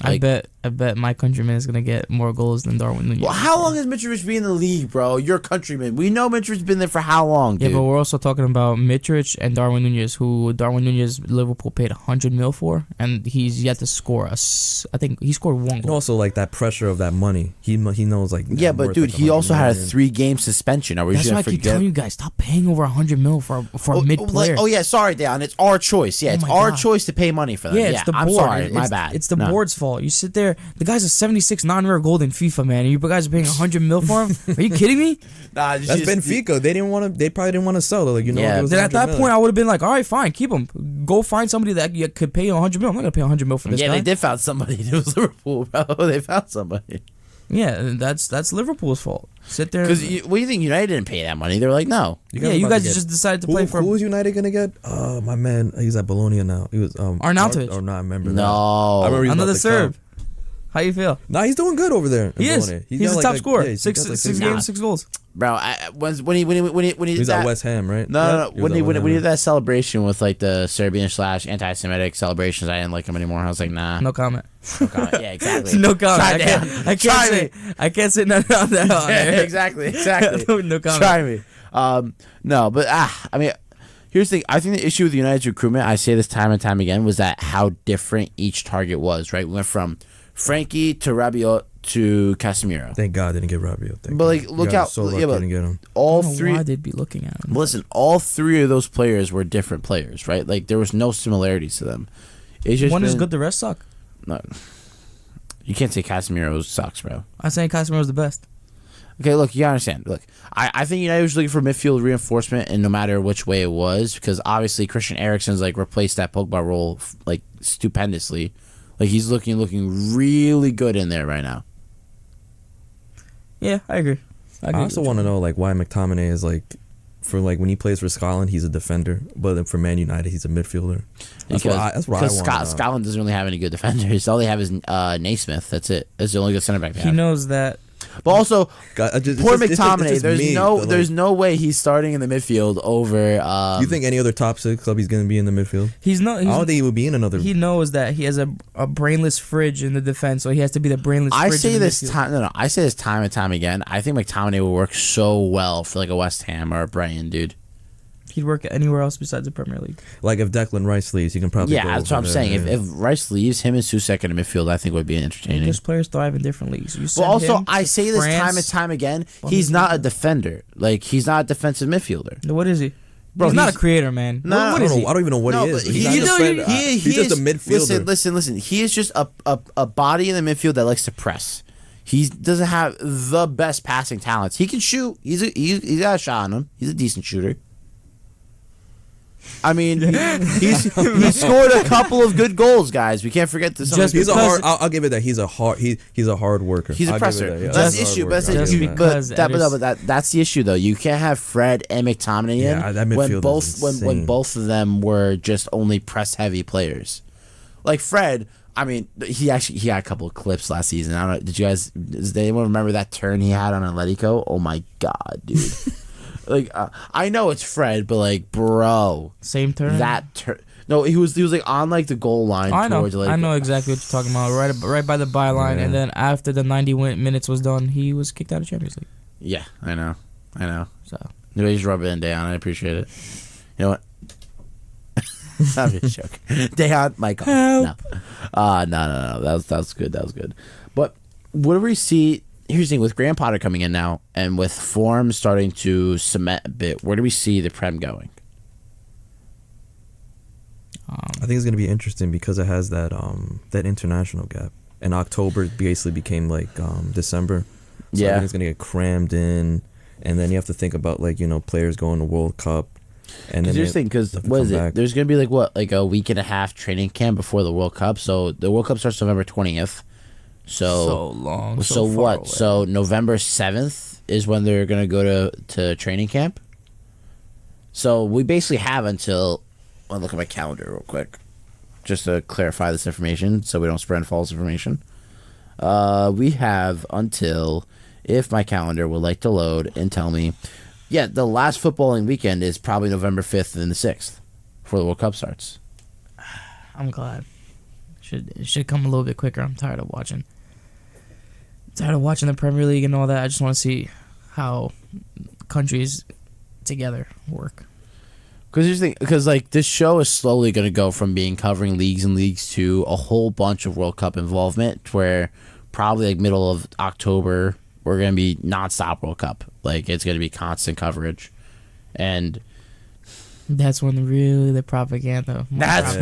[SPEAKER 1] Like,
[SPEAKER 3] I bet my countryman is gonna get more goals than Darwin Nunez.
[SPEAKER 1] well, how long has Mitrovic been in the league, bro? You're a countryman. We know Mitrovic's been there for how long, dude?
[SPEAKER 3] Yeah, but we're also talking about Mitrovic and Darwin Nunez, who Darwin Nunez Liverpool paid 100 mil for, and he's yet to score us. I think he scored 1
[SPEAKER 2] And
[SPEAKER 3] goal.
[SPEAKER 2] also like that pressure of that money. He knows like.
[SPEAKER 1] Yeah,
[SPEAKER 2] I'm
[SPEAKER 1] but
[SPEAKER 2] worth,
[SPEAKER 1] dude,
[SPEAKER 2] like,
[SPEAKER 1] he also had a
[SPEAKER 2] 100 million.
[SPEAKER 1] 3-game suspension. Are we
[SPEAKER 3] That's
[SPEAKER 1] just
[SPEAKER 3] why I
[SPEAKER 1] gonna
[SPEAKER 3] keep telling you guys, stop paying over 100 mil for a mid player.
[SPEAKER 1] Oh yeah, sorry, Dejan. It's our choice. Yeah,
[SPEAKER 3] Oh
[SPEAKER 1] it's
[SPEAKER 3] my
[SPEAKER 1] our
[SPEAKER 3] God.
[SPEAKER 1] choice to pay money for them.
[SPEAKER 3] Yeah, it's the board.
[SPEAKER 1] I'm sorry, my bad.
[SPEAKER 3] It's the
[SPEAKER 1] No.
[SPEAKER 3] board's fault. You sit there. The guy's a 76 non-rare gold in FIFA, man. And you guys are paying 100 mil for him? Are you kidding me?
[SPEAKER 1] Nah,
[SPEAKER 2] That's Benfica. They didn't want to. They probably didn't want to sell. They're like, you know,
[SPEAKER 1] Yeah.
[SPEAKER 2] give us
[SPEAKER 3] Then at
[SPEAKER 2] 100
[SPEAKER 3] that
[SPEAKER 2] million.
[SPEAKER 3] point, I would have been like, all right, fine, keep him. Go find somebody that you could pay you 100 mil. I'm not gonna pay 100 mil for this
[SPEAKER 1] Yeah,
[SPEAKER 3] guy.
[SPEAKER 1] they did found somebody. It was Liverpool, bro. They found somebody.
[SPEAKER 3] Yeah, that's Liverpool's fault. Sit there.
[SPEAKER 1] Because what do you think? United didn't pay that money. They were like, no.
[SPEAKER 3] Yeah, you guys just decided to play for.
[SPEAKER 2] Who was United gonna get? My man, he's at Bologna now. He was
[SPEAKER 3] Arnautovic.
[SPEAKER 2] Or not? I remember.
[SPEAKER 1] No.
[SPEAKER 2] I remember he was
[SPEAKER 3] Another
[SPEAKER 2] about to
[SPEAKER 3] Serb.
[SPEAKER 2] come.
[SPEAKER 3] How you feel?
[SPEAKER 2] Nah, he's doing good over there. in
[SPEAKER 3] He is.
[SPEAKER 2] Bologna.
[SPEAKER 3] He's
[SPEAKER 2] got
[SPEAKER 3] the
[SPEAKER 2] like-
[SPEAKER 3] top
[SPEAKER 2] like-
[SPEAKER 3] scorer.
[SPEAKER 2] yeah, he's
[SPEAKER 3] Six
[SPEAKER 2] got like
[SPEAKER 3] six
[SPEAKER 2] six
[SPEAKER 3] games,
[SPEAKER 2] goals.
[SPEAKER 3] 6 goals.
[SPEAKER 1] Bro, when he
[SPEAKER 2] He's
[SPEAKER 1] that,
[SPEAKER 2] at West Ham, right?
[SPEAKER 1] No,
[SPEAKER 2] He
[SPEAKER 1] when
[SPEAKER 2] was
[SPEAKER 1] he
[SPEAKER 2] at West
[SPEAKER 1] when he
[SPEAKER 2] Ham.
[SPEAKER 1] did that celebration with like the Serbian / anti-Semitic celebrations, I didn't like him anymore. I was like, nah.
[SPEAKER 3] No comment.
[SPEAKER 1] No comment. Yeah, exactly.
[SPEAKER 3] No comment.
[SPEAKER 1] Try
[SPEAKER 3] I can't
[SPEAKER 1] Try
[SPEAKER 3] say. I can't say nothing on that. on
[SPEAKER 1] Yeah,
[SPEAKER 3] air.
[SPEAKER 1] exactly.
[SPEAKER 3] No comment.
[SPEAKER 1] Try me. No, but I mean, here's the thing. I think the issue with United's recruitment, I say this time and time again, was that how different each target was. Right, we went from Frankie to Rabiot to Casemiro.
[SPEAKER 2] Thank God they didn't get Rabiot.
[SPEAKER 1] But like, look out!
[SPEAKER 2] So lucky
[SPEAKER 1] Yeah, but
[SPEAKER 2] didn't get him.
[SPEAKER 1] all
[SPEAKER 3] I don't know
[SPEAKER 1] three.
[SPEAKER 3] why they'd be looking at him.
[SPEAKER 1] Listen, all 3 of those players were different players, right? Like there was no similarities to them. It's just
[SPEAKER 3] One is
[SPEAKER 1] been-
[SPEAKER 3] good, the rest suck.
[SPEAKER 1] No, you can't say Casemiro sucks, bro.
[SPEAKER 3] I'm saying Casemiro's the best.
[SPEAKER 1] Okay, look, you gotta understand. Look, I think United was looking for midfield reinforcement, and no matter which way it was, because obviously Christian Eriksen's like replaced that Pogba role like stupendously. Like he's looking really good in there right now.
[SPEAKER 3] Yeah, I agree.
[SPEAKER 2] I also want to know like why McTominay is like, for like when he plays for Scotland, he's a defender, but then for Man United, he's a midfielder. That's what I want.
[SPEAKER 1] Because Scotland doesn't really have any good defenders. All they have is Naismith. That's it. That's the only good center back they
[SPEAKER 3] He
[SPEAKER 1] have.
[SPEAKER 3] knows that.
[SPEAKER 1] But also, poor McTominay.
[SPEAKER 2] There's
[SPEAKER 1] There's no way he's starting in the midfield over.
[SPEAKER 2] You think any other top 6 club he's going to be in the midfield?
[SPEAKER 3] He's not.
[SPEAKER 2] I don't think he would be in another.
[SPEAKER 3] He knows that he has a brainless fridge in the defense, so he has to be the brainless.
[SPEAKER 1] I
[SPEAKER 3] fridge
[SPEAKER 1] say
[SPEAKER 3] in the
[SPEAKER 1] this
[SPEAKER 3] midfield.
[SPEAKER 1] time. No, I say this time and time again. I think McTominay will work so well for like a West Ham or a Brighton, dude.
[SPEAKER 3] He'd work anywhere else besides the Premier League.
[SPEAKER 2] Like if Declan Rice leaves, he can probably.
[SPEAKER 1] Yeah,
[SPEAKER 2] go
[SPEAKER 1] that's what I'm
[SPEAKER 2] over
[SPEAKER 1] saying.
[SPEAKER 2] there,
[SPEAKER 1] If Rice leaves, him and Susek in the midfield, I think would be entertaining.
[SPEAKER 3] Because players thrive in different leagues. You
[SPEAKER 1] Well,
[SPEAKER 3] send
[SPEAKER 1] also,
[SPEAKER 3] him
[SPEAKER 1] I
[SPEAKER 3] to
[SPEAKER 1] say this
[SPEAKER 3] France,
[SPEAKER 1] time and time again. He's not a defender. Like he's not a defensive midfielder.
[SPEAKER 3] What is he?
[SPEAKER 1] Bro,
[SPEAKER 3] he's not a creator, man.
[SPEAKER 1] No,
[SPEAKER 3] what
[SPEAKER 2] I
[SPEAKER 3] is
[SPEAKER 2] don't
[SPEAKER 3] he?
[SPEAKER 2] know. I don't even know what he is.
[SPEAKER 1] but
[SPEAKER 2] He's
[SPEAKER 1] he-
[SPEAKER 2] not a
[SPEAKER 1] you know,
[SPEAKER 2] defender.
[SPEAKER 1] he
[SPEAKER 2] He's just a
[SPEAKER 1] is-
[SPEAKER 2] midfielder.
[SPEAKER 1] Listen. He is just a body in the midfield that likes to press. He doesn't have the best passing talents. He can shoot. He's got a shot on him. He's a decent shooter. I mean, he scored a couple of good goals, guys. We can't forget this.
[SPEAKER 3] Just
[SPEAKER 2] He's a
[SPEAKER 3] because-
[SPEAKER 2] hard. I'll give it that. He's a hard worker.
[SPEAKER 1] He's a
[SPEAKER 2] I'll give it
[SPEAKER 1] presser.
[SPEAKER 2] that, yeah.
[SPEAKER 1] That's
[SPEAKER 2] He's
[SPEAKER 1] the
[SPEAKER 2] a
[SPEAKER 1] issue.
[SPEAKER 2] hard
[SPEAKER 1] That's the
[SPEAKER 2] worker. I'll
[SPEAKER 1] issue.
[SPEAKER 2] give it that.
[SPEAKER 3] because
[SPEAKER 1] That's the issue, though. You can't have Fred and McTominay in
[SPEAKER 2] Yeah, that midfield
[SPEAKER 1] when
[SPEAKER 2] is
[SPEAKER 1] when
[SPEAKER 2] insane.
[SPEAKER 1] both of them were just only press heavy players. Like Fred, I mean, he got a couple of clips last season. I don't know. Does anyone remember that turn he had on Atletico? Oh my god, dude! Like I know it's Fred, but like, bro,
[SPEAKER 3] Same turn.
[SPEAKER 1] that turn. No, he was like on like the goal line.
[SPEAKER 3] I know.
[SPEAKER 1] Towards, like,
[SPEAKER 3] I know exactly what you're talking about. Right by the byline, and then after the 90 minutes was done, he was kicked out of Champions League.
[SPEAKER 1] Yeah, I know.
[SPEAKER 3] So
[SPEAKER 1] Maybe just rub it in, Dejan. I appreciate it. You know what? I'm just joking. Dejan, Michael. No. No. That was good. That was good. But what do we see? Here's the thing, with Graham Potter coming in now, and with form starting to cement a bit, where do we see the Prem going?
[SPEAKER 2] I think it's gonna be interesting because it has that international gap, and October basically became like December. So I think it's gonna get crammed in, and then you have to think about like players going to World Cup, and then
[SPEAKER 1] here's the thing, because what is it?
[SPEAKER 2] back.
[SPEAKER 1] There's gonna be like a week and a half training camp before the World Cup. So the World Cup starts November 20th.
[SPEAKER 3] So long.
[SPEAKER 1] So
[SPEAKER 3] far
[SPEAKER 1] what?
[SPEAKER 3] away.
[SPEAKER 1] So November 7th is when they're gonna go to training camp. So we basically have until. I'll look at my calendar real quick, just to clarify this information, so we don't spread false information. We have until, if my calendar would like to load and tell me, the last footballing weekend is probably November 5th and the 6th, before the World Cup starts.
[SPEAKER 3] I'm glad. It should come a little bit quicker. I'm tired of watching. The Premier League and all that. I just want to see how countries together work.
[SPEAKER 1] Because like this show is slowly going to go from being covering leagues and leagues to a whole bunch of World Cup involvement, where probably like middle of October we're going to be nonstop World Cup. Like it's going to be constant coverage, and
[SPEAKER 3] that's when the propaganda.
[SPEAKER 1] That's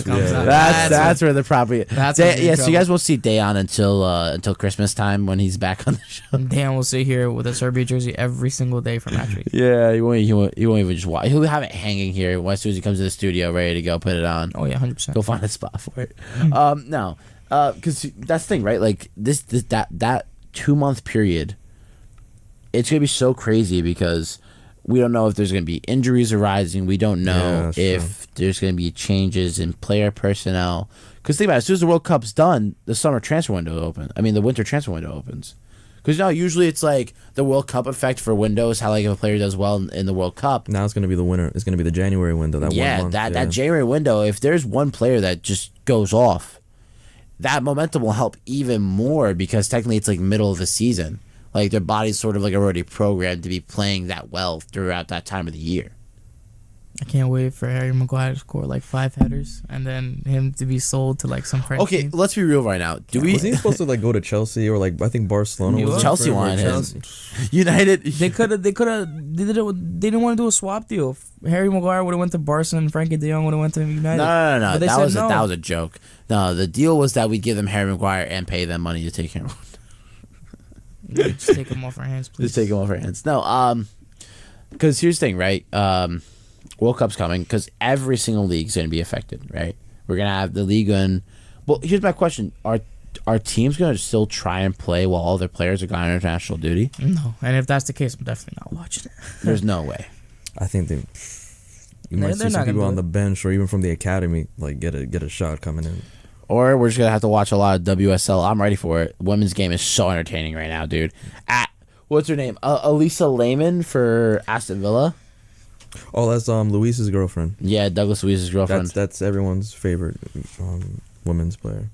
[SPEAKER 3] comes out.
[SPEAKER 1] That's where the propaganda.
[SPEAKER 3] That's when you're in
[SPEAKER 1] so you guys will see Dejan until Christmas time when he's back on the show.
[SPEAKER 3] Dan will sit here with a Serbia jersey every single day for Matchweek.
[SPEAKER 1] Yeah, he won't even just watch. He'll have it hanging here as soon as he comes to the studio, ready to go, put it on.
[SPEAKER 3] Oh yeah, 100%.
[SPEAKER 1] Go find a spot for it. No, because that's the thing, right? Like that 2 month period, it's gonna be so crazy because we don't know if there's gonna be injuries arising. We don't know if there's gonna be changes in player personnel. Because think about it, as soon as the World Cup's done, the summer transfer window the winter transfer window opens. Because usually it's like the World Cup effect for windows, how like if a player does well in the World Cup.
[SPEAKER 2] Now it's going to be the winter. It's going to be the January window. That 1 month.
[SPEAKER 1] That January window, if there's one player that just goes off, that momentum will help even more because technically it's like middle of the season. Like their body's sort of like already programmed to be playing that well throughout that time of the year.
[SPEAKER 3] I can't wait for Harry Maguire to score like 5 headers and then him to be sold to like some French team.
[SPEAKER 1] Let's be real right now.
[SPEAKER 2] Was he supposed to like go to Chelsea or like I think Barcelona was
[SPEAKER 1] Chelsea wanted him. United.
[SPEAKER 3] They didn't want to do a swap deal. Harry Maguire would have went to Barca and Frankie De Jong would have went to United.
[SPEAKER 1] No. That was a joke. No, the deal was that we'd give them Harry Maguire and pay them money to take him.
[SPEAKER 3] Just take him off our hands, please.
[SPEAKER 1] Just take him off our hands. No, because here's the thing, right? World Cup's coming because every single league is going to be affected, right? We're going to have the league in. Well, here's my question: Are teams going to still try and play while all their players are gone on international duty?
[SPEAKER 3] No, and if that's the case, I'm definitely not watching it.
[SPEAKER 1] There's no way.
[SPEAKER 2] I think you might see some people on the bench or even from the academy like get a shot coming in.
[SPEAKER 1] Or we're just going to have to watch a lot of WSL. I'm ready for it. Women's game is so entertaining right now, dude. What's her name? Elisa Lehman for Aston Villa.
[SPEAKER 2] Oh, that's Luis's girlfriend.
[SPEAKER 1] Yeah, Douglas Luis's girlfriend.
[SPEAKER 2] That's everyone's favorite women's player.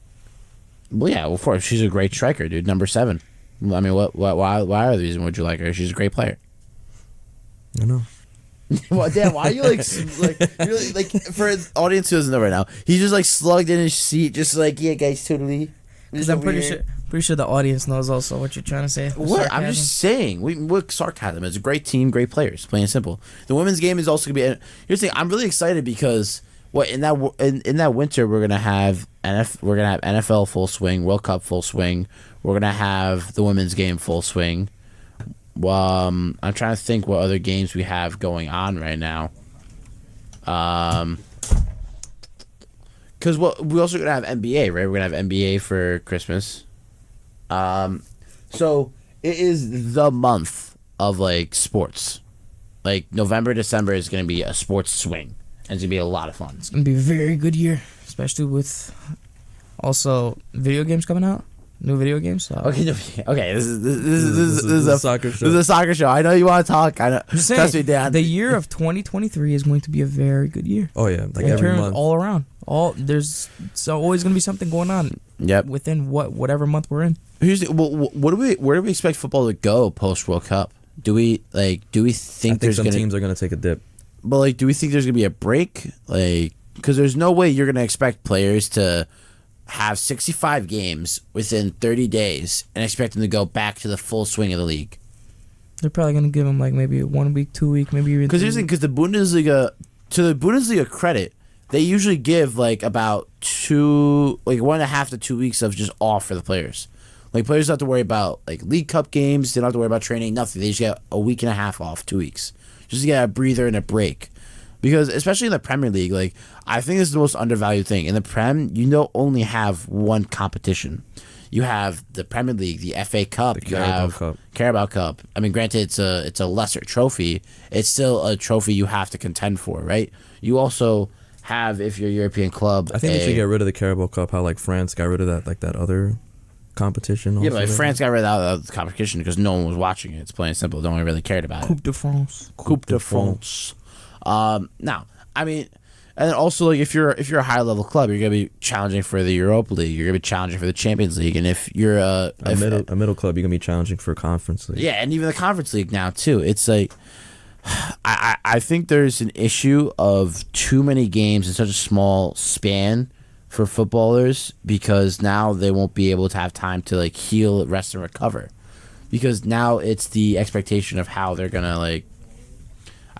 [SPEAKER 1] Well, yeah, of course. She's a great striker, dude. Number 7. I mean, why are the reason would you like her? She's a great player.
[SPEAKER 2] I know.
[SPEAKER 1] Well, Dan, why are you like really like for an audience who doesn't know right now? He's just like slugged in his seat, just like guys, totally.
[SPEAKER 3] Because I'm pretty sure the audience knows also what you're trying to say.
[SPEAKER 1] What?
[SPEAKER 3] Sarcasm.
[SPEAKER 1] I'm just saying. What sarcasm? It's a great team, great players, plain and simple. The women's game is also gonna be. Here's the thing. I'm really excited because in that winter we're gonna have NFL full swing, World Cup full swing. We're gonna have the women's game full swing. I'm trying to think what other games we have going on right now. Because we also gonna have NBA, right? We're gonna have NBA for Christmas. So it is the month of like sports. Like November, December is gonna be a sports swing, and it's gonna be a lot of fun.
[SPEAKER 3] It's gonna be a very good year, especially with also video games coming out. New video games. So.
[SPEAKER 1] Okay. This is a
[SPEAKER 2] soccer show.
[SPEAKER 1] This is a soccer show. I know you want to talk. I know.
[SPEAKER 3] I'm just saying,
[SPEAKER 1] Trust me, Dan.
[SPEAKER 3] the year of 2023 is going to be a very good year.
[SPEAKER 2] Oh yeah, like
[SPEAKER 3] In
[SPEAKER 2] every
[SPEAKER 3] terms
[SPEAKER 2] month.
[SPEAKER 3] all around. There's always going to be something going on.
[SPEAKER 1] Yep.
[SPEAKER 3] Within whatever month we're in.
[SPEAKER 1] Where do we expect football to go post World Cup? Do we think
[SPEAKER 2] I think
[SPEAKER 1] there's
[SPEAKER 2] some
[SPEAKER 1] gonna,
[SPEAKER 2] teams are gonna take a dip.
[SPEAKER 1] But like, do we think there's gonna be a break? Like, because there's no way you're gonna expect players to have 65 games within 30 days and expect them to go back to the full swing of the league.
[SPEAKER 3] They're probably going to give them like maybe 1 week, 2 week, maybe even.
[SPEAKER 1] Because the Bundesliga, to the Bundesliga credit, they usually give like about 1.5 to 2 weeks of just off for the players. Like, players don't have to worry about like League Cup games. They don't have to worry about training. Nothing. They just get a week and a half off, 2 weeks, just to get a breather and a break. Because especially in the Premier League, like, I think this is the most undervalued thing. In the Prem, you don't only have one competition. You have the Premier League, the FA Cup,
[SPEAKER 2] The
[SPEAKER 1] Carabao Cup. I mean, granted, it's a lesser trophy. It's still a trophy you have to contend for, right? You also have, if you're a European club,
[SPEAKER 2] I think they should get rid of the Carabao Cup. How like France got rid of that other competition.
[SPEAKER 1] Yeah,
[SPEAKER 2] Also
[SPEAKER 1] but
[SPEAKER 2] there.
[SPEAKER 1] France got rid of the competition because no one was watching it. It's plain and simple. No one really cared about it.
[SPEAKER 3] Coupe de France.
[SPEAKER 1] Coupe de France. Now, I mean, and then also like if you're a high level club, you're gonna be challenging for the Europa League. You're gonna be challenging for the Champions League, and if you're a
[SPEAKER 2] middle club, you're gonna be challenging for a Conference League.
[SPEAKER 1] yeah, and even the Conference League now too. It's like I think there's an issue of too many games in such a small span for footballers because now they won't be able to have time to like heal, rest, and recover because now it's the expectation of how they're gonna like.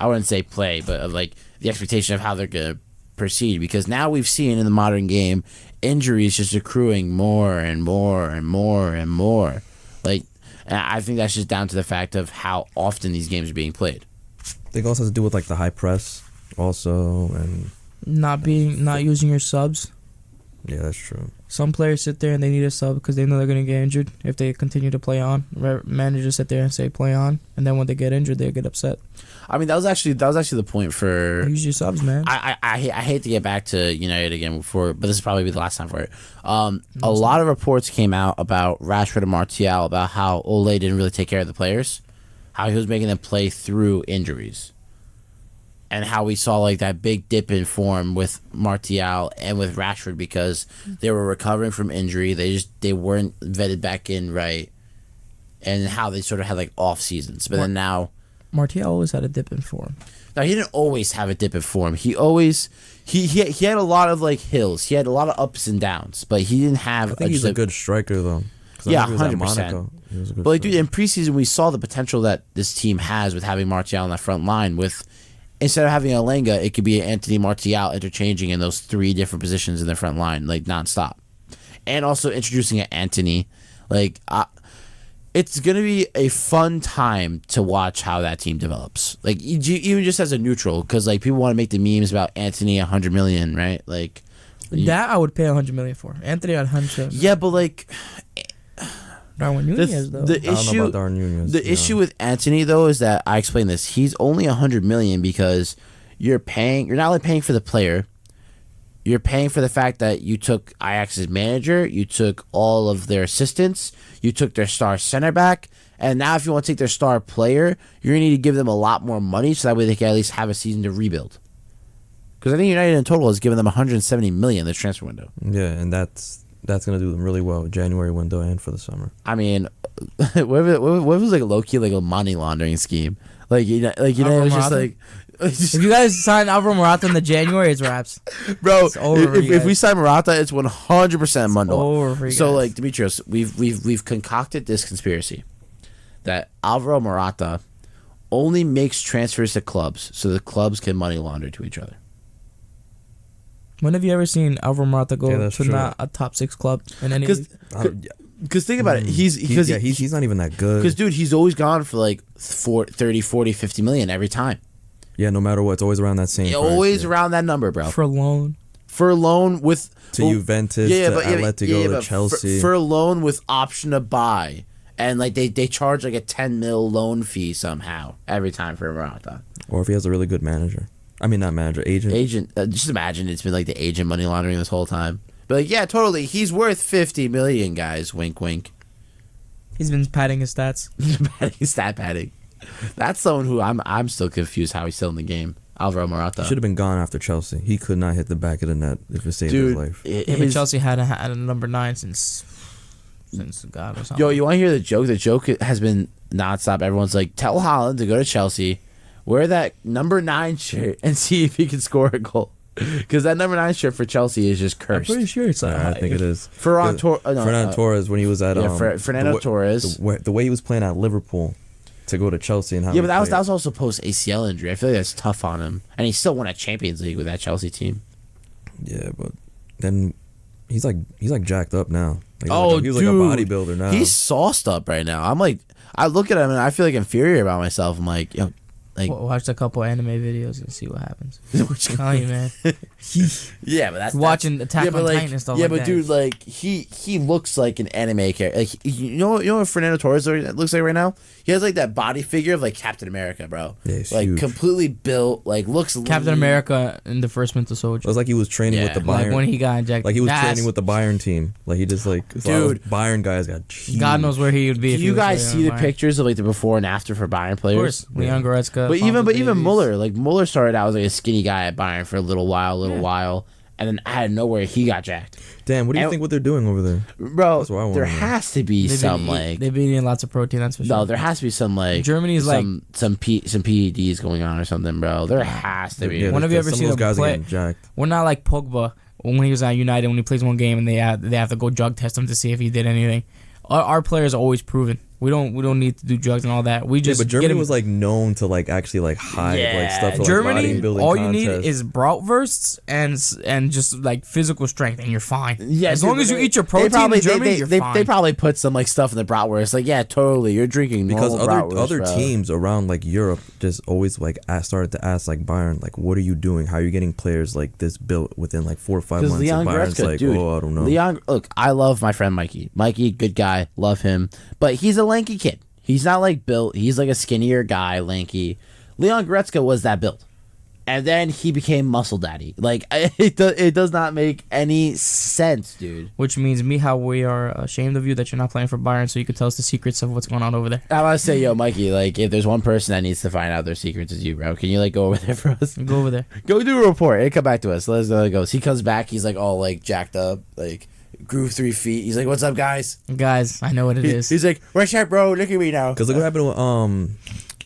[SPEAKER 1] I wouldn't say play, but of like the expectation of how they're going to proceed. Because now we've seen in the modern game injuries just accruing more and more and more and more. Like, and I think that's just down to the fact of how often these games are being played.
[SPEAKER 2] I think it also has to do with like the high press, also, and
[SPEAKER 3] Not using your subs.
[SPEAKER 2] yeah, that's true.
[SPEAKER 3] Some players sit there and they need a sub because they know they're going to get injured if they continue to play on. Managers sit there and say play on, and then when they get injured, they get upset.
[SPEAKER 1] I mean, that was actually the point for.
[SPEAKER 3] Use your subs, man.
[SPEAKER 1] I hate to get back to United again before, but this is probably be the last time for it. A lot of reports came out about Rashford and Martial about how Ole didn't really take care of the players, how he was making them play through injuries, and how we saw like that big dip in form with Martial and with Rashford because they were recovering from injury. They weren't vetted back in right, and how they sort of had like off seasons. But then now.
[SPEAKER 3] Martial always had a dip in form.
[SPEAKER 1] Now he didn't always have a dip in form. He always he had a lot of like hills. He had a lot of ups and downs, but he didn't have.
[SPEAKER 2] I think he's a good striker though.
[SPEAKER 1] Yeah, 100%. But like, dude, in preseason we saw the potential that this team has with having Martial on that front line. With instead of having Alenga, it could be Anthony Martial interchanging in those 3 different positions in the front line, like nonstop, and also introducing an Anthony, like. It's going to be a fun time to watch how that team develops. Like, even just as a neutral, because, like, people want to make the memes about Anthony 100 million, right? Like...
[SPEAKER 3] That I would pay 100 million for. Anthony at 100.
[SPEAKER 1] Yeah, but, like...
[SPEAKER 3] Darwin Nunez, though.
[SPEAKER 2] I don't know about Darwin Nunez.
[SPEAKER 1] The issue with Anthony, though, is that, I explained this, he's only 100 million because you're not only paying for the player, you're paying for the fact that you took Ajax's manager, you took all of their assistants, you took their star center back, and now if you want to take their star player, you're going to need to give them a lot more money so that way they can at least have a season to rebuild. Because I think United in total has given them 170 million this transfer window.
[SPEAKER 2] Yeah, and that's going to do them really well, January window and for the summer.
[SPEAKER 1] I mean, what was like a low-key like a money laundering scheme? Like, it's just like...
[SPEAKER 3] If you guys sign Alvaro Morata in the January, it's wraps.
[SPEAKER 1] Bro,
[SPEAKER 3] It's over
[SPEAKER 1] if we sign Morata, it's 100% Mundo.
[SPEAKER 3] over for you
[SPEAKER 1] So,
[SPEAKER 3] guys.
[SPEAKER 1] like, Dimitrios, we've concocted this conspiracy that Alvaro Morata only makes transfers to clubs so the clubs can money launder to each other.
[SPEAKER 3] When have you ever seen Alvaro Morata go
[SPEAKER 2] that's
[SPEAKER 3] to
[SPEAKER 2] true.
[SPEAKER 3] not a top 6 club in any league?
[SPEAKER 1] Because think about it.
[SPEAKER 2] He's not even that good.
[SPEAKER 1] Because, dude, he's always gone for, like, 30, 40, 50 million every time.
[SPEAKER 2] Yeah, no matter what, it's always around that same price.
[SPEAKER 1] Always around that number, bro.
[SPEAKER 3] For a loan.
[SPEAKER 1] For a loan with...
[SPEAKER 2] To Juventus, to Atletico, to Chelsea.
[SPEAKER 1] For a loan with option to buy. And, like, they charge, like, a 10 mil loan fee somehow every time for Morata.
[SPEAKER 2] Or if he has a really good manager. I mean, not manager, agent.
[SPEAKER 1] Agent. Just imagine it's been like the agent money laundering this whole time. But like, yeah, totally. He's worth 50 million, guys. Wink, wink.
[SPEAKER 3] He's been padding his stats.
[SPEAKER 1] Stat padding. That's someone who I'm still confused how he's still in the game. Alvaro Morata.
[SPEAKER 2] Should have been gone after Chelsea. He could not hit the back of the net if it saved his life.
[SPEAKER 3] But Chelsea had a number 9 since God or something.
[SPEAKER 1] Yo, you want to hear the joke? The joke has been nonstop. Everyone's like, tell Haaland to go to Chelsea, wear that number 9 shirt, and see if he can score a goal. Because that number 9 shirt for Chelsea is just cursed.
[SPEAKER 3] I'm pretty sure it's
[SPEAKER 2] I think it is.
[SPEAKER 1] Fernando
[SPEAKER 2] Torres, when he was at
[SPEAKER 1] Fernando Torres,
[SPEAKER 2] the way he was playing at Liverpool to go to Chelsea and how
[SPEAKER 1] but that was also post ACL injury. I feel like that's tough on him, and he still won a Champions League with that Chelsea team.
[SPEAKER 2] Yeah, but then he's like jacked up now. He's
[SPEAKER 1] dude,
[SPEAKER 2] like a bodybuilder now.
[SPEAKER 1] He's sauced up right now. I'm like, I look at him and I feel like inferior about myself. I'm like, yo, like
[SPEAKER 3] watch a couple anime videos and see what happens. Tell you, man.
[SPEAKER 1] Yeah, but that's
[SPEAKER 3] watching Attack on Titan and stuff like that.
[SPEAKER 1] Yeah, but dude, like he looks like an anime character. Like you know what Fernando Torres looks like right now? He has like that body figure of like Captain America, bro.
[SPEAKER 2] Yeah, he's
[SPEAKER 1] like
[SPEAKER 2] huge.
[SPEAKER 1] Completely built, like looks
[SPEAKER 3] Captain
[SPEAKER 1] lean.
[SPEAKER 3] America in the first Winter Soldier.
[SPEAKER 2] It was like he was training with the Bayern.
[SPEAKER 3] Like when he got injected.
[SPEAKER 2] Like he was training with the Bayern team. Like he just like
[SPEAKER 1] dude,
[SPEAKER 2] Bayern guys got huge.
[SPEAKER 3] God knows where he would be.
[SPEAKER 1] Do you guys see the pictures of like the before and after for Bayern players?
[SPEAKER 3] Of course, Leon Goretzka.
[SPEAKER 1] But even Muller, like Muller started out as like a skinny guy at Bayern for a little while, and then out of nowhere he got jacked.
[SPEAKER 2] Damn, what do you think what they're doing over there?
[SPEAKER 1] Bro, there has to be
[SPEAKER 3] they've been eating lots of protein, that's for sure.
[SPEAKER 1] No, there has to be some like
[SPEAKER 3] Germany's
[SPEAKER 1] some PEDs going on or something, bro. There has to be.
[SPEAKER 2] Yeah,
[SPEAKER 3] when have you ever seen them play? We're not like Pogba when he was at United, when he plays one game and they have to go drug test him to see if he did anything. Our players are always proven. We don't need to do drugs and all that. We just
[SPEAKER 2] but Germany was like known to like actually like hide like stuff for
[SPEAKER 3] Germany,
[SPEAKER 2] like bodybuilding
[SPEAKER 3] all
[SPEAKER 2] contests.
[SPEAKER 3] you need is bratwursts and just like physical strength and you're fine.
[SPEAKER 1] Yeah,
[SPEAKER 3] as long as you eat your protein in Germany, you're fine.
[SPEAKER 1] They probably put some like stuff in the bratwurst. Like yeah, totally. You're drinking
[SPEAKER 2] because other
[SPEAKER 1] bro.
[SPEAKER 2] teams around like Europe just always like started to ask like Bayern like, what are you doing? How are you getting players like this built within like 4 or 5 months?
[SPEAKER 1] Leon
[SPEAKER 2] and Bayern's
[SPEAKER 1] Goretzka,
[SPEAKER 2] like,
[SPEAKER 1] dude,
[SPEAKER 2] I don't know.
[SPEAKER 1] Look, I love my friend Mikey. Mikey, good guy, love him, but he's a lanky kid. He's not like built. He's like a skinnier guy, lanky. Leon Goretzka was that build. And then he became muscle daddy. Like, it does not make any sense, dude.
[SPEAKER 3] Which means, Miha, we are ashamed of you that you're not playing for Bayern so you could tell us the secrets of what's going on over there.
[SPEAKER 1] I want to say, yo, Mikey, like, if there's one person that needs to find out their secrets, is you, bro. Can you, like, go over there for us?
[SPEAKER 3] Go over there. Go
[SPEAKER 1] do a report and come back to us. Let us know how it goes. He comes back. He's, like, all, like, jacked up, like... grew 3 feet. He's like, "What's up, guys?"
[SPEAKER 3] Guys, I know what it is.
[SPEAKER 1] He's like, "Where's that, bro? Look at me now."
[SPEAKER 2] Because look what happened with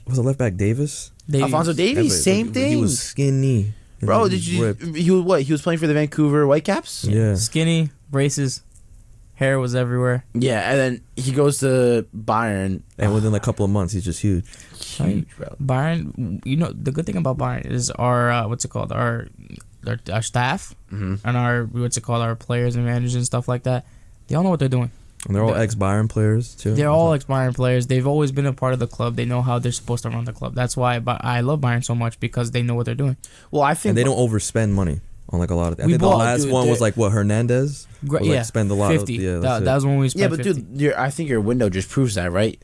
[SPEAKER 2] was it left back Davis?
[SPEAKER 1] Alphonso Davies, same thing.
[SPEAKER 2] He was skinny,
[SPEAKER 1] bro. Did you? Ripped. He was what? He was playing for the Vancouver Whitecaps.
[SPEAKER 2] Yeah,
[SPEAKER 3] skinny, braces, hair was everywhere.
[SPEAKER 1] Yeah, and then he goes to Bayern,
[SPEAKER 2] and within a couple of months, he's just huge.
[SPEAKER 1] Huge, bro.
[SPEAKER 3] Bayern. You know the good thing about Bayern is our what's it called? Our staff and our our players and managers and stuff like that. They all know what they're doing.
[SPEAKER 2] And they're all ex-Bayern players too.
[SPEAKER 3] They're all ex-Bayern players. They've always been a part of the club. They know how they're supposed to run the club. That's why I love Bayern so much, because they know what they're doing.
[SPEAKER 1] Well, I think
[SPEAKER 2] and they don't overspend money on like a lot of. I think the last one was like what, Hernandez. Spend a lot
[SPEAKER 3] 50. That was when we spent.
[SPEAKER 1] Yeah, but 50. Dude, I think your window just proves that, right?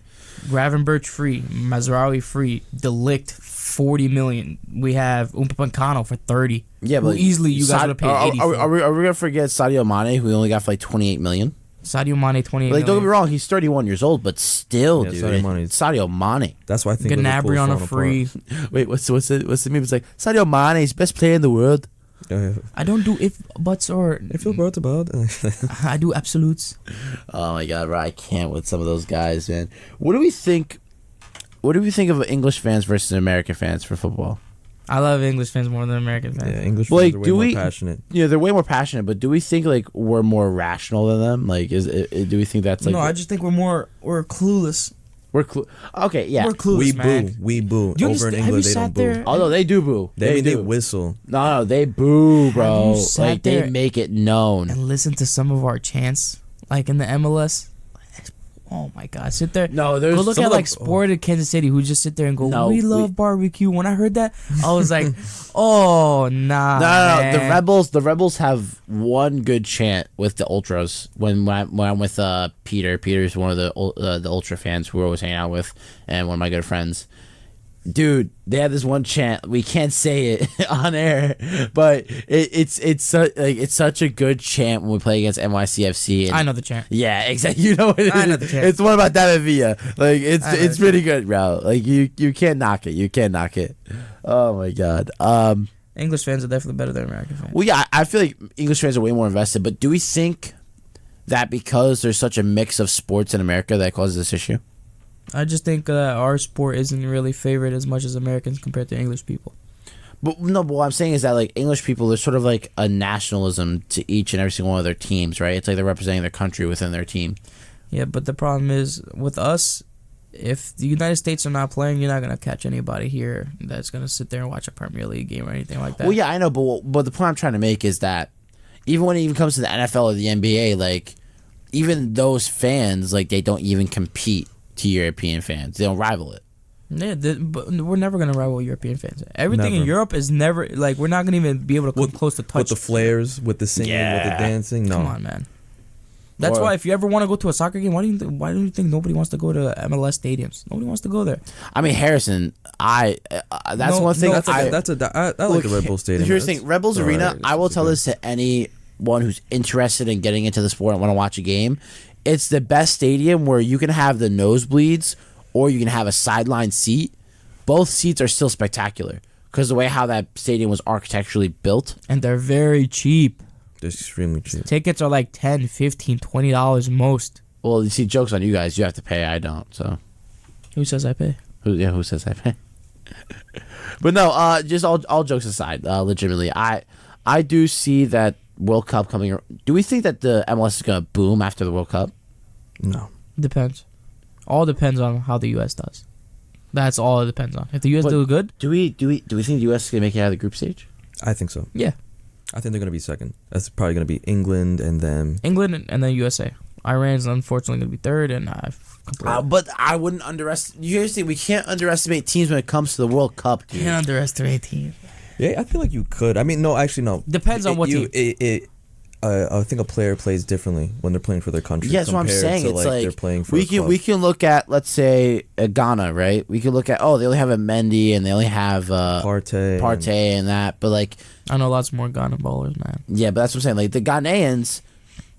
[SPEAKER 3] Gravenberch free, Mazraoui free, Delict 40 million. We have Upamecano for 30.
[SPEAKER 1] Yeah, but
[SPEAKER 3] easily you guys would have paid 80.
[SPEAKER 1] Are we gonna forget Sadio Mane, who we only got for like 28 million?
[SPEAKER 3] Sadio Mane 28 million.
[SPEAKER 1] Don't get me wrong, he's 31 years old, but still, dude. Sadio Mane.
[SPEAKER 2] That's why I think
[SPEAKER 3] Gnabry on a free.
[SPEAKER 1] Wait, what's the meme? It's like Sadio Mane is best player in the world.
[SPEAKER 3] I don't do if, buts, or...
[SPEAKER 2] If you're about.
[SPEAKER 3] I do absolutes.
[SPEAKER 1] Oh my god, bro, I can't with some of those guys, man. What do we think of English fans versus American fans for football?
[SPEAKER 3] I love English fans more than American fans.
[SPEAKER 2] Yeah, English fans are way more passionate.
[SPEAKER 1] Yeah, they're way more passionate, but do we think like we're more rational than them? Like, do we think that's like...
[SPEAKER 3] No, I just think we're clueless.
[SPEAKER 1] Okay, yeah.
[SPEAKER 3] We're clueless,
[SPEAKER 2] we boo.
[SPEAKER 3] Over in England, they don't boo.
[SPEAKER 1] Although they do boo.
[SPEAKER 2] They whistle.
[SPEAKER 1] No, they boo, bro. Like, they make it known.
[SPEAKER 3] And listen to some of our chants, like in the MLS. Oh my God! Sit there.
[SPEAKER 1] No, there's
[SPEAKER 3] go look at like Sport of Kansas City, who just sit there and go, "We love barbecue." When I heard that, I was like, "Oh nah."
[SPEAKER 1] No. The Rebels have one good chant with the ultras. When I'm with Peter. Peter's one of the ultra fans who we're always hanging out with, and one of my good friends. Dude, they had this one chant. We can't say it on air, but it's such a good chant when we play against NYCFC. And
[SPEAKER 3] I know the chant.
[SPEAKER 1] yeah, exactly. You know what it is.
[SPEAKER 3] I know the chant.
[SPEAKER 1] It's one about David Villa. Like it's pretty good, bro. Like you can't knock it. You can't knock it. Oh my god.
[SPEAKER 3] English fans are definitely better than American fans.
[SPEAKER 1] Well, yeah, I feel like English fans are way more invested. But do we think that because there's such a mix of sports in America that causes this issue?
[SPEAKER 3] I just think that our sport isn't really favored as much as Americans compared to English people.
[SPEAKER 1] But no, but what I'm saying is that like English people, there's sort of like a nationalism to each and every single one of their teams, right? It's like they're representing their country within their team.
[SPEAKER 3] Yeah, but the problem is with us, if the United States are not playing, you're not gonna catch anybody here that's gonna sit there and watch a Premier League game or anything like that.
[SPEAKER 1] Well, yeah, I know, but the point I'm trying to make is that even when it even comes to the NFL or the NBA, like even those fans, like they don't even compete to European fans. They don't rival it.
[SPEAKER 3] Yeah, but we're never gonna rival European fans. Everything in
[SPEAKER 2] Never.
[SPEAKER 3] Europe is never like we're not gonna even be able to come close to touch.
[SPEAKER 2] With the flares, with the singing, with the dancing. No,
[SPEAKER 3] Come on, man. That's
[SPEAKER 1] Or-
[SPEAKER 3] why if you ever want to go to a soccer game, why do you think nobody wants to go to MLS stadiums? Nobody wants to go there.
[SPEAKER 1] I mean, Harrison, that's
[SPEAKER 3] No,
[SPEAKER 1] one thing.
[SPEAKER 3] no,
[SPEAKER 2] I like the Red Bull Stadium.
[SPEAKER 1] Here's the thing, Red Bulls
[SPEAKER 2] All
[SPEAKER 1] Arena.
[SPEAKER 2] right,
[SPEAKER 1] I will
[SPEAKER 2] it's
[SPEAKER 1] tell
[SPEAKER 2] okay.
[SPEAKER 1] this to anyone who's interested in getting into the sport and want to watch a game. It's the best stadium where you can have the nosebleeds or you can have a sideline seat. Both seats are still spectacular because the way how that stadium was architecturally built.
[SPEAKER 3] And they're very cheap.
[SPEAKER 2] They're extremely cheap.
[SPEAKER 3] Tickets are like $10, $15, $20 most.
[SPEAKER 1] Well, you see, jokes on you guys. You have to pay. I don't. So
[SPEAKER 3] Who says I pay?
[SPEAKER 1] who says I pay? But no, just all jokes aside, legitimately, I do see that World Cup coming. Do we think that the MLS is gonna boom after the World Cup?
[SPEAKER 2] No,
[SPEAKER 3] Depends. All depends on how the U.S. does. That's all it depends on. If the U.S.
[SPEAKER 1] But
[SPEAKER 3] do good,
[SPEAKER 1] Do we think the U.S. is gonna make it out of the group stage?
[SPEAKER 2] I think so.
[SPEAKER 3] yeah.
[SPEAKER 2] I think they're gonna be second. That's probably gonna be England and them.
[SPEAKER 3] England and then USA. Iran's unfortunately going to be third, and I've completely...
[SPEAKER 1] But I wouldn't underestimate. You guys think we can't underestimate teams when it comes to the World Cup, dude?
[SPEAKER 3] Can't underestimate teams.
[SPEAKER 2] Yeah, I feel like you could. I mean, no, actually, no.
[SPEAKER 3] Depends on what team.
[SPEAKER 2] I think a player plays differently when they're playing for their country.
[SPEAKER 1] Yeah, that's what I'm
[SPEAKER 2] compared
[SPEAKER 1] saying.
[SPEAKER 2] to,
[SPEAKER 1] It's like
[SPEAKER 2] they're playing for
[SPEAKER 1] we
[SPEAKER 2] a club.
[SPEAKER 1] can look at, let's say, Ghana, right? We could look at, they only have a Mendy and they only have
[SPEAKER 2] Partey
[SPEAKER 1] and that, but like,
[SPEAKER 3] I know lots more Ghana bowlers, man.
[SPEAKER 1] yeah, but that's what I'm saying. Like the Ghanaians,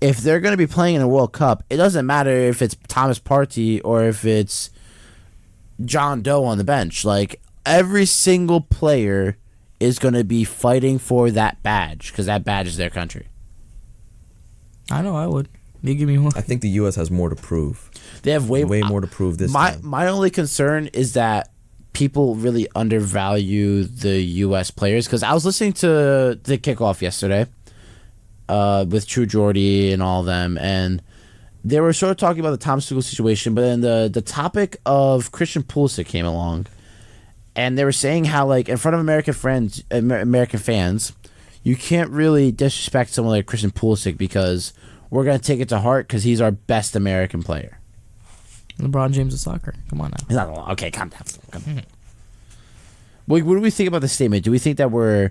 [SPEAKER 1] if they're going to be playing in a World Cup, it doesn't matter if it's Thomas Partey or if it's John Doe on the bench. Like every single player is going to be fighting for that badge because that badge is their country.
[SPEAKER 3] I know I would. You give me one.
[SPEAKER 2] I think the U.S. has more to prove.
[SPEAKER 1] They have way
[SPEAKER 2] more to prove this time.
[SPEAKER 1] My only concern is that people really undervalue the U.S. players because I was listening to the kickoff yesterday with True Jordy and all of them, and they were sort of talking about the Thomas Tuchel situation, but then the topic of Christian Pulisic came along, and they were saying how, like, in front of American fans, you can't really disrespect someone like Christian Pulisic because we're going to take it to heart because he's our best American player.
[SPEAKER 3] LeBron James of soccer. Come on now.
[SPEAKER 1] He's not okay. Calm down. What do we think about the statement? Do we think that we're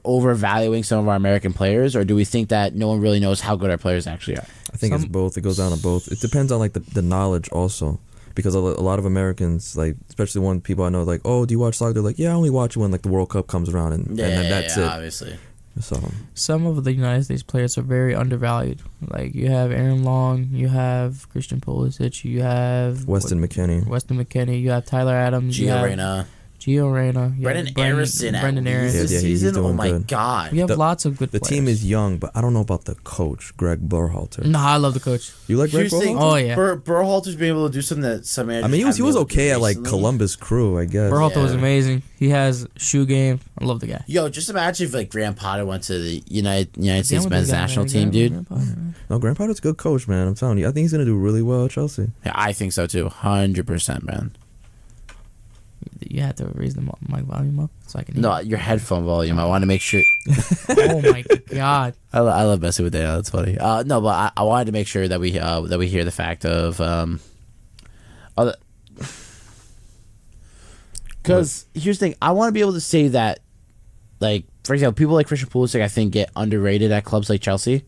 [SPEAKER 1] overvaluing some of our American players, or do we think that no one really knows how good our players actually are?
[SPEAKER 2] I think it's both. It goes down to both. It depends on like the knowledge also, because a lot of Americans, like especially one people I know, like, oh, do you watch soccer? They're like, yeah, I only watch it when like the World Cup comes around, and then that's it.
[SPEAKER 1] Obviously.
[SPEAKER 2] So
[SPEAKER 3] Some of the United States players are very undervalued. Like you have Aaron Long, you have Christian Pulisic, you have
[SPEAKER 2] Weston McKennie,
[SPEAKER 3] you have Tyler Adams,
[SPEAKER 1] Gio Reyna.
[SPEAKER 3] you
[SPEAKER 1] Brendan
[SPEAKER 3] have
[SPEAKER 1] Harrison.
[SPEAKER 3] Brendan Harrison.
[SPEAKER 1] This
[SPEAKER 2] Yeah, he's
[SPEAKER 1] season,
[SPEAKER 2] doing
[SPEAKER 1] oh my
[SPEAKER 2] good.
[SPEAKER 1] God.
[SPEAKER 3] We have lots of good
[SPEAKER 2] the
[SPEAKER 3] players.
[SPEAKER 2] team is young, but I don't know about the coach, Greg Berhalter.
[SPEAKER 3] No, I love the coach.
[SPEAKER 2] You like Greg
[SPEAKER 1] Here's the thing,
[SPEAKER 2] Berhalter?
[SPEAKER 3] Oh, yeah.
[SPEAKER 1] Berhalter's been able to do something that some managers
[SPEAKER 2] I mean, he was
[SPEAKER 1] haven't been able to
[SPEAKER 2] okay
[SPEAKER 1] do
[SPEAKER 2] at like
[SPEAKER 1] recently.
[SPEAKER 2] Columbus Crew, I guess.
[SPEAKER 3] Berhalter was
[SPEAKER 1] Yeah.
[SPEAKER 3] amazing. He has shoe game. I love the guy.
[SPEAKER 1] Yo, just imagine if like Graham Potter went to the United States
[SPEAKER 3] Damn,
[SPEAKER 1] men's
[SPEAKER 3] the guy,
[SPEAKER 1] national
[SPEAKER 3] man.
[SPEAKER 1] team, dude.
[SPEAKER 2] No, Graham Potter's a good coach, man. I'm telling you, I think he's gonna do really well at Chelsea.
[SPEAKER 1] Yeah, I think so too. 100%, man.
[SPEAKER 3] You have to raise the mic volume up so I can hear.
[SPEAKER 1] No, your headphone volume. I want to make sure.
[SPEAKER 3] Oh my god.
[SPEAKER 1] I love messing with Dana. That's funny. No, but I wanted to make sure that we hear the fact of because here's the thing. I want to be able to say that, like, for example, people like Christian Pulisic, I think, get underrated at clubs like Chelsea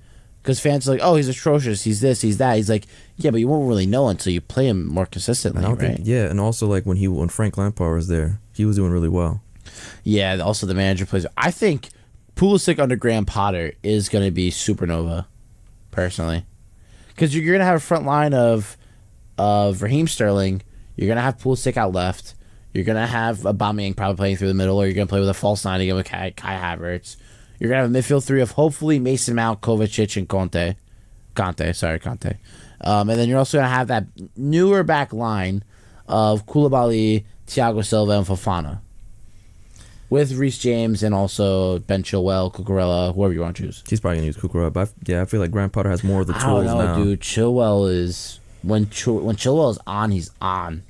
[SPEAKER 1] Because fans are like, oh, he's atrocious. He's this, he's that. He's like, yeah, but you won't really know until you play him more consistently, right?
[SPEAKER 2] And also like when Frank Lampard was there, he was doing really well.
[SPEAKER 1] Yeah, also the manager plays. I think Pulisic under Graham Potter is going to be supernova, personally. Because you're going to have a front line of Raheem Sterling. You're going to have Pulisic out left. You're going to have Aubameyang probably playing through the middle, or you're going to play with a false nine again with Kai Havertz. You're going to have a midfield three of hopefully Mason Mount, Kovacic, and Conte. And then you're also going to have that newer back line of Koulibaly, Thiago Silva, and Fofana. With Reece James and also Ben Chilwell, Cucurella, whoever you want to choose.
[SPEAKER 2] He's probably going to use Cucurella, but I feel like Graham Potter has more of the tools now.
[SPEAKER 1] I don't know, dude. Chilwell is... When Chilwell is on, he's on.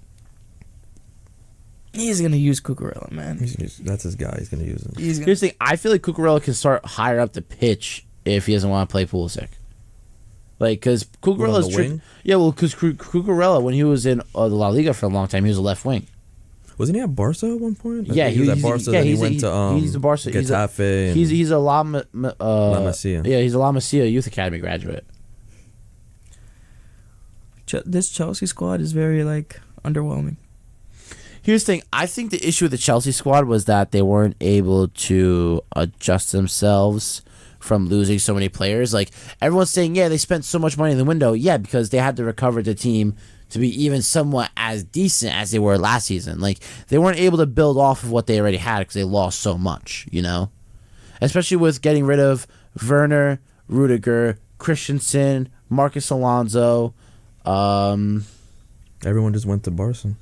[SPEAKER 3] He's going to use Cucurella, man.
[SPEAKER 2] That's his guy. He's going to use him.
[SPEAKER 1] Here's the thing. I feel like Cucurella can start higher up the pitch if he doesn't want to play Pulisic. Like, because Cucurella's... because Cucurella, when he was in the La Liga for a long time, he was a left wing.
[SPEAKER 2] Wasn't he at Barca at one point?
[SPEAKER 1] Yeah,
[SPEAKER 2] he was at Barca. Then he went to
[SPEAKER 1] he's a Barca.
[SPEAKER 2] Getafe.
[SPEAKER 1] He's a La
[SPEAKER 2] Masia.
[SPEAKER 1] Yeah, he's a La Masia Youth Academy graduate.
[SPEAKER 3] This Chelsea squad is very underwhelming.
[SPEAKER 1] Here's the thing. I think the issue with the Chelsea squad was that they weren't able to adjust themselves from losing so many players. Like, everyone's saying, yeah, they spent so much money in the window. Yeah, because they had to recover the team to be even somewhat as decent as they were last season. Like, they weren't able to build off of what they already had because they lost so much, you know? Especially with getting rid of Werner, Rudiger, Christensen, Marcus Alonso.
[SPEAKER 2] Everyone just went to Barca.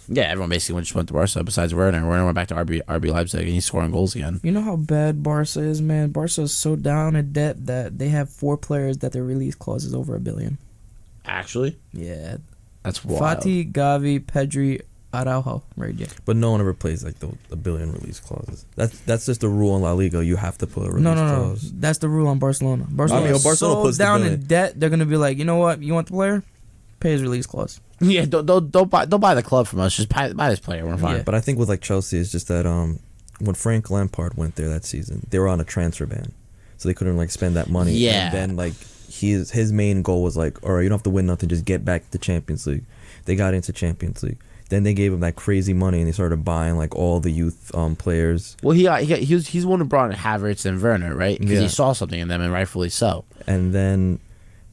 [SPEAKER 1] Yeah, everyone basically just went to Barca besides Werner. Werner went back to RB Leipzig, and he's scoring goals again.
[SPEAKER 3] You know how bad Barca is, man? Barca is so down in debt that they have 4 players that their release clause is over $1 billion.
[SPEAKER 1] Actually?
[SPEAKER 3] Yeah.
[SPEAKER 1] That's wild.
[SPEAKER 3] Fati, Gavi, Pedri, Araujo. Right, yeah.
[SPEAKER 2] But no one ever plays the $1 billion release clauses. That's just the rule in La Liga. You have to put a release clause.
[SPEAKER 3] No. That's the rule on Barcelona. Barcelona is so down in debt, they're going to be like, you know what? You want the player? Pay his release clause.
[SPEAKER 1] Yeah, don't buy the club from us. Just buy this player. We're fine.
[SPEAKER 2] Yeah. But I think with Chelsea, it's just that when Frank Lampard went there that season, they were on a transfer ban, so they couldn't spend that money.
[SPEAKER 1] Yeah.
[SPEAKER 2] And then his main goal was all right, you don't have to win nothing, just get back to Champions League. They got into Champions League. Then they gave him that crazy money, and they started buying all the youth players.
[SPEAKER 1] Well, he's the one who brought in Havertz and Werner, right? Because he saw something in them, and rightfully so.
[SPEAKER 2] And then,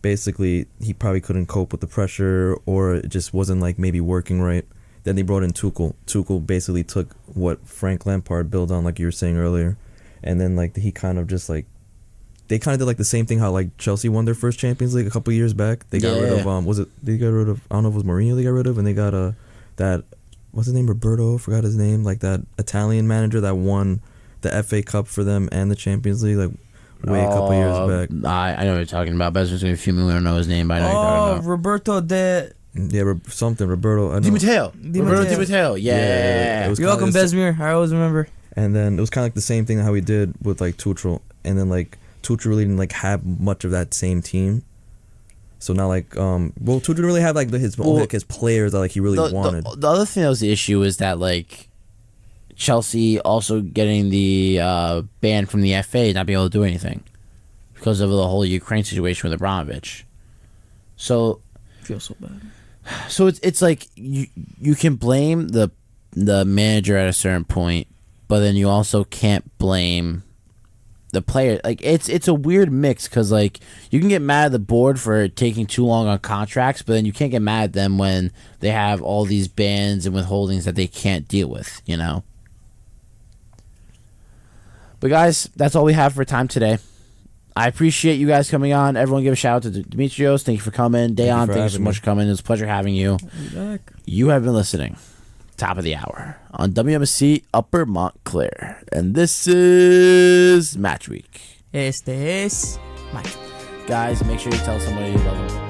[SPEAKER 2] basically, he probably couldn't cope with the pressure, or it just wasn't maybe working right. Then they brought in Tuchel. Tuchel basically took what Frank Lampard built on, like you were saying earlier, and then he kind of just they kind of did the same thing how Chelsea won their first Champions League a couple years back. They got rid of they got rid of, I don't know if it was Mourinho they got rid of, and they got that, what's his name, Roberto, forgot his name, that Italian manager that won the FA Cup for them and the Champions League way a couple years back.
[SPEAKER 1] I know what you're talking about, but there's going to be a few people who don't know his name, but I know you're talking about.
[SPEAKER 3] Roberto de...
[SPEAKER 2] Yeah, Roberto.
[SPEAKER 1] Di Matteo. Roberto Di Matteo, yeah.
[SPEAKER 3] You're welcome, Besmir. I always remember.
[SPEAKER 2] And then it was kind of the same thing how he did with Tuchel, and then Tuchel really didn't have much of that same team. So now Tuchel didn't really have his players that he really wanted.
[SPEAKER 1] The other thing that was the issue is that Chelsea also getting the ban from the FA, not being able to do anything because of the whole Ukraine situation with Abramovich. So
[SPEAKER 3] I feel so bad.
[SPEAKER 1] So it's you can blame the manager at a certain point, but then you also can't blame the player. It's a weird mix because you can get mad at the board for taking too long on contracts, but then you can't get mad at them when they have all these bans and withholdings that they can't deal with, you know. But guys, that's all we have for time today. I appreciate you guys coming on. Everyone give a shout out to Dimitrios. Thank you for coming. Dejan, thank you so much for coming. It was a pleasure having you. You have been listening. Top of the hour on WMSC Upper Montclair. And this is Matchweek.
[SPEAKER 3] Este es Matchweek.
[SPEAKER 1] Guys, make sure you tell somebody you love them.